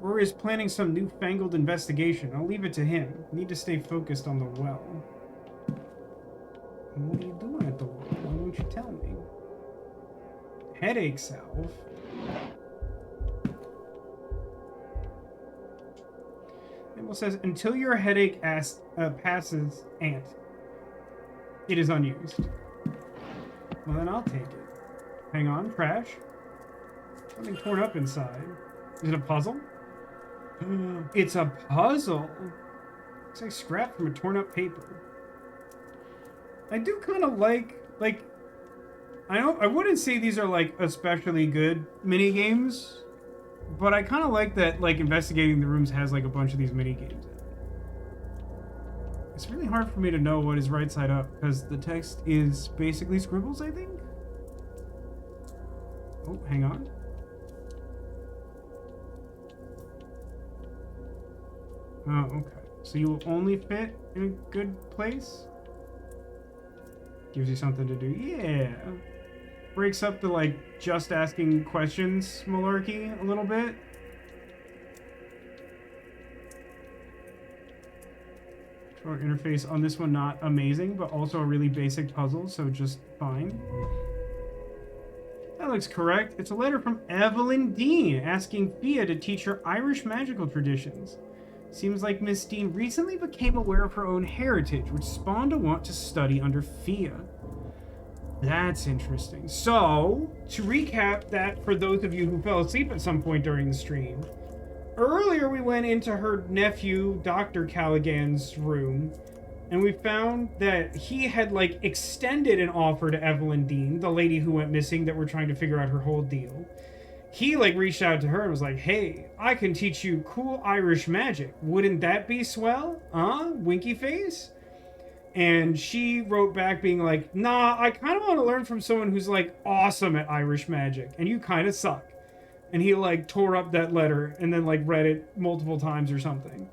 Rory is planning some newfangled investigation. I'll leave it to him. Need to stay focused on the well. What are you doing at the well? Why won't you tell me? Headache salve. It says, until your headache passes, ant. It is unused. Well, then I'll take it. Hang on, trash. Something torn up inside. Is it a puzzle? It's a puzzle. Looks like scrap from a torn up paper. I do kind of like I wouldn't say these are like especially good mini games, but I kind of like that like investigating the rooms has like a bunch of these mini games in it. It's really hard for me to know what is right side up because the text is basically scribbles, I think. Oh, hang on. Oh, okay. So you will only fit in a good place? Gives you something to do. Yeah. Breaks up the, like, just asking questions malarkey a little bit. Controller interface on this one not amazing, but also a really basic puzzle, so just fine. That looks correct. It's a letter from Evelyn Dean asking Fia to teach her Irish magical traditions. Seems like Miss Dean recently became aware of her own heritage, which spawned a want to study under Fia. That's interesting. So, to recap that for those of you who fell asleep at some point during the stream, earlier we went into her nephew, Dr. Callaghan's room, and we found that he had, like, extended an offer to Evelyn Dean, the lady who went missing that we're trying to figure out her whole deal. He, like, reached out to her and was like, hey, I can teach you cool Irish magic. Wouldn't that be swell? Winky face? And she wrote back being like, nah, I kind of want to learn from someone who's, like, awesome at Irish magic. And you kind of suck. And he, like, tore up that letter and then, like, read it multiple times or something.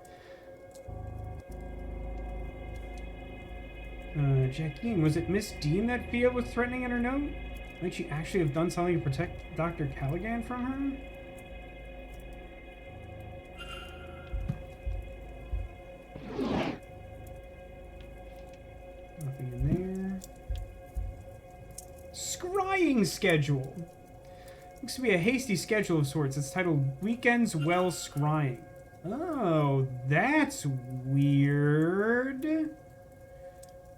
Jacqueline, was it Miss Dean that Fia was threatening in her note? Might she actually have done something to protect Dr. Callaghan from her? Nothing in there. Scrying schedule. Looks to be a hasty schedule of sorts. It's titled Weekends Well Scrying. Oh, that's weird.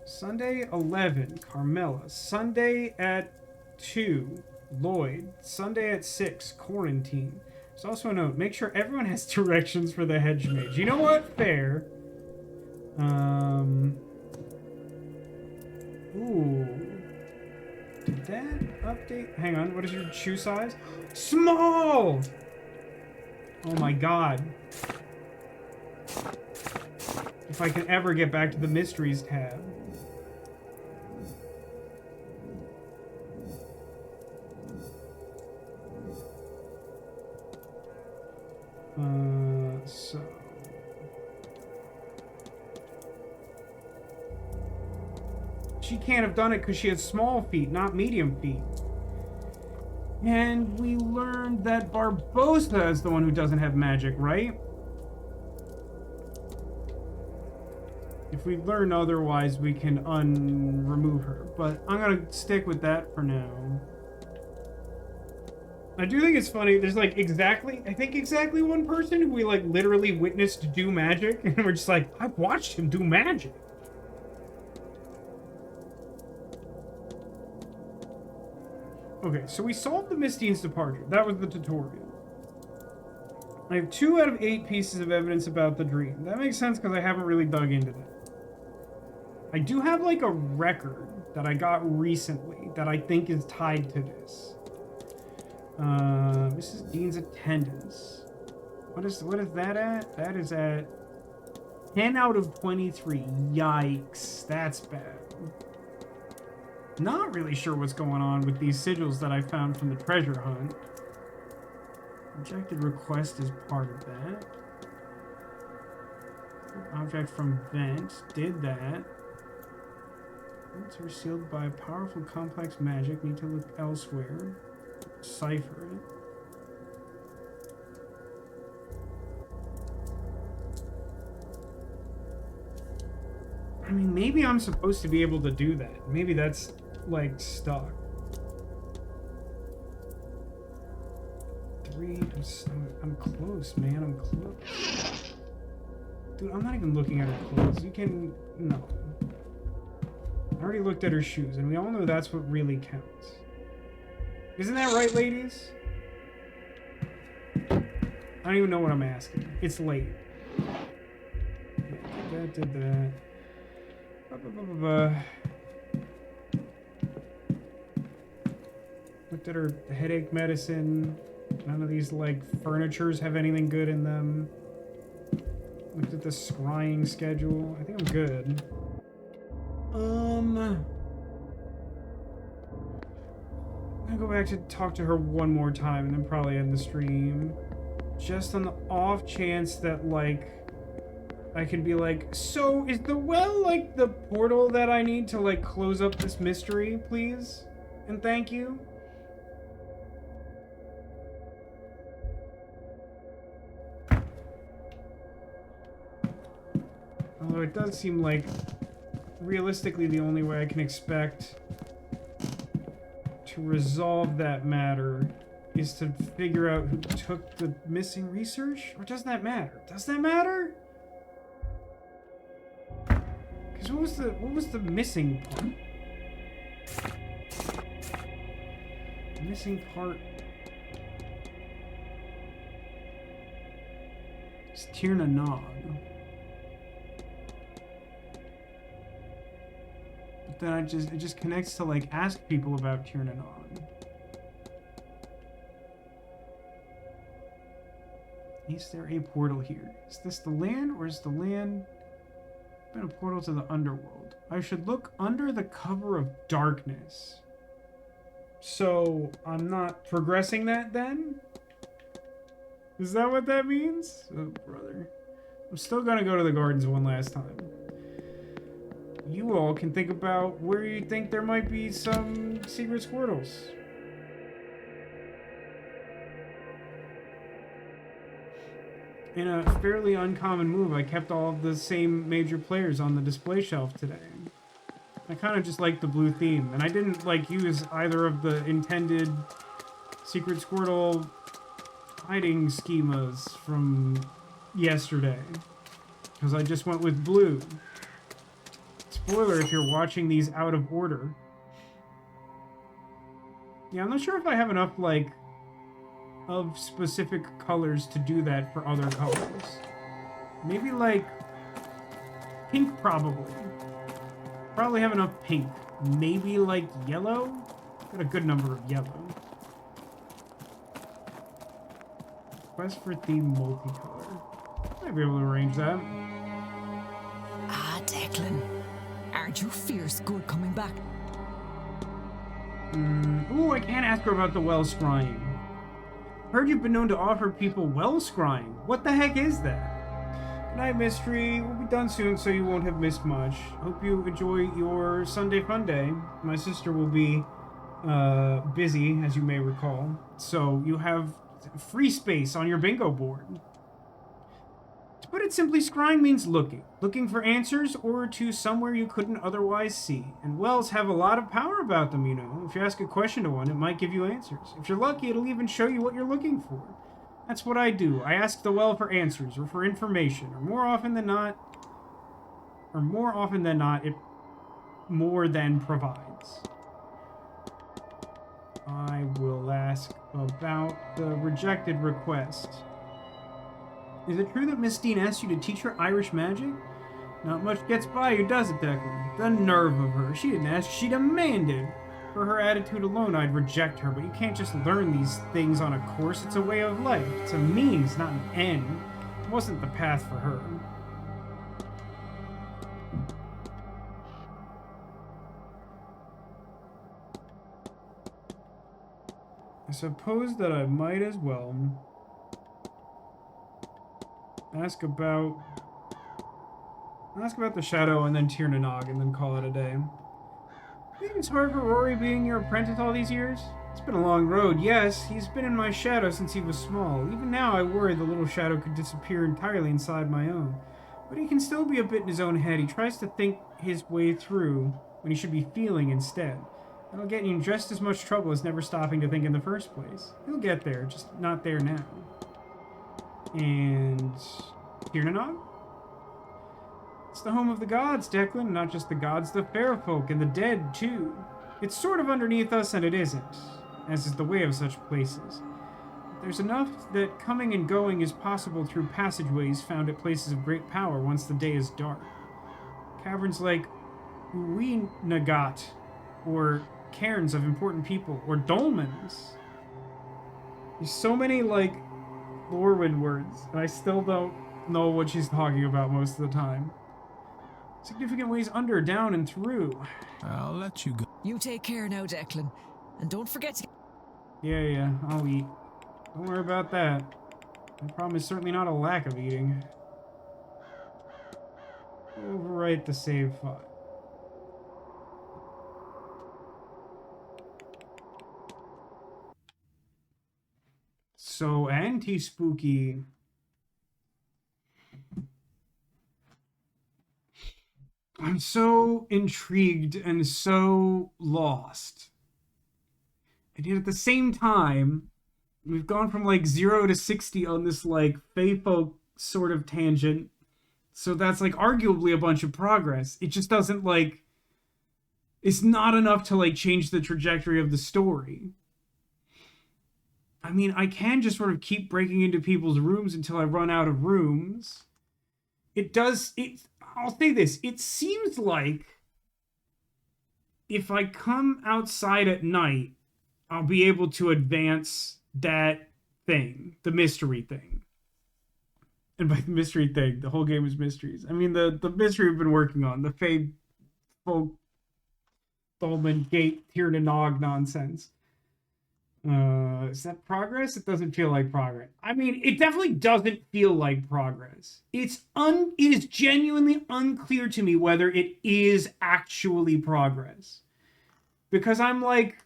Sunday 11, Carmela. Sunday at 2, Lloyd. Sunday at 6, Quarantine. There's also a note. Make sure everyone has directions for the hedge mage. You know what? Fair. Ooh. Did that update? Hang on. What is your shoe size? Small! Oh my god. If I can ever get back to the mysteries tab. So she can't have done it because she has small feet, not medium feet. And we learned that Barbosa is the one who doesn't have magic, right? If we learn otherwise, we can remove her. But I'm gonna stick with that for now. I do think it's funny. There's like exactly one person who we like literally witnessed do magic, and we're just like, I've watched him do magic. Okay, so we solved the Miss Dean's departure. That was the tutorial. I have 2 out of 8 pieces of evidence about the dream. That makes sense because I haven't really dug into that. I do have like a record that I got recently that I think is tied to this. Mrs. Dean's attendance. What is that at? That is at 10 out of 23. Yikes, that's bad. Not really sure what's going on with these sigils that I found from the treasure hunt. Rejected request is part of that. Object from vent. Did that. Vents are sealed by powerful complex magic. Need to look elsewhere. Cipher it. I mean, maybe I'm supposed to be able to do that. Maybe that's, like, stuck. 3. I'm close, man. I'm close. Dude, I'm not even looking at her clothes. You can... No. I already looked at her shoes, and we all know that's what really counts. Isn't that right, ladies? I don't even know what I'm asking. It's late. Did that. Looked at her headache medicine. None of these, like, furnitures have anything good in them. Looked at the scrying schedule. I think I'm good. I'm gonna go back to talk to her one more time and then probably end the stream. Just on the off chance that, like, I can be like, so is the well, like, the portal that I need to, like, close up this mystery, please? And thank you. Although it does seem like, realistically, the only way I can expect to resolve that matter is to figure out who took the missing research? Or doesn't that matter? Does that matter? Because what was the missing part? The missing part is Tierna Nog. But then it just connects to, like, ask people about Tierna Nog. Is there a portal here? Is this the land, or is the land been a portal to the underworld? I should look under the cover of darkness. So I'm not progressing that then? Is that what that means? Oh, brother. I'm still gonna go to the gardens one last time. You all can think about where you think there might be some secret Squirtles. In a fairly uncommon move, I kept all of the same major players on the display shelf today. I kind of just liked the blue theme, and I didn't, like, use either of the intended Secret Squirtle hiding schemas from yesterday, because I just went with blue. Spoiler if you're watching these out of order. Yeah, I'm not sure if I have enough, like, of specific colors to do that for other colors. Maybe, like, pink, probably. Probably have enough pink. Maybe, like, yellow? Got a good number of yellow. Quest for theme multicolor. Might be able to arrange that. Ah, Declan. Aren't you fierce good coming back? Ooh, I can't ask her about the well scrying. Heard you've been known to offer people well scrying. What the heck is that? Good night, Mystery. We'll be done soon, so you won't have missed much. Hope you enjoy your Sunday fun day. My sister will be busy, as you may recall, so you have free space on your bingo board. To put it simply, scrying means looking. Looking for answers or to somewhere you couldn't otherwise see. And wells have a lot of power about them, you know. If you ask a question to one, it might give you answers. If you're lucky, it'll even show you what you're looking for. That's what I do. I ask the well for answers or for information, or more often than not, it more than provides. I will ask about the rejected request. Is it true that Miss Dean asked you to teach her Irish magic? Not much gets by you, does it, Declan? The nerve of her. She didn't ask, she demanded. For her attitude alone, I'd reject her, but you can't just learn these things on a course. It's a way of life. It's a means, not an end. It wasn't the path for her. I suppose that I might as well ask about the Shadow and then Tir na Nog and then call it a day. You think it's hard for Rory being your apprentice all these years? It's been a long road, yes. He's been in my shadow since he was small. Even now I worry the little shadow could disappear entirely inside my own. But he can still be a bit in his own head. He tries to think his way through when he should be feeling instead. It'll get you in just as much trouble as never stopping to think in the first place. He'll get there, just not there now. And Tir na Nog? It's the home of the gods, Declan. Not just the gods, the fair folk and the dead, too. It's sort of underneath us and it isn't, as is the way of such places. There's enough that coming and going is possible through passageways found at places of great power once the day is dark. Caverns like Uwinagat, or cairns of important people, or dolmens. There's so many, like, Lorwyn words, and I still don't know what she's talking about most of the time. Significant ways under, down, and through. I'll let you go. You take care now, Declan. And don't forget to... Yeah, I'll eat. Don't worry about that. The problem is certainly not a lack of eating. Overwrite the save file. So, anti-spooky. I'm so intrigued and so lost. And yet at the same time, we've gone from like 0 to 60 on this like Fey-folk sort of tangent. So that's like arguably a bunch of progress. It just doesn't like... It's not enough to like change the trajectory of the story. I mean, I can just sort of keep breaking into people's rooms until I run out of rooms. I'll say this. It seems like if I come outside at night, I'll be able to advance that thing, the mystery thing. And by the mystery thing, the whole game is mysteries. I mean, the mystery we've been working on, the Fae Folk Dolmen Gate Tir na Nog nonsense. Is that progress? It doesn't feel like progress. I mean, it definitely doesn't feel like progress. It is genuinely unclear to me whether it is actually progress. Because I'm like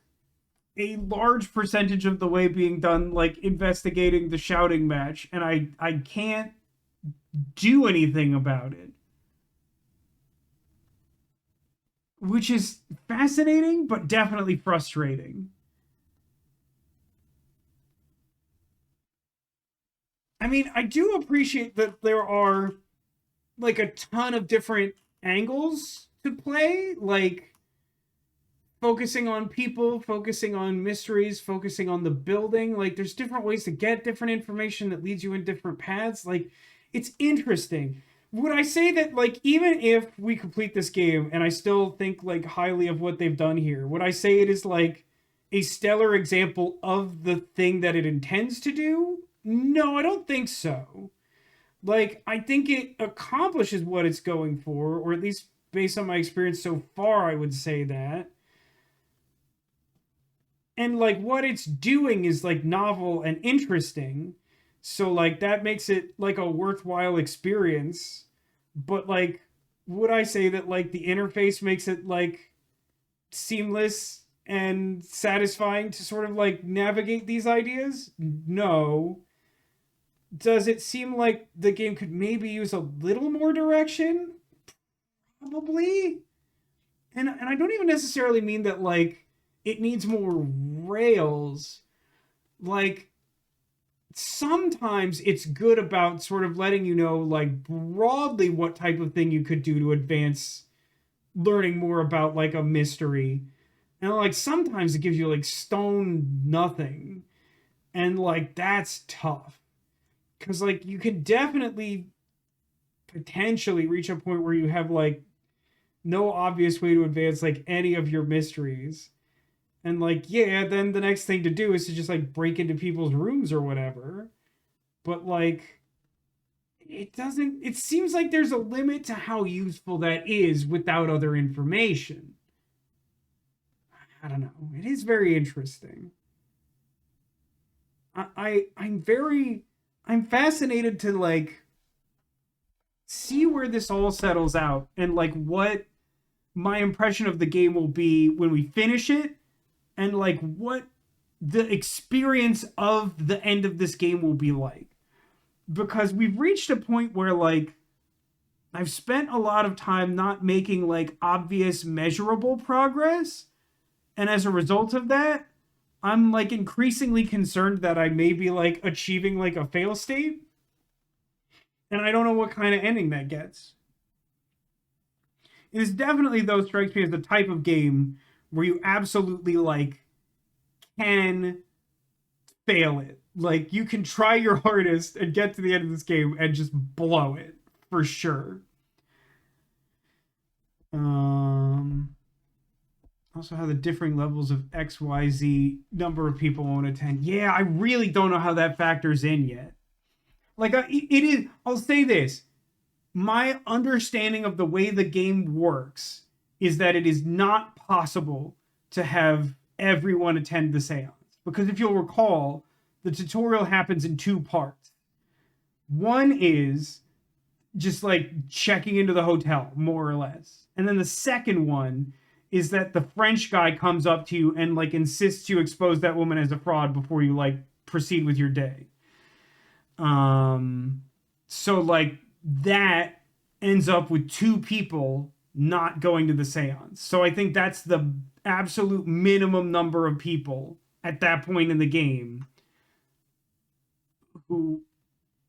a large percentage of the way being done, like investigating the shouting match, and I can't do anything about it. Which is fascinating, but definitely frustrating. I mean, I do appreciate that there are, like, a ton of different angles to play. Like, focusing on people, focusing on mysteries, focusing on the building. Like, there's different ways to get different information that leads you in different paths. Like, it's interesting. Would I say that, like, even if we complete this game and I still think, like, highly of what they've done here, would I say it is, like, a stellar example of the thing that it intends to do? No, I don't think so. Like, I think it accomplishes what it's going for, or at least based on my experience so far, I would say that. And, like, what it's doing is, like, novel and interesting. So, like, that makes it, like, a worthwhile experience. But, like, would I say that, like, the interface makes it, like, seamless and satisfying to sort of, like, navigate these ideas? No. Does it seem like the game could maybe use a little more direction? Probably. And I don't even necessarily mean that, like, it needs more rails. Like, sometimes it's good about sort of letting you know, like, broadly what type of thing you could do to advance learning more about, like, a mystery. And like sometimes it gives you like stone nothing. And like that's tough. Cause like you could definitely potentially reach a point where you have like no obvious way to advance like any of your mysteries. And like, yeah, then the next thing to do is to just like break into people's rooms or whatever. But like it seems like there's a limit to how useful that is without other information. I don't know. It is very interesting. I'm fascinated to like see where this all settles out and like what my impression of the game will be when we finish it and like what the experience of the end of this game will be like. Because we've reached a point where like I've spent a lot of time not making like obvious measurable progress. And as a result of that, I'm like increasingly concerned that I may be like achieving like a fail state. And I don't know what kind of ending that gets. It is definitely, though, strikes me as the type of game where you absolutely like can fail it. Like you can try your hardest and get to the end of this game and just blow it for sure. Also how the differing levels of XYZ number of people won't attend. Yeah, I really don't know how that factors in yet. Like it is, I'll say this. My understanding of the way the game works is that it is not possible to have everyone attend the seance. Because if you'll recall, the tutorial happens in two parts. One is just like checking into the hotel, more or less. And then the second one is that the French guy comes up to you and like insists you expose that woman as a fraud before you like proceed with your day. So like that ends up with two people not going to the seance. So I think that's the absolute minimum number of people at that point in the game who,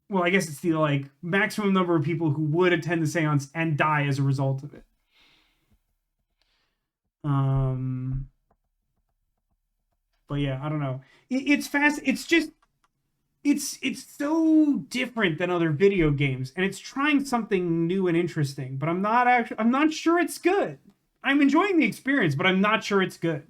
well, I guess it's the like maximum number of people who would attend the seance and die as a result of it. But yeah, I don't know. It's fast. It's just, it's so different than other video games, and it's trying something new and interesting. But I'm not sure it's good. I'm enjoying the experience, but I'm not sure it's good.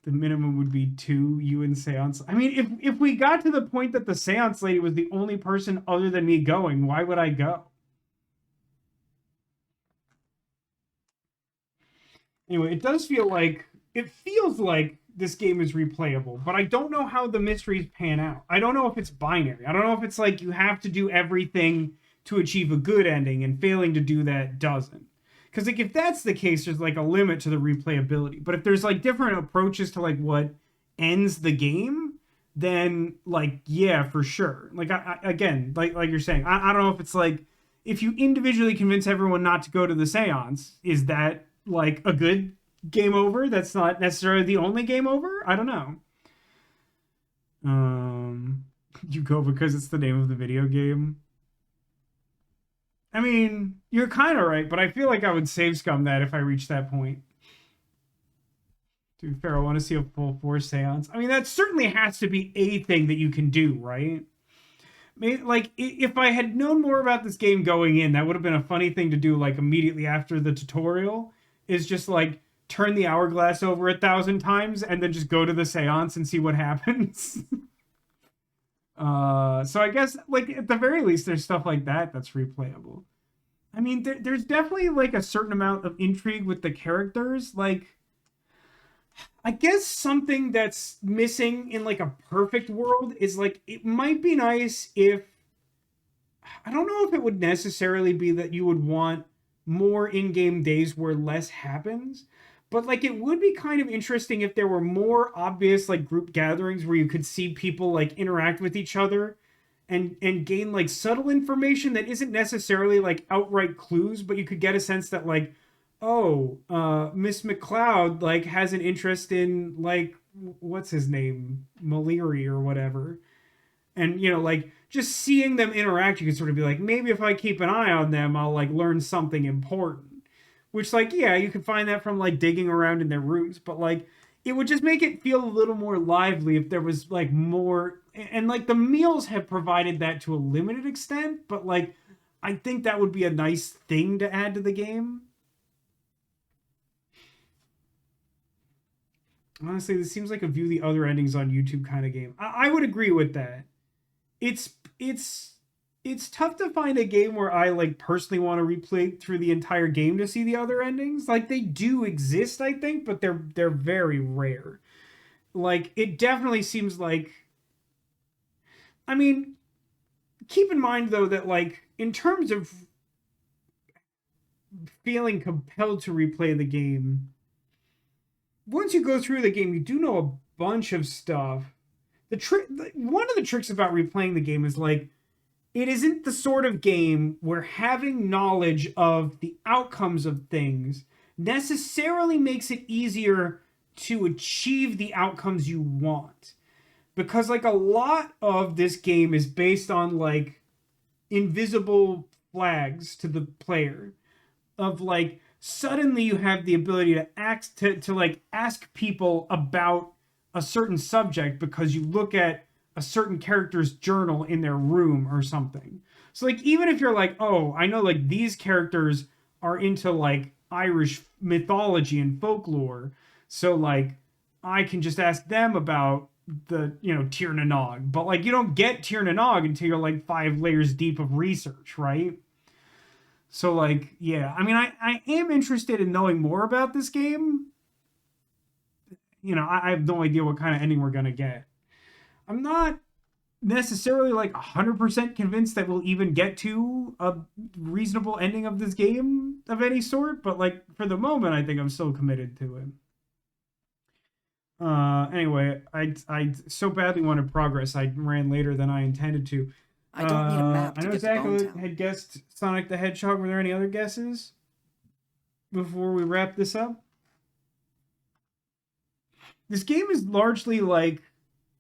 The minimum would be 2 you and seance. I mean, if we got to the point that the seance lady was the only person other than me going, why would I go? Anyway, it feels like this game is replayable, but I don't know how the mysteries pan out. I don't know if it's binary. I don't know if it's like you have to do everything to achieve a good ending and failing to do that doesn't. Because like if that's the case, there's like a limit to the replayability. But if there's like different approaches to like what ends the game, then like yeah, for sure. Like again, like you're saying, I don't know if it's like if you individually convince everyone not to go to the seance, is that like a good game over? That's not necessarily the only game over. I don't know. You go because it's the name of the video game. I mean, you're kind of right, but I feel like I would save scum that if I reached that point. To be fair, I want to see a full force seance. I mean, that certainly has to be a thing that you can do, right? Maybe, like, if I had known more about this game going in, that would have been a funny thing to do, like, immediately after the tutorial, is just, like, turn the hourglass over 1,000 times and then just go to the seance and see what happens. So I guess, like, at the very least, there's stuff like that that's replayable. I mean, there's definitely, like, a certain amount of intrigue with the characters. Like, I guess something that's missing in, like, a perfect world is, like, it might be nice if... I don't know if it would necessarily be that you would want more in-game days where less happens, but like it would be kind of interesting if there were more obvious like group gatherings where you could see people like interact with each other and gain like subtle information that isn't necessarily like outright clues, but you could get a sense that like, oh, Miss McLeod like has an interest in like what's his name, Maleri or whatever. And, you know, like, just seeing them interact, you can sort of be like, maybe if I keep an eye on them, I'll, like, learn something important. Which, like, yeah, you can find that from, like, digging around in their rooms. But, like, it would just make it feel a little more lively if there was, like, more... And, like, the meals have provided that to a limited extent. But, like, I think that would be a nice thing to add to the game. Honestly, this seems like a view the other endings on YouTube kind of game. I would agree with that. It's tough to find a game where I like personally want to replay through the entire game to see the other endings. Like they do exist, I think, but they're very rare. Like it definitely seems like, I mean, keep in mind though that like in terms of feeling compelled to replay the game, once you go through the game, you do know a bunch of stuff. One of the tricks about replaying the game is like, it isn't the sort of game where having knowledge of the outcomes of things necessarily makes it easier to achieve the outcomes you want. Because like a lot of this game is based on like invisible flags to the player of like suddenly you have the ability to like ask people about a certain subject because you look at a certain character's journal in their room or something. So like even if you're like, oh, I know like these characters are into like Irish mythology and folklore, so like I can just ask them about the, you know, Tir na Nog. But like you don't get Tir na Nog until you're like 5 layers deep of research, right? So like, yeah, I mean I am interested in knowing more about this game. You know, I have no idea what kind of ending we're gonna get. I'm not necessarily like 100% convinced that we'll even get to a reasonable ending of this game of any sort, but like for the moment, I think I'm still committed to it. Anyway, I so badly wanted progress, I ran later than I intended to. I don't need a map to I know get to Zach Bonetown. had guessed Sonic the Hedgehog. Were there any other guesses before we wrap this up? This game is largely like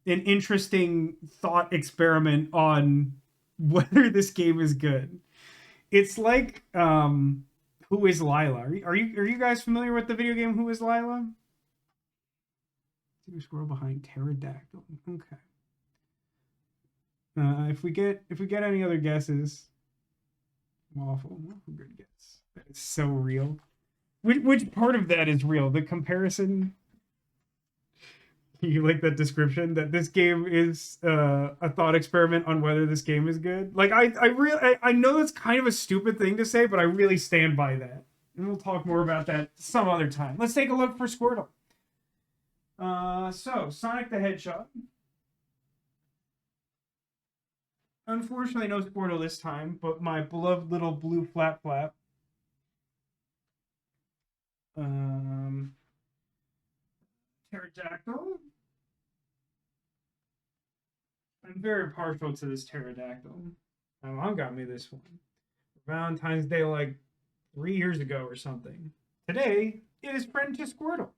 an interesting thought experiment on whether this game is good. It's like Who is Lila? Are you guys familiar with the video game Who is Lila? Scroll behind pterodactyl. Okay. If we get any other guesses, waffle good guess. That is so real. Which part of that is real? The comparison. You like that description that this game is a thought experiment on whether this game is good? Like I know that's kind of a stupid thing to say, but I really stand by that. And we'll talk more about that some other time. Let's take a look for Squirtle. So Sonic the Hedgehog. Unfortunately, no Squirtle this time, but my beloved little blue flap flap. Pterodactyl. I'm very partial to this pterodactyl. My mom got me this one for Valentine's Day like 3 years ago or something. Today, it is friend to Squirtle.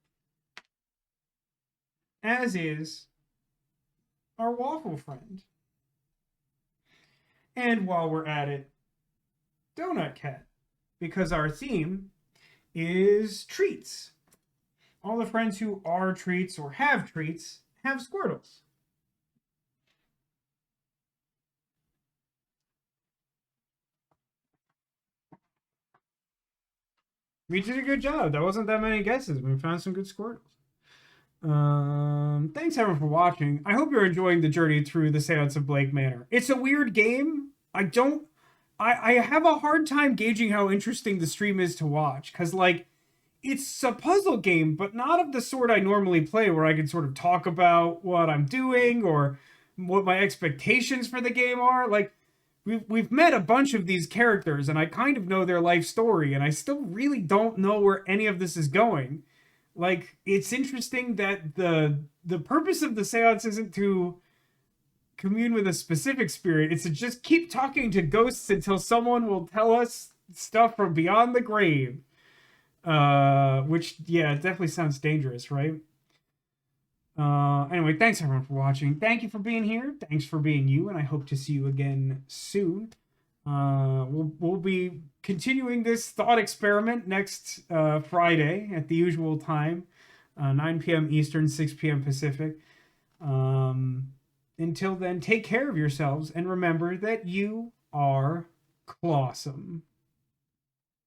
As is our waffle friend. And while we're at it, Donut Cat. Because our theme is treats. All the friends who are treats or have treats have Squirtles. We did a good job. There wasn't that many guesses. We found some good Squirtles. Thanks everyone for watching. I hope you're enjoying the journey through the Séance of Blake Manor. It's a weird game. I have a hard time gauging how interesting the stream is to watch. Because, like, it's a puzzle game, but not of the sort I normally play where I can sort of talk about what I'm doing or what my expectations for the game are. Like, we've met a bunch of these characters, and I kind of know their life story, and I still really don't know where any of this is going. Like, it's interesting that the purpose of the seance isn't to commune with a specific spirit. It's to just keep talking to ghosts until someone will tell us stuff from beyond the grave. Which, yeah, it definitely sounds dangerous, right? Anyway, thanks everyone for watching. Thank you for being here. Thanks for being you, and I hope to see you again soon. We'll be continuing this thought experiment next Friday at the usual time, 9 p.m. Eastern, 6 p.m. Pacific. Until then, take care of yourselves and remember that you are clawsome.